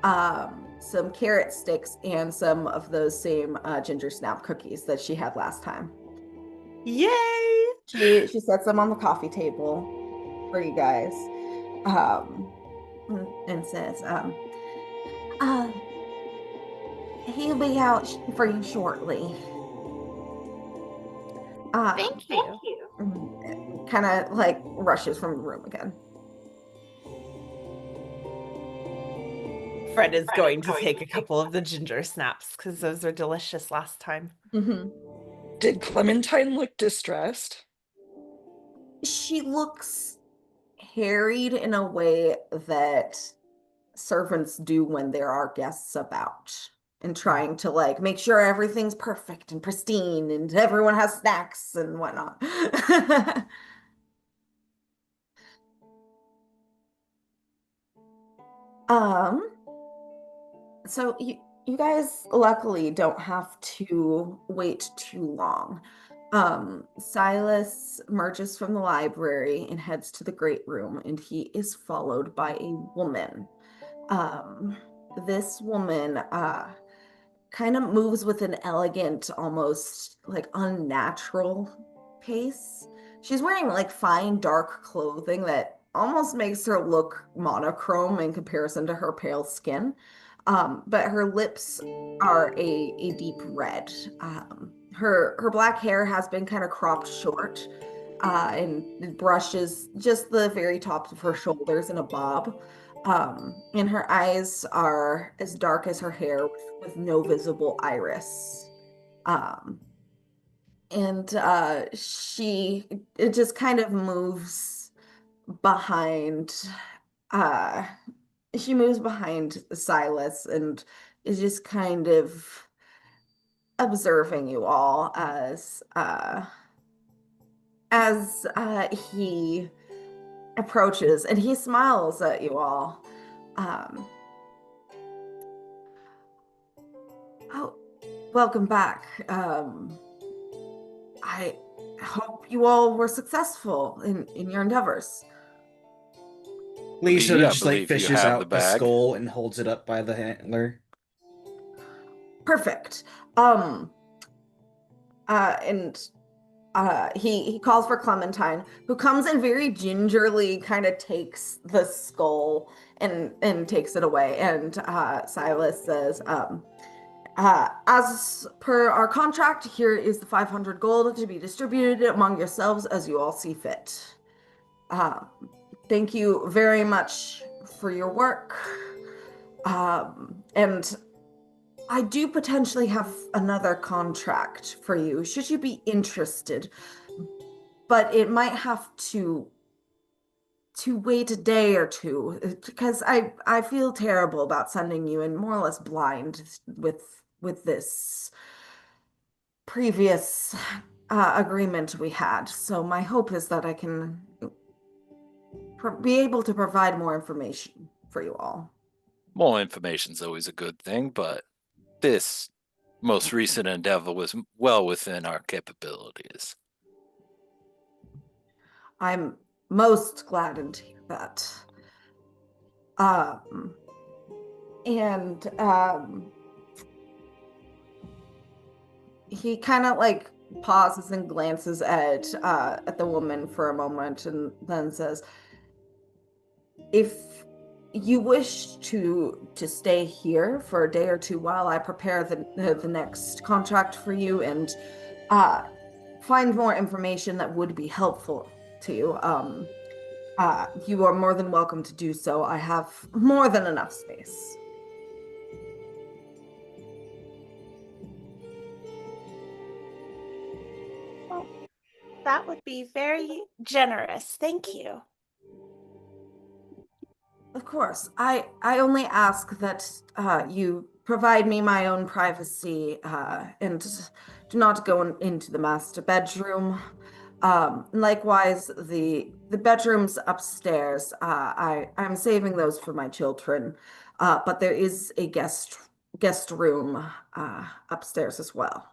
some carrot sticks, and some of those same ginger snap cookies that she had last time. Yay! She sets them on the coffee table for you guys, and says, "He'll be out for you shortly." Thank you. Kind of like rushes from the room again. Fred is going to take a couple of the ginger snaps because those were delicious last time. Did Clementine look distressed? She looks harried in a way that servants do when there are guests about, and trying to like make sure everything's perfect and pristine and everyone has snacks and whatnot. So you guys luckily don't have to wait too long. Silas emerges from the library and heads to the great room, and he is followed by a woman. This woman kind of moves with an elegant, almost like unnatural pace. She's wearing like fine dark clothing that almost makes her look monochrome in comparison to her pale skin. But her lips are a deep red. Her black hair has been kind of cropped short, and it brushes just the very tops of her shoulders in a bob. And her eyes are as dark as her hair with no visible iris. And she just kind of moves behind she moves behind Silas and is just kind of observing you all as he approaches, and he smiles at you all. Oh, welcome back. I hope you all were successful in your endeavors. Lee sort of I just like believe you fishes have the out the bag. skull and holds it up by the antler. Perfect. And he calls for Clementine, who comes and very gingerly kind of takes the skull and takes it away. And Silas says, as per our contract, here is the 500 gold to be distributed among yourselves as you all see fit. Thank you very much for your work. And I do potentially have another contract for you, should you be interested. But it might have to wait a day or two because I feel terrible about sending you in more or less blind with this previous agreement we had. So my hope is that I can be able to provide more information for you all. More information's always a good thing, but this most recent endeavor was well within our capabilities. I'm most gladdened to hear that. He kind of like pauses and glances at the woman for a moment and then says, if you wish to stay here for a day or two while I prepare the next contract for you and find more information that would be helpful to you, you are more than welcome to do so. I have more than enough space. Well, that would be very generous. Thank you. Of course. I only ask that you provide me my own privacy and do not go into the master bedroom. Likewise, the bedrooms upstairs, I'm saving those for my children, but there is a guest room upstairs as well.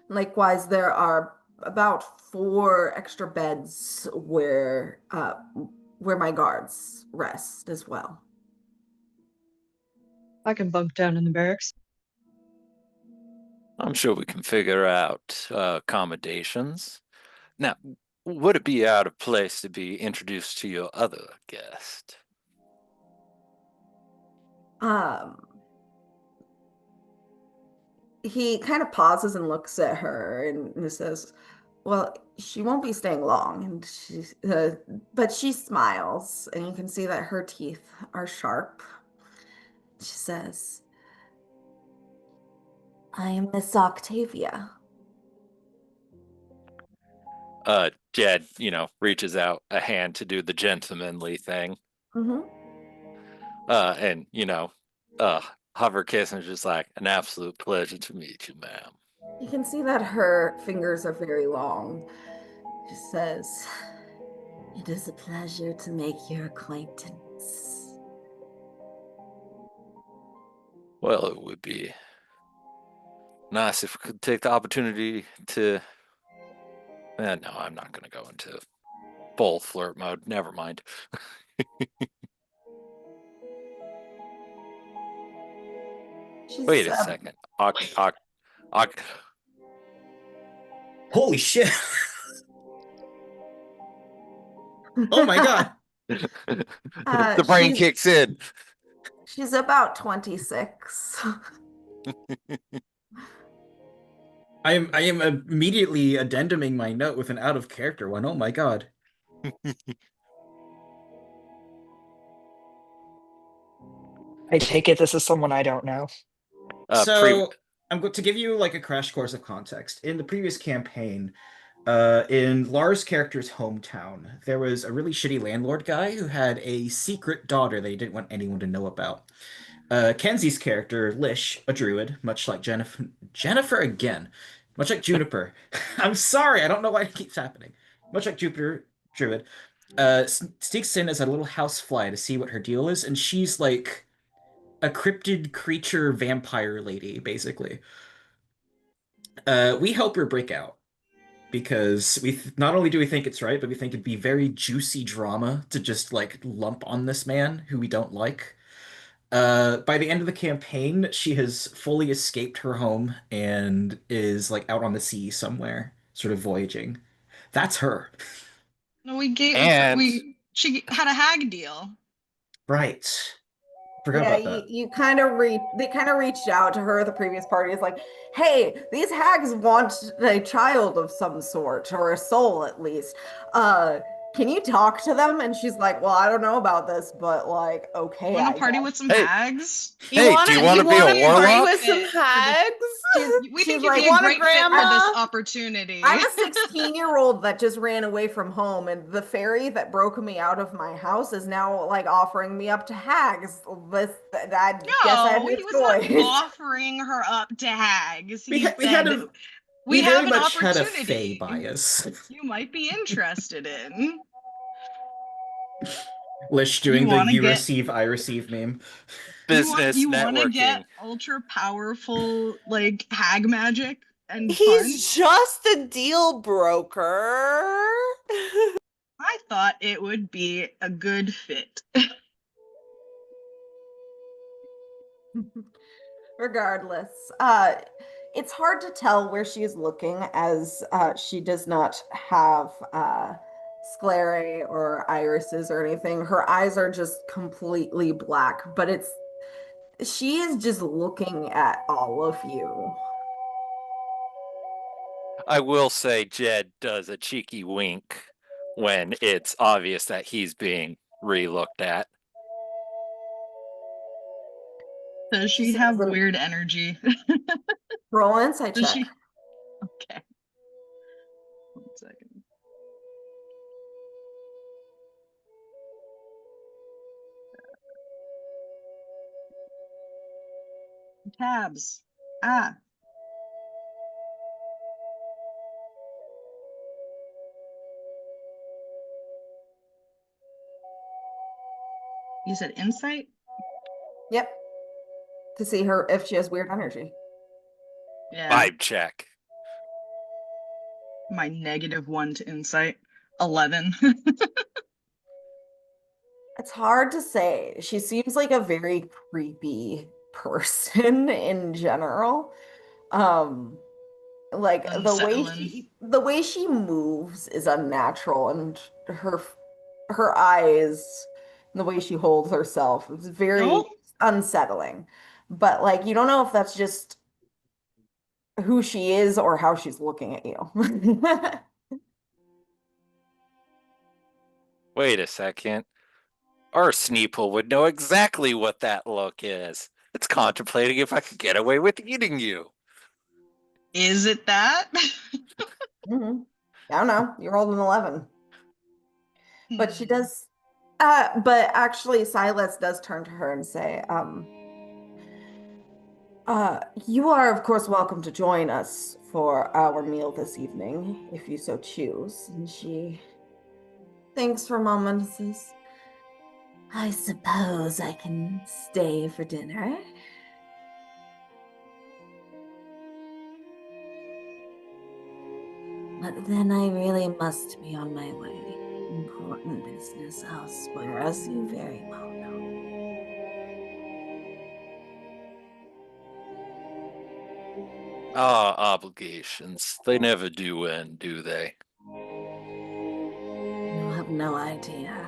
Likewise, there are about 4 extra beds where my guards rest as well. I can bunk down in the barracks. I'm sure we can figure out accommodations. Now, would it be out of place to be introduced to your other guest? He kind of pauses and looks at her and says, well, she won't be staying long, and but she smiles, and you can see that her teeth are sharp. She says, I am Miss Octavia. Jed, reaches out a hand to do the gentlemanly thing. Mm-hmm. And, hover kiss and just like, an absolute pleasure to meet you, ma'am. You can see that her fingers are very long. She says, it is a pleasure to make your acquaintance. Well, it would be nice if we could take the opportunity to... no, I'm not going to go into full flirt mode. Never mind. Wait a second. Holy shit. Oh my god. The brain kicks in. She's about 26. I am immediately addenduming my note with an out of character one. Oh my god. I take it this is someone I don't know. So I'm going to give you like a crash course of context. In the previous campaign, In Lara's character's hometown, there was a really shitty landlord guy who had a secret daughter that he didn't want anyone to know about. Kenzie's character, Lish, a druid, much like Jennifer again, much like Juniper. I'm sorry, I don't know why it keeps happening. Much like Jupiter, druid, sneaks in as a little housefly to see what her deal is, and she's like a cryptid creature vampire lady, basically. We help her break out because not only do we think it's right, but we think it'd be very juicy drama to just like lump on this man who we don't like. By the end of the campaign, she has fully escaped her home and is like out on the sea somewhere, sort of voyaging. That's her. No, And she had a hag deal. Right. Forgot Yeah, about that. you kind of they kind of reached out to her at the previous party. It's like, hey, these hags want a child of some sort, or a soul at least. Can you talk to them? And she's like, well, I don't know about this, but like, okay, Want I to party guess. with some Hey. hags? You Hey, do you want to be a party warlock? with some hags? We think She's you'd like, be a want a great fit for grandma? this opportunity. I'm a 16-year-old that just ran away from home, and the fairy that broke me out of my house is now like offering me up to hags. I guess I had No, no he was not choice. offering her up to hags. We He ha- we said had that a we we have very an much had a opportunity fey bias. you might be interested in. Lish You doing the want to "you get receive, I receive" meme. Business you want to get networking. ultra powerful like hag magic and fun? He's just a deal broker. I thought it would be a good fit. Regardless, it's hard to tell where she is looking as she does not have sclerae or irises or anything. Her eyes are just completely black, but she is just looking at all of you. I will say Jed does a cheeky wink when it's obvious that he's being re-looked at. Does she have weird energy? Roll insight Does check. she? Okay. 1 second. Tabs. Ah. You said insight? Yep. To see her if she has weird energy. Yeah. Vibe check. My -1 to insight. 11. It's hard to say. She seems like a very creepy person in general. Like Unsettling. the way she moves is unnatural, and her eyes, the way she holds herself is very No? unsettling. But like you don't know if that's just who she is or how she's looking at you. Wait a second. Our Sneeple would know exactly what that look is. It's contemplating if I could get away with eating you. Is it that? I don't know. You rolled an 11. But she does but actually Silas does turn to her and say, you are of course welcome to join us for our meal this evening, if you so choose. And she thinks for a moment and says, I suppose I can stay for dinner. But then I really must be on my way. Important business elsewhere, as you very well know. Ah, obligations. They never do end, do they? You have no idea.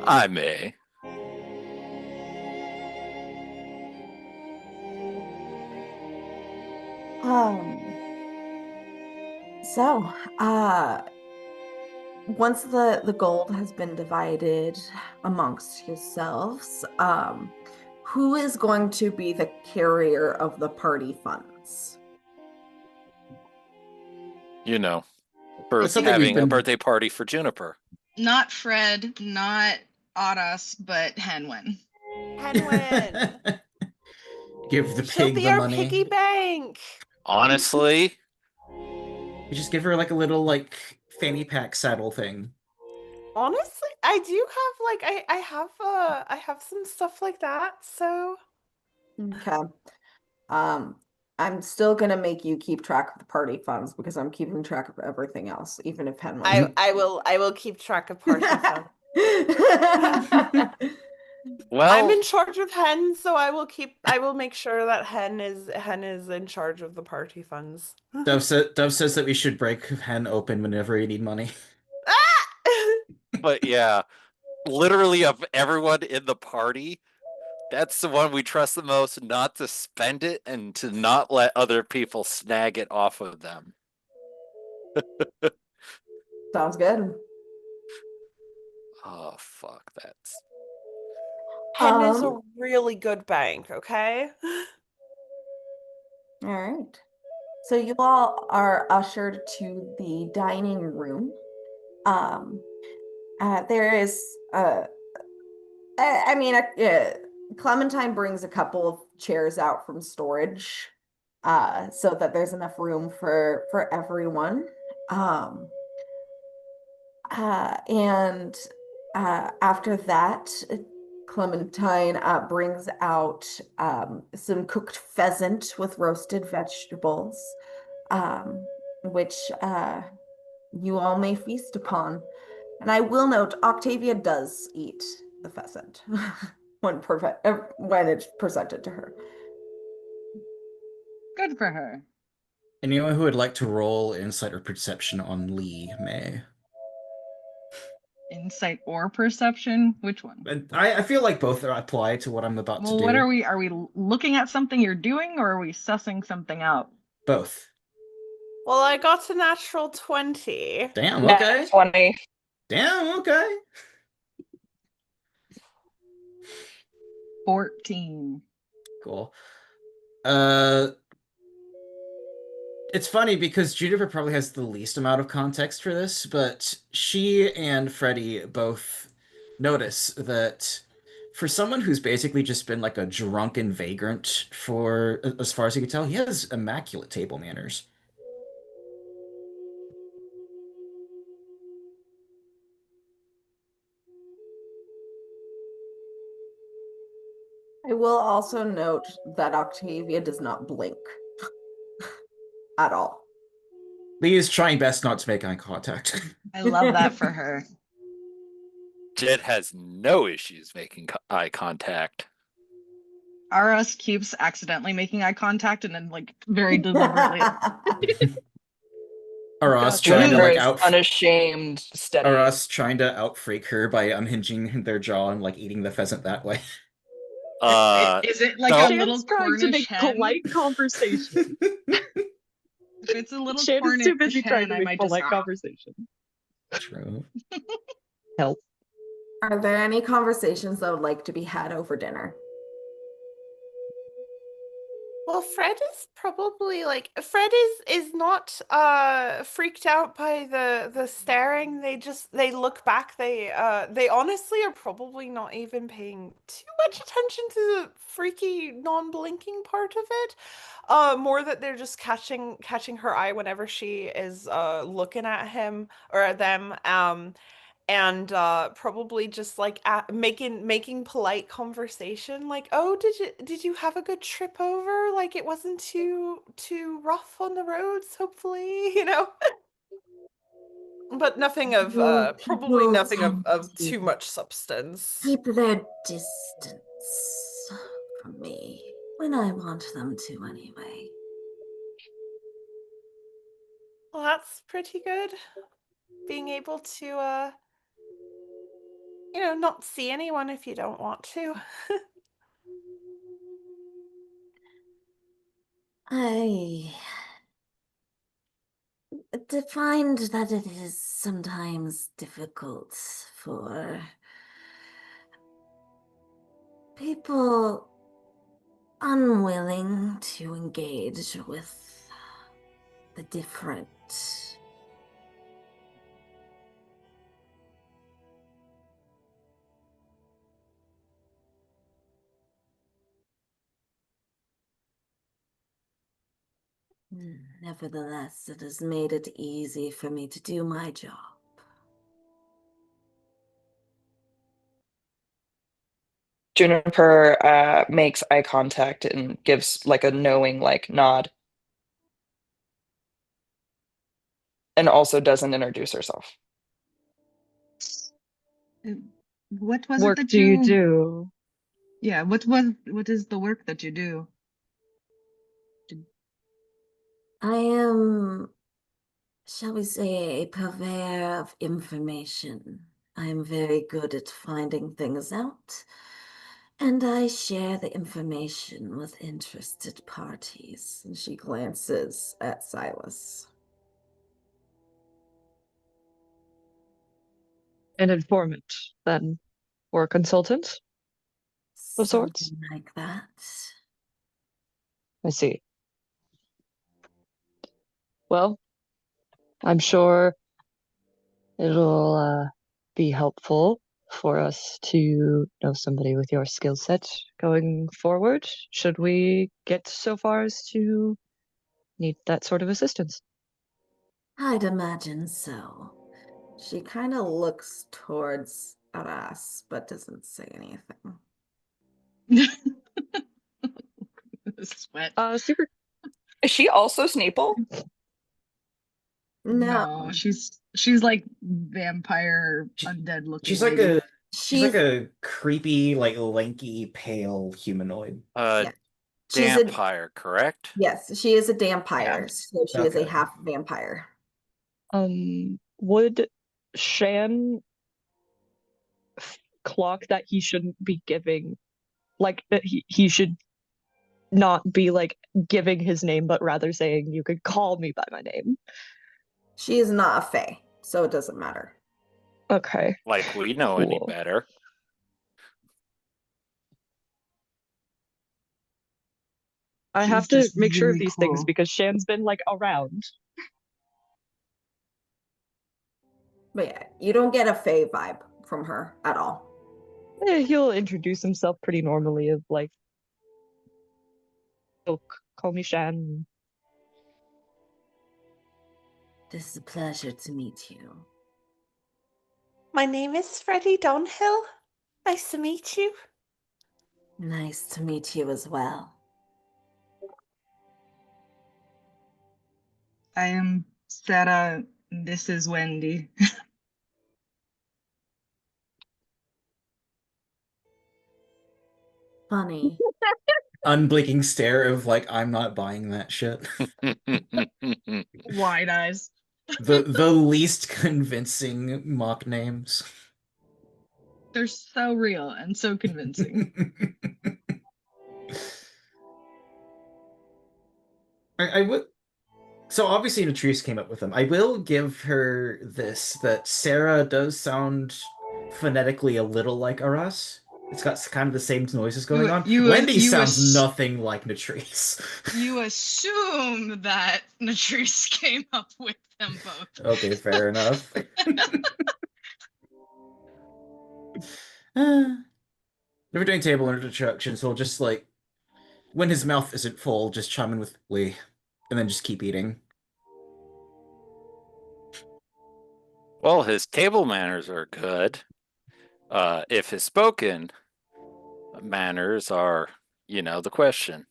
I may. So, once the gold has been divided amongst yourselves, who is going to be the carrier of the party funds? You know, for It's something we've having a been. birthday party for Juniper. Not Fred, not Aras, but Henwin. Henwin. Give the She'll pig be the our money. piggy bank. Honestly, You just give her like a little like fanny pack saddle thing. Honestly, I do have like I have some stuff like that, so Okay. I'm still gonna make you keep track of the party funds because I'm keeping track of everything else, even if Henwin. I will keep track of party funds. well, I'm in charge of Hen, so I will make sure that Hen is in charge of the party funds. Dove says that we should break Hen open whenever we need money. but yeah, literally of everyone in the party, that's the one we trust the most not to spend it and to not let other people snag it off of them. Sounds good. Oh, fuck, that's... Hen is a really good bank, okay? All right. So you all are ushered to the dining room. There is I mean, Clementine brings a couple of chairs out from storage, so that there's enough room for everyone. Um, and after that, Clementine brings out some cooked pheasant with roasted vegetables, which you all may feast upon. And I will note, Octavia does eat the pheasant when it's presented to her. Good for her. Anyone who would like to roll insight or perception on Lee may. Insight or perception? Which one? I feel like both apply to what I'm about to do. What are we? Are we looking at something you're doing, or are we sussing something out? Both. Well, I got a natural 20. Damn, okay. 20. Damn, okay. 14. Cool. It's funny because Juniper probably has the least amount of context for this, but she and Freddie both notice that for someone who's basically just been like a drunken vagrant for as far as you can tell, he has immaculate table manners. I will also note that Octavia does not blink at all. Lee is trying best not to make eye contact. I love that for her. Jed has no issues making eye contact. Aras keeps accidentally making eye contact and then like very deliberately. Aras trying to like unashamed, steady. Aras trying to outfreak her by unhinging their jaw and like eating the pheasant that way. Is it like a little trying to make Cornish hen? polite conversation? If it's a little Shannon's Cornish too busy trying hen, to I make might polite just conversation. True. Help. Are there any conversations that would like to be had over dinner? Well, Fred is probably like Fred is not freaked out by the staring. They look back. They honestly are probably not even paying too much attention to the freaky non-blinking part of it. More that they're just catching her eye whenever she is looking at him or at them. And probably just like making polite conversation, like, oh, did you have a good trip over? Like it wasn't too rough on the roads, hopefully, you know. But nothing of probably nothing of too much substance. Keep their distance from me when I want them to, anyway. Well, that's pretty good. Being able to not see anyone if you don't want to. I find that it is sometimes difficult for people unwilling to engage with the different Nevertheless, it has made it easy for me to do my job. Juniper makes eye contact and gives like a knowing like nod. And also doesn't introduce herself. What was Work it that do you do? Yeah, what is the work that you do? I am, shall we say, a purveyor of information. I am very good at finding things out, and I share the information with interested parties. And she glances at Silas. An informant, then, or a consultant of sorts? Something like that. I see. Well, I'm sure it'll be helpful for us to know somebody with your skill set going forward, should we get so far as to need that sort of assistance. I'd imagine so. She kind of looks towards Aras, but doesn't say anything. Sweat. Super. Is she also Snaple? No, she's like vampire undead looking. She's like lady. she's like a creepy, like lanky, pale humanoid. Yeah. She's a Vampire, correct? yes, she is a vampire, Yeah. so she is a Okay. half vampire. Would Shan clock that he shouldn't be giving, like that he should not be like giving his name, but rather saying you could call me by my name? She is not a fae, so it doesn't matter. Okay. Like we know any better. I She's have to just make sure of really these things cool. because Shan's been like around. But yeah, you don't get a fae vibe from her at all. He'll introduce himself pretty normally of like, he'll call me Shan. It is a pleasure to meet you. My name is Freddie Dunhill. Nice to meet you. Nice to meet you as well. I am Sarah. This is Wendy. Funny. Unblinking stare of like, I'm not buying that shit. Wide eyes. The least convincing mock names. They're so real and so convincing. I would. So obviously Latrice came up with them. I will give her this, that Sarah does sound phonetically a little like Aras. It's got kind of the same noises going on. Wendy sounds nothing like Latrice. You assume that Latrice came up with them both. Okay, fair enough. Never doing table introductions, so we'll just like, when his mouth isn't full, just chime in with Lee, and then just keep eating. Well, his table manners are good. If his spoken manners are, the question.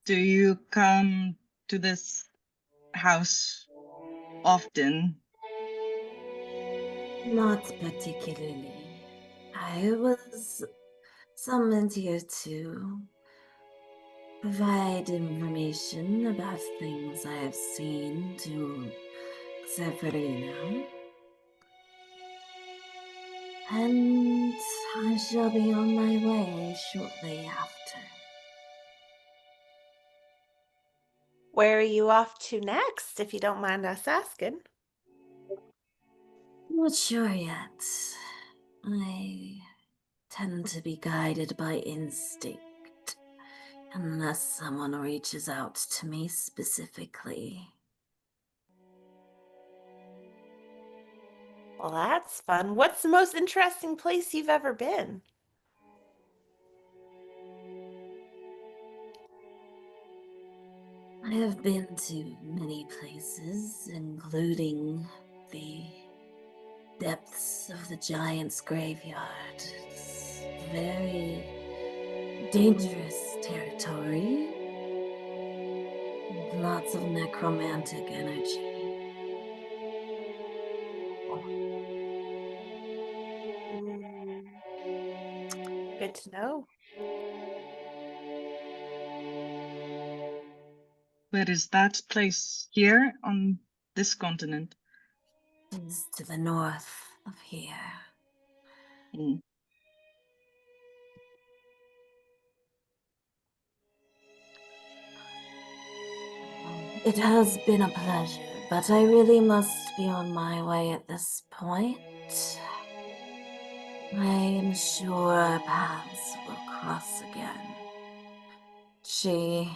Do you come to this house often? Not particularly. I was summoned here to provide information about things I have seen to Verena. And I shall be on my way shortly after. Where are you off to next, if you don't mind us asking? Not sure yet. I tend to be guided by instinct, unless someone reaches out to me specifically. Well, that's fun. What's the most interesting place you've ever been? I have been to many places, including the depths of the giant's graveyard. It's very dangerous territory. Lots of necromantic energy. Good to know. Where is that place? Here on this continent? It's to the north of here. Mm. It has been a pleasure, but I really must be on my way at this point. I am sure our paths will cross again. She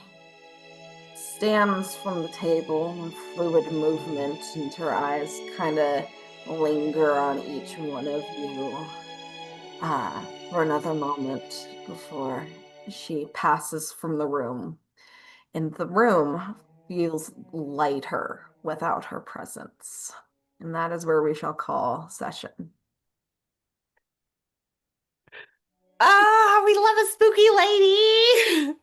stands from the table in fluid movement, and her eyes kind of linger on each one of you for another moment before she passes from the room. And the room feels lighter without her presence. And that is where we shall call session. Ah, we love a spooky lady.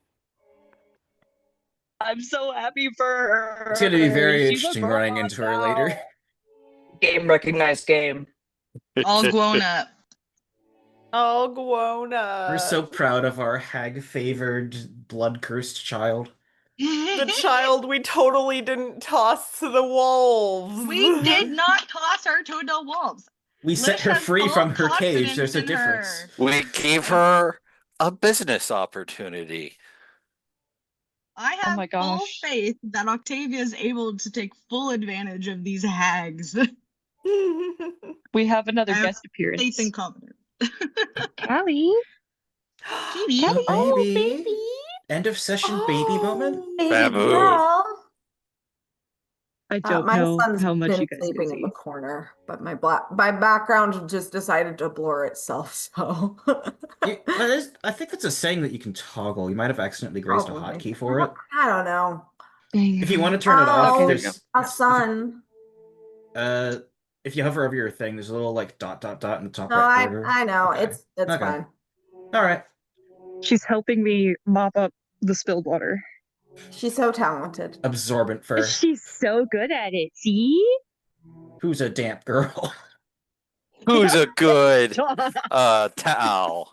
I'm so happy for her. It's going to be very She's a interesting grown running up into her now. later. Game recognized game. All grown up. All grown up. We're so proud of our hag-favored, blood-cursed child. The child we totally didn't toss to the wolves. We did not toss her to the wolves. We set Lish her has free full from her cage. confidence There's a in difference. her. We gave her a business opportunity. I Oh have my full gosh. faith that Octavia is able to take full advantage of these hags. We have another I have guest appearance. faith and confidence. Callie. Kitty. Oh, Oh, baby. baby. End of session baby moment? Baby Babu. girl. I don't My know son's how much been you guys can sleeping in the see. corner, but my background just decided to blur itself, so I think that's a saying that you can toggle. You might have accidentally grazed a probably. hotkey for it. I don't know. If you want to turn it off, Oh, there's a sun. if you hover over your thing, there's a little like dot in the top No, right corner. I know. Okay. It's Okay. fine. All right. She's helping me mop up the spilled water. She's so talented. Absorbent fur. She's so good at it. See? Who's a damp girl? Who's a good towel?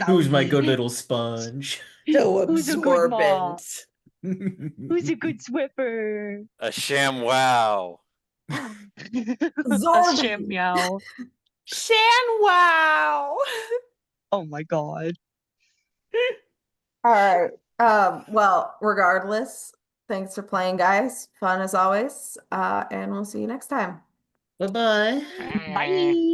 Who's my good little sponge? So Who's a good mop? absorbent. Who's a good swiffer? A sham wow. A sham meow. Shan wow. Oh my god. All right. Well, regardless, thanks for playing, guys. Fun as always. And we'll see you next time. Bye-bye. Bye.